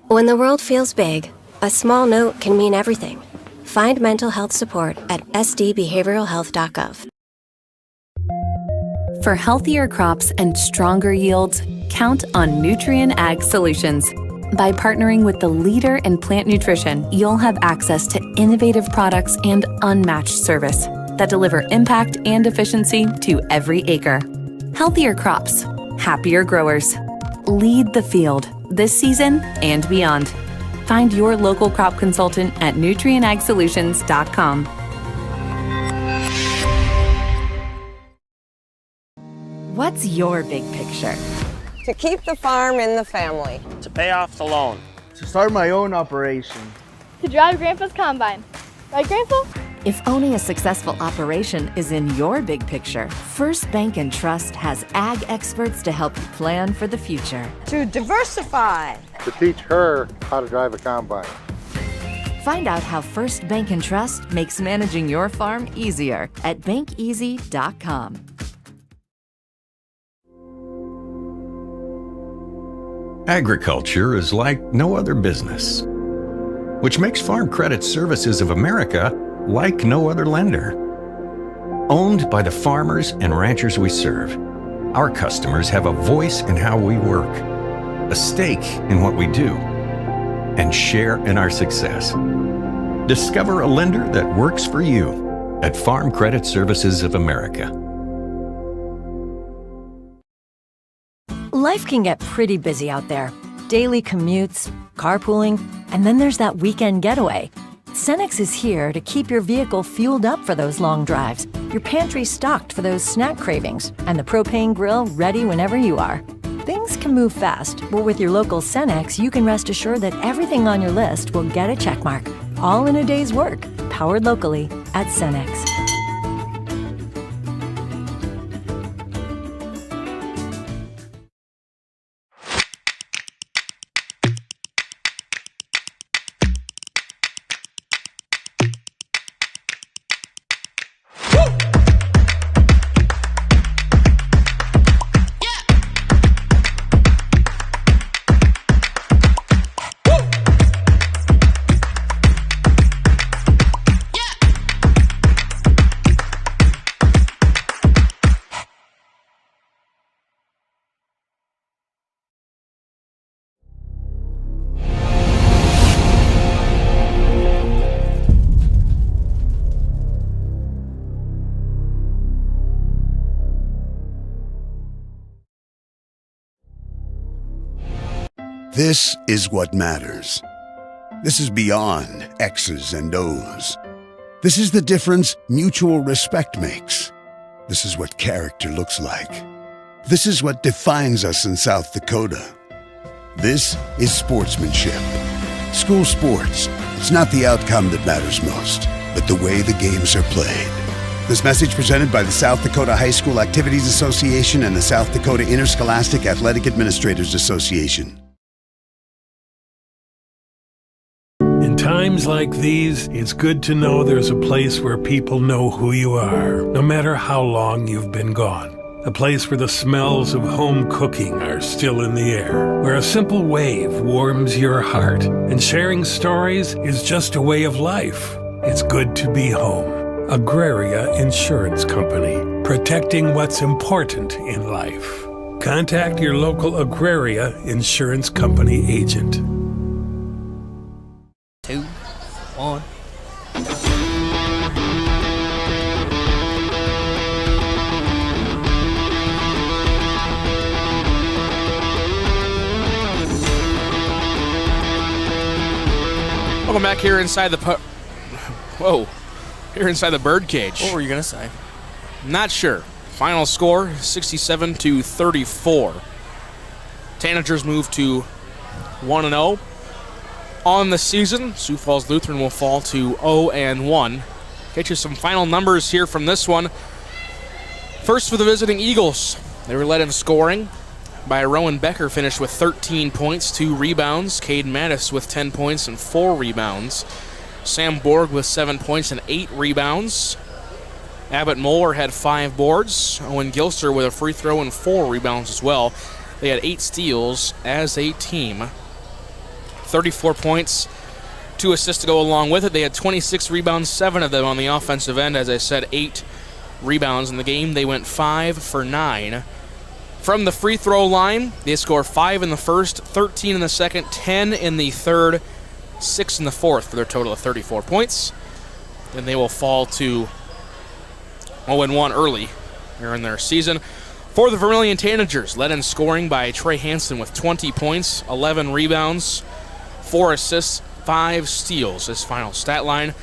When the world feels big, a small note can mean everything. Find mental health support at sdbehavioralhealth.gov. For healthier crops and stronger yields, count on Nutrien Ag Solutions. By partnering with the leader in plant nutrition, you'll have access to innovative products and unmatched service that deliver impact and efficiency to every acre. Healthier crops, happier growers. Lead the field this season and beyond. Find your local crop consultant at nutrienagsolutions.com. What's your big picture? To keep the farm in the family. To pay off the loan. To start my own operation. To drive Grandpa's combine. Right, Grandpa? If owning a successful operation is in your big picture, First Bank & Trust has ag experts to help you plan for the future. To diversify. To teach her how to drive a combine. Find out how First Bank & Trust makes managing your farm easier at bankeasy.com. Agriculture is like no other business, which makes Farm Credit Services of America like no other lender. Owned by the farmers and ranchers we serve, our customers have a voice in how we work, a stake in what we do, and share in our success. Discover a lender that works for you at Farm Credit Services of America. Life can get pretty busy out there. Daily commutes, carpooling, and then there's that weekend getaway. Cenex is here to keep your vehicle fueled up for those long drives, your pantry stocked for those snack cravings, and the propane grill ready whenever you are. Things can move fast, but with your local Cenex, you can rest assured that everything on your list will get a checkmark, all in a day's work, powered locally at Cenex. This is what matters. This is beyond X's and O's. This is the difference mutual respect makes. This is what character looks like. This is what defines us in South Dakota. This is sportsmanship. School sports. It's not the outcome that matters most, but the way the games are played. This message presented by the South Dakota High School Activities Association and the South Dakota Interscholastic Athletic Administrators Association. In times like these, it's good to know there's a place where people know who you are, no matter how long you've been gone. A place where the smells of home cooking are still in the air, where a simple wave warms your heart, and sharing stories is just a way of life. It's good to be home. Agraria Insurance Company, protecting what's important in life. Contact your local Agraria Insurance Company agent. 2, 1. Welcome back here inside the Whoa. Here inside the birdcage. What were you going to say? Not sure. Final score, 67-34. Tanagers move to 1-0. On the season, Sioux Falls Lutheran will fall to 0-1. Get you some final numbers here from this one. First for the visiting Eagles. They were led in scoring by Rowan Becker, finished with 13 points, 2 rebounds. Cade Mattis with 10 points and 4 rebounds. Sam Borg with 7 points and 8 rebounds. Abbott Moeller had 5 boards. Owen Gilster with a free throw and 4 rebounds as well. They had 8 steals as a team. 34 points, 2 assists to go along with it. They had 26 rebounds, 7 of them on the offensive end. As I said, 8 rebounds in the game. They went 5 for 9. From the free throw line, they scored 5 in the first, 13 in the second, 10 in the third, 6 in the fourth for their total of 34 points. Then they will fall to 0-1 early here in their season. For the Vermillion Tanagers, led in scoring by Trey Hansen with 20 points, 11 rebounds, 4 assists, 5 steals. His final stat line.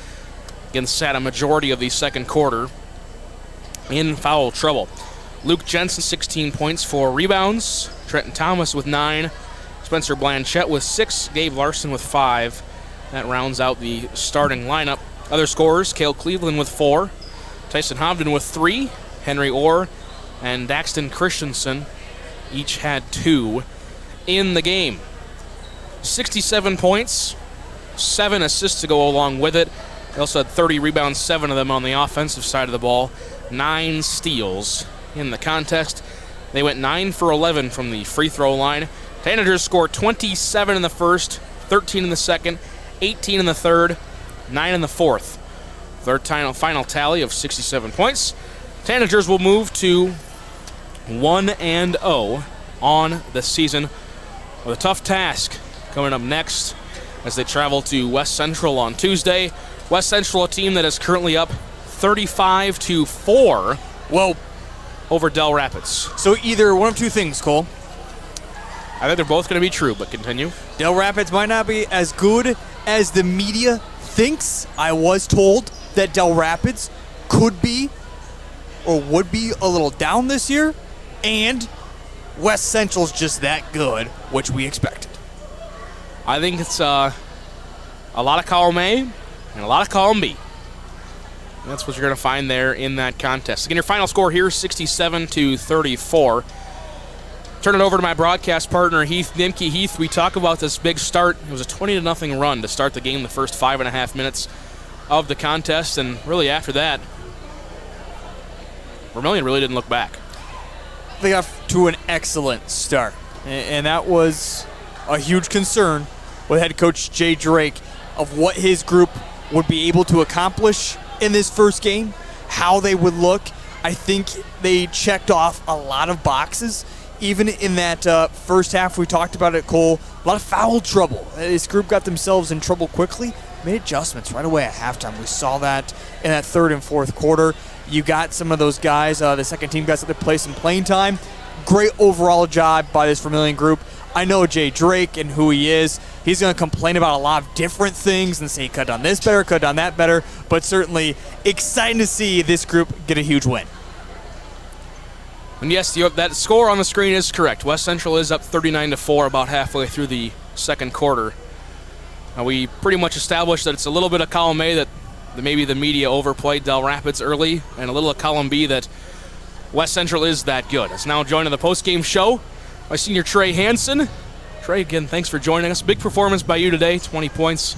Again, sat a majority of the second quarter in foul trouble. Luke Jensen, 16 points, 4 rebounds. Trenton Thomas with 9. Spencer Blanchett with 6. Gabe Larson with 5. That rounds out the starting lineup. Other scorers, Cale Cleveland with 4. Tyson Hobden with 3. Henry Orr and Daxton Christensen each had 2 in the game. 67 points, 7 assists to go along with it. They also had 30 rebounds, 7 of them on the offensive side of the ball. 9 steals in the contest. They went 9 for 11 from the free throw line. Tanagers scored 27 in the first, 13 in the second, 18 in the third, 9 in the fourth. Third final tally of 67 points. Tanagers will move to 1-0 on the season with a tough task coming up next as they travel to West Central on Tuesday. West Central, a team that is currently up 35-4. Whoa. Over Del Rapids. So either one of two things, Cole. I think they're both going to be true, but continue. Del Rapids might not be as good as the media thinks. I was told that Del Rapids could be or would be a little down this year, and West Central's just that good, which we expected. I think it's a lot of column A and a lot of column B. And that's what you're going to find there in that contest. Again, your final score here, 67-34. Turn it over to my broadcast partner, Heath. Nimke. Heath, we talk about this big start. It was a 20-0 run to start the game, the first 5.5 minutes of the contest, and really after that, Vermillion really didn't look back. They got to an excellent start, and that was a huge concern with head coach Jay Drake of what his group would be able to accomplish in this first game, how they would look. I think they checked off a lot of boxes. Even in that first half, we talked about it, Cole, a lot of foul trouble. This group got themselves in trouble quickly, made adjustments right away at halftime. We saw that in that third and fourth quarter. You got some of those guys, the second team guys that they played some playing time. Great overall job by this Vermillion group. I know Jay Drake and who he is. He's going to complain about a lot of different things and say he could have done this better, could have done that better, but certainly exciting to see this group get a huge win. And yes, that score on the screen is correct. West Central is up 39-4 about halfway through the second quarter. We pretty much established that it's a little bit of column A that maybe the media overplayed Del Rapids early, and a little of column B that West Central is that good. It's now joined on the post-game show by senior Trey Hansen. Trey, again, thanks for joining us. Big performance by you today, 20 points,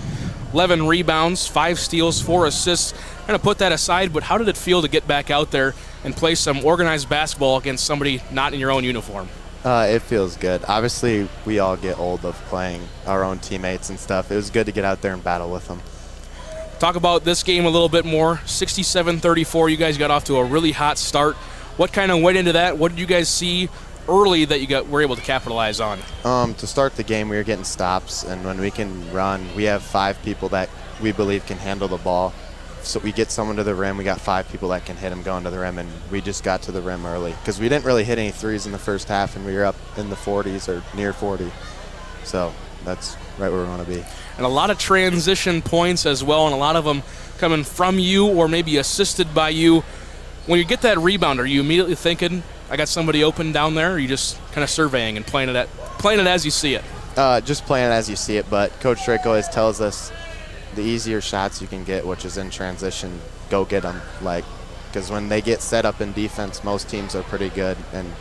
11 rebounds, 5 steals, 4 assists. I'm going to put that aside, but how did it feel to get back out there and play some organized basketball against somebody not in your own uniform? It feels good. Obviously, we all get old of playing our own teammates and stuff. It was good to get out there and battle with them. Talk about this game a little bit more. 67-34, you guys got off to a really hot start. What kind of went into that? What did you guys see early that you were able to capitalize on? To start the game, we were getting stops, and when we can run, we have 5 people that we believe can handle the ball. So we get someone to the rim, we got 5 people that can hit him going to the rim, and we just got to the rim early because we didn't really hit any threes in the first half, and we were up in the 40s or near 40. So that's right where we want to be. And a lot of transition points as well, and a lot of them coming from you or maybe assisted by you. When you get that rebound, are you immediately thinking, I got somebody open down there, or are you just kind of surveying and playing it as you see it? Just playing it as you see it, but Coach Drake always tells us the easier shots you can get, which is in transition, go get them. Because when they get set up in defense, most teams are pretty good and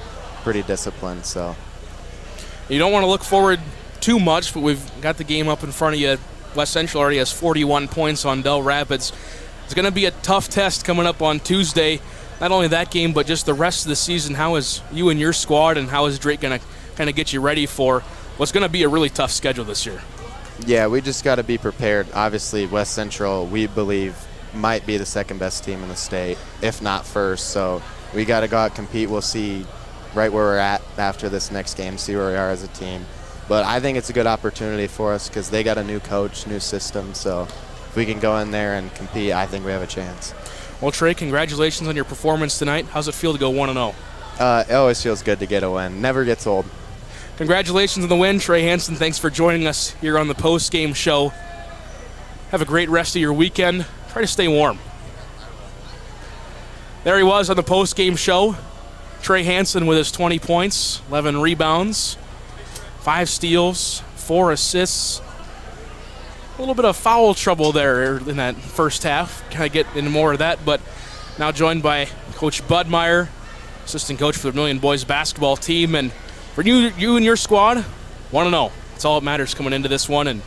pretty disciplined. So you don't want to look forward too much, but we've got the game up in front of you. West Central already has 41 points on Del Rapids. It's going to be a tough test coming up on Tuesday. Not only that game, but just the rest of the season. How is you and your squad, and how is Drake going to kind of get you ready for what's going to be a really tough schedule this year? Yeah, we just got to be prepared. Obviously, West Central, we believe, might be the second best team in the state, if not first. So we got to go out and compete. We'll see right where we're at after this next game, see where we are as a team. But I think it's a good opportunity for us because they got a new coach, new system. So if we can go in there and compete, I think we have a chance. Well, Trey, congratulations on your performance tonight. How's it feel to go 1-0? It always feels good to get a win. Never gets old. Congratulations on the win, Trey Hansen. Thanks for joining us here on the post-game show. Have a great rest of your weekend. Try to stay warm. There he was on the post-game show. Trey Hansen with his 20 points, 11 rebounds, 5 steals, 4 assists. A little bit of foul trouble there in that first half. Kind of get into more of that, but now joined by Coach Budmeyer, assistant coach for the Vermillion boys basketball team. And for you and your squad, 1-0. That's all that matters coming into this one. And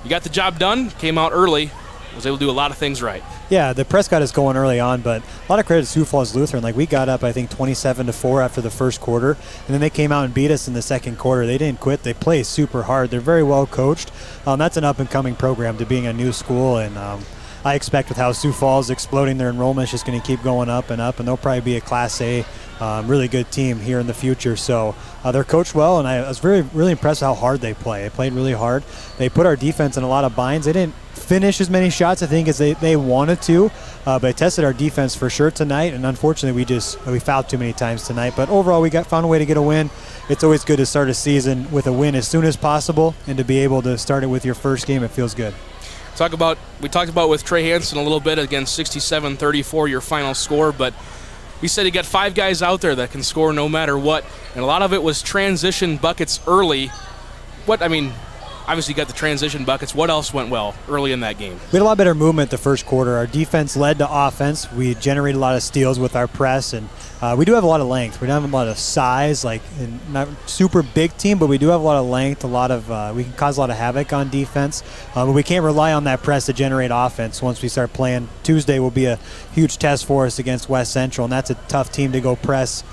you got the job done, came out early, was able to do a lot of things right. Yeah, the press got us going early on, but a lot of credit to Sioux Falls Lutheran. We got up, I think, 27-4 after the first quarter, and then they came out and beat us in the second quarter. They didn't quit. They play super hard. They're very well coached. That's an up-and-coming program to being a new school, and I expect with how Sioux Falls is exploding, their enrollment is just going to keep going up, and they'll probably be a Class A really good team here in the future. So they're coached well, and I was really impressed how hard they play. They played really hard. They put our defense in a lot of binds. They didn't finish as many shots, I think, as they wanted to, but they tested our defense for sure tonight, and unfortunately we fouled too many times tonight. But overall, we found a way to get a win. It's always good to start a season with a win as soon as possible, and to be able to start it with your first game, it feels good. We talked about with Trey Hansen a little bit, again, 67-34 your final score, but he said he got 5 guys out there that can score no matter what, and a lot of it was transition buckets early. Obviously you got the transition buckets. What else went well early in that game? We had a lot better movement the first quarter. Our defense led to offense. We generated a lot of steals with our press, and we do have a lot of length. We don't have a lot of size, not super big team, but we do have a lot of length. We can cause a lot of havoc on defense, but we can't rely on that press to generate offense once we start playing. Tuesday will be a huge test for us against West Central, and that's a tough team to go press.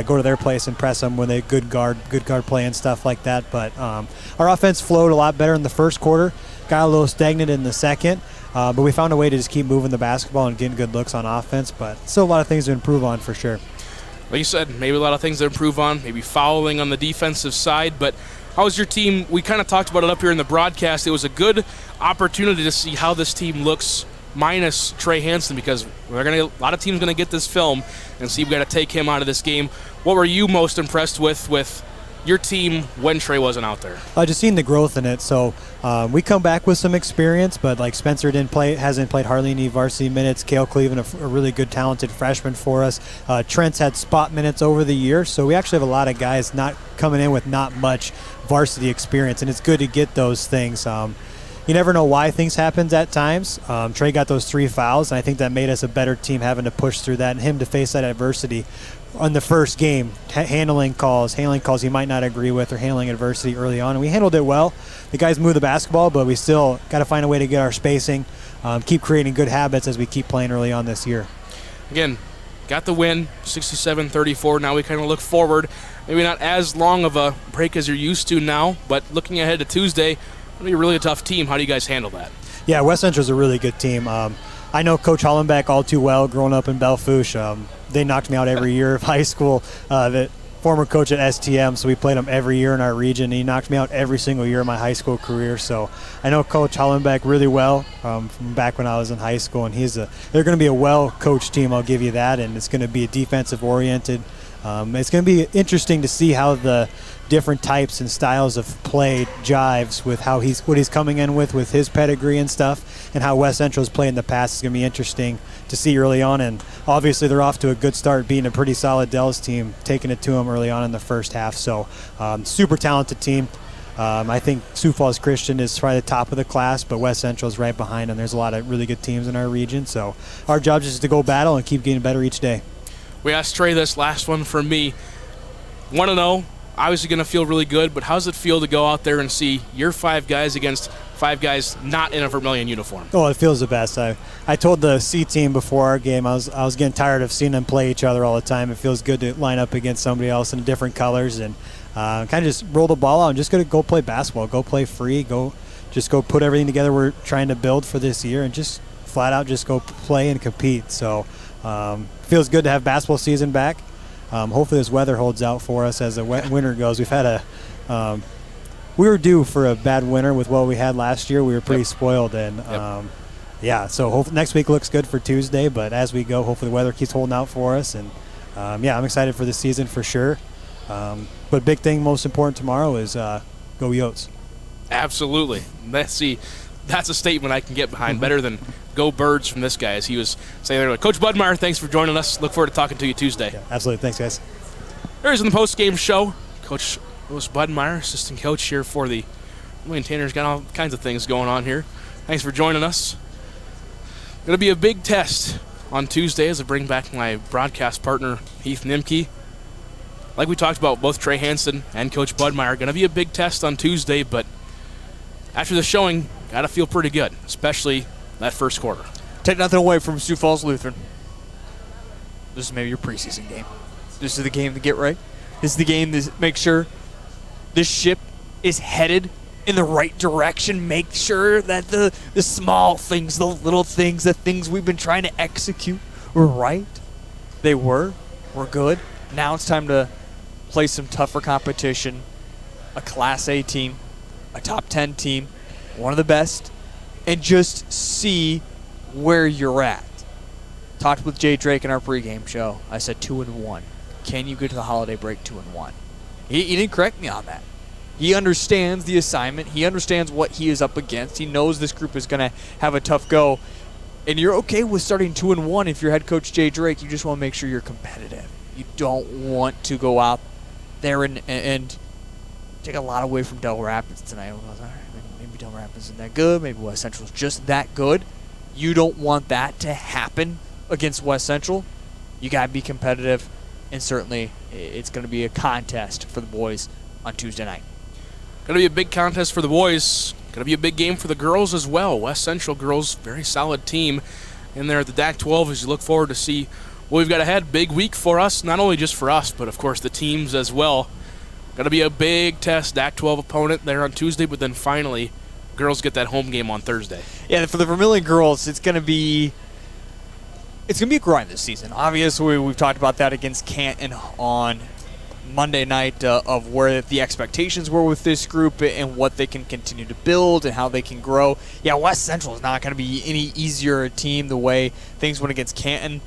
Go to their place and press them when they good guard play and stuff like that. But our offense flowed a lot better in the first quarter, got a little stagnant in the second, but we found a way to just keep moving the basketball and getting good looks on offense. But still a lot of things to improve on for sure. Like you said, maybe a lot of things to improve on, maybe fouling on the defensive side. But how was your team? We kind of talked about it up here in the broadcast. It was a good opportunity to see how this team looks minus Trey Hansen, because a lot of teams going to get this film and see we've got to take him out of this game. What were you most impressed with your team when Trey wasn't out there? Just seeing the growth in it. So we come back with some experience, but Spencer hasn't played hardly any varsity minutes. Cale Cleveland, a really good, talented freshman for us. Trent's had spot minutes over the year, so we actually have a lot of guys not coming in with not much varsity experience, and it's good to get those things. You never know why things happen at times. Trey got those 3 fouls, and I think that made us a better team having to push through that, and him to face that adversity on the first game, handling calls he might not agree with, or handling adversity early on. And we handled it well. The guys moved the basketball, but we still got to find a way to get our spacing, keep creating good habits as we keep playing early on this year. Again, got the win, 67-34. Now we kind of look forward. Maybe not as long of a break as you're used to now, but looking ahead to Tuesday, it'll be really a tough team. How do you guys handle that? Yeah, West Central's a really good team. I know Coach Hollenbeck all too well, growing up in Bellefouche. They knocked me out every year of high school. The former coach at STM, so we played him every year in our region. He knocked me out every single year of my high school career. So I know Coach Hollenbeck really well from back when I was in high school, and they're going to be a well-coached team, I'll give you that, and it's going to be a defensive-oriented It's going to be interesting to see how the different types and styles of play jives with what he's coming in with his pedigree and stuff, and how West Central's played in the past. Is going to be interesting to see early on, and obviously they're off to a good start, being a pretty solid Dells team, taking it to them early on in the first half. So super talented team. I think Sioux Falls Christian is probably the top of the class, but West Central is right behind them. There's a lot of really good teams in our region, so our job is to go battle and keep getting better each day. We asked Trey this last one from me. Want to know, obviously going to feel really good, but how does it feel to go out there and see your 5 guys against 5 guys not in a Vermillion uniform? Oh, it feels the best. I told the C team before our game, I was getting tired of seeing them play each other all the time. It feels good to line up against somebody else in different colors and kind of just roll the ball out and just go play basketball, go play free, go put everything together we're trying to build for this year, and just flat out just go play and compete. So feels good to have basketball season back. Hopefully this weather holds out for us as the winter goes. We've had we were due for a bad winter with what we had last year. We were pretty spoiled, and so next week looks good for Tuesday, but as we go, hopefully the weather keeps holding out for us, and I'm excited for the season for sure. But big thing, most important tomorrow is go Yotes. Absolutely. That's a statement I can get behind better than go Birds from this guy, as he was saying earlier. Coach Budmeyer, thanks for joining us. Look forward to talking to you Tuesday. Yeah, absolutely. Thanks, guys. There's in the post-game show, Coach Louis Budmeyer, assistant coach here for the Vermillion Tanagers. Got all kinds of things going on here. Thanks for joining us. Going to be a big test on Tuesday as I bring back my broadcast partner, Heath Nimke. Like we talked about, both Trey Hansen and Coach Budmeyer going to be a big test on Tuesday, but after the showing, got to feel pretty good, especially that first quarter. Take nothing away from Sioux Falls Lutheran. This is maybe your preseason game. This is the game to get right. This is the game to make sure this ship is headed in the right direction. Make sure that the small things, the little things, the things we've been trying to execute were right. They were. We're good. Now it's time to play some tougher competition. A Class A team, a top 10 team, one of the best, and just see where you're at. Talked with Jay Drake in our pregame show. I said 2-1. Can you get to the holiday break 2-1? He didn't correct me on that. He understands the assignment. He understands what he is up against. He knows this group is going to have a tough go. And you're okay with starting 2-1 if you're head coach Jay Drake. You just want to make sure you're competitive. You don't want to go out there and take a lot away from Del Rapids tonight. Maybe Del Rapids isn't that good. Maybe West Central is just that good. You don't want that to happen against West Central. You got to be competitive, and certainly it's going to be a contest for the boys on Tuesday night. Going to be a big contest for the boys. Going to be a big game for the girls as well. West Central girls, very solid team in there at the DAC 12 as you look forward to see what we've got ahead. Big week for us, not only just for us, but of course the teams as well. Going to be a big test, DAC 12 opponent there on Tuesday, but then finally girls get that home game on Thursday. Yeah, for the Vermillion girls, it's going to be a grind this season. Obviously, we've talked about that against Canton on Monday night of where the expectations were with this group and what they can continue to build and how they can grow. Yeah, West Central is not going to be any easier a team the way things went against Canton.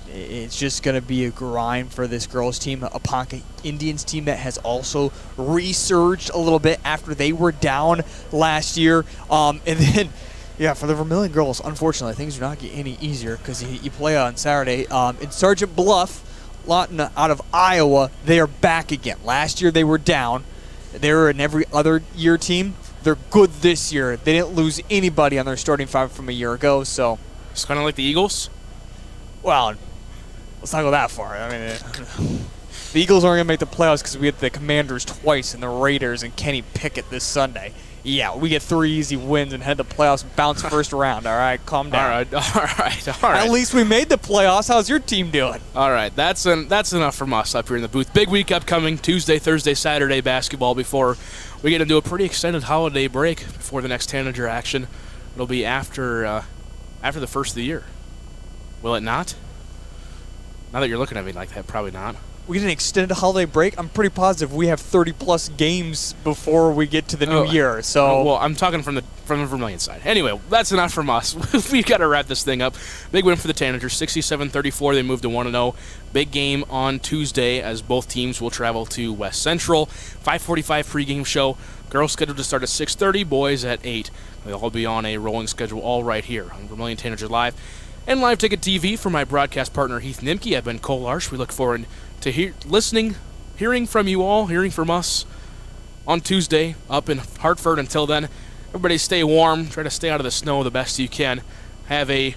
It's just going to be a grind for this girls team, a Ponca Indians team that has also resurged a little bit after they were down last year. And then, yeah, for the Vermillion girls, unfortunately, things are not getting any easier because you play on Saturday. In Sergeant Bluff, Lawton out of Iowa, they are back again. Last year they were down. They were an every other year team. They're good this year. They didn't lose anybody on their starting five from a year ago. So it's kind of like the Eagles? Well, let's not go that far. I mean, the Eagles aren't going to make the playoffs because we had the Commanders twice and the Raiders and Kenny Pickett this Sunday. Yeah, we get 3 easy wins and head to the playoffs and bounce first round. All right, calm down. All right. At least we made the playoffs. How's your team doing? All right, that's enough from us up here in the booth. Big week upcoming, Tuesday, Thursday, Saturday basketball before we get into a pretty extended holiday break before the next Tanager action. It'll be after the first of the year. Will it not? Now that you're looking at me like that, probably not. We get an extended holiday break. I'm pretty positive we have 30-plus games before we get to the new year. So, well, I'm talking from from the Vermillion side. Anyway, that's enough from us. We've got to wrap this thing up. Big win for the Tanagers, 67-34. They moved to 1-0. Big game on Tuesday as both teams will travel to West Central. 5:45 pregame show. Girls scheduled to start at 6:30, boys at 8. They'll all be on a rolling schedule all right here on Vermillion Tanager Live. And Live Ticket TV for my broadcast partner Heath Nimke. I've been Cole Larsch. We look forward to hearing from you all, hearing from us on Tuesday up in Hartford. Until then, everybody stay warm. Try to stay out of the snow the best you can. Have a